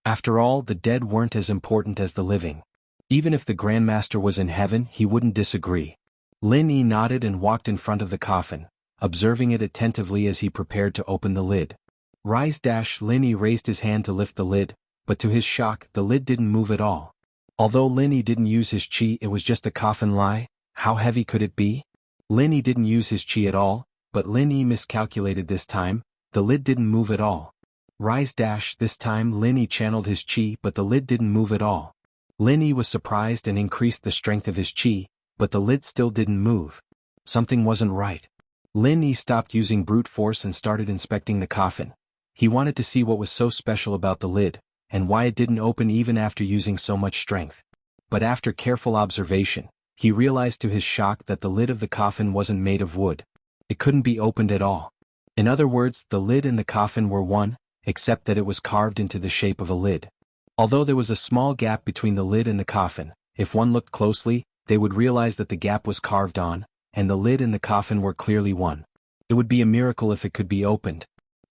After all, the dead weren't as important as the living. Even if the Grandmaster was in heaven, he wouldn't disagree. Lin Yi nodded and walked in front of the coffin, observing it attentively as he prepared to open the lid. Rise! Lin Yi raised his hand to lift the lid, but to his shock, the lid didn't move at all. Although Lin Yi didn't use his chi, it was just a coffin lie. How heavy could it be? Lin Yi didn't use his chi at all, but Lin Yi miscalculated this time. The lid didn't move at all. Rise! This time Lin Yi channeled his chi, but the lid didn't move at all. Lin Yi was surprised and increased the strength of his chi, but the lid still didn't move. Something wasn't right. Lin Yi stopped using brute force and started inspecting the coffin. He wanted to see what was so special about the lid, and why it didn't open even after using so much strength. But after careful observation, he realized to his shock that the lid of the coffin wasn't made of wood. It couldn't be opened at all. In other words, the lid and the coffin were one, except that it was carved into the shape of a lid. Although there was a small gap between the lid and the coffin, if one looked closely, they would realize that the gap was carved on, and the lid and the coffin were clearly one. It would be a miracle if it could be opened.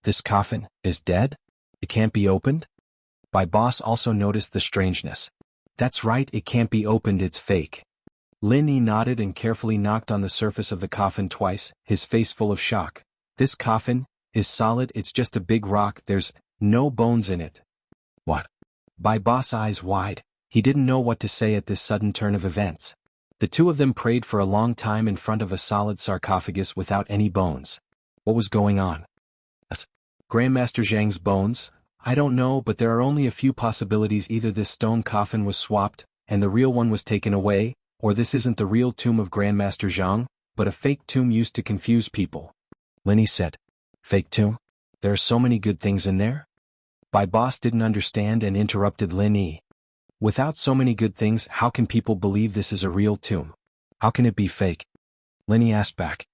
This coffin is dead? It can't be opened? Bai Boss also noticed the strangeness. That's right, it can't be opened, it's fake. Lin Yi nodded and carefully knocked on the surface of the coffin twice, his face full of shock. This coffin is solid, it's just a big rock, there's no bones in it. What? Bai Boss' eyes wide, he didn't know what to say at this sudden turn of events. The two of them prayed for a long time in front of a solid sarcophagus without any bones. What was going on? Grandmaster Zhang's bones? I don't know, but there are only a few possibilities. Either this stone coffin was swapped, and the real one was taken away, or this isn't the real tomb of Grandmaster Zhang, but a fake tomb used to confuse people. Lenny said. Fake tomb? There are so many good things in there? My boss didn't understand and interrupted Lin Yi. Without so many good things, how can people believe this is a real tomb? How can it be fake? Lenny asked back.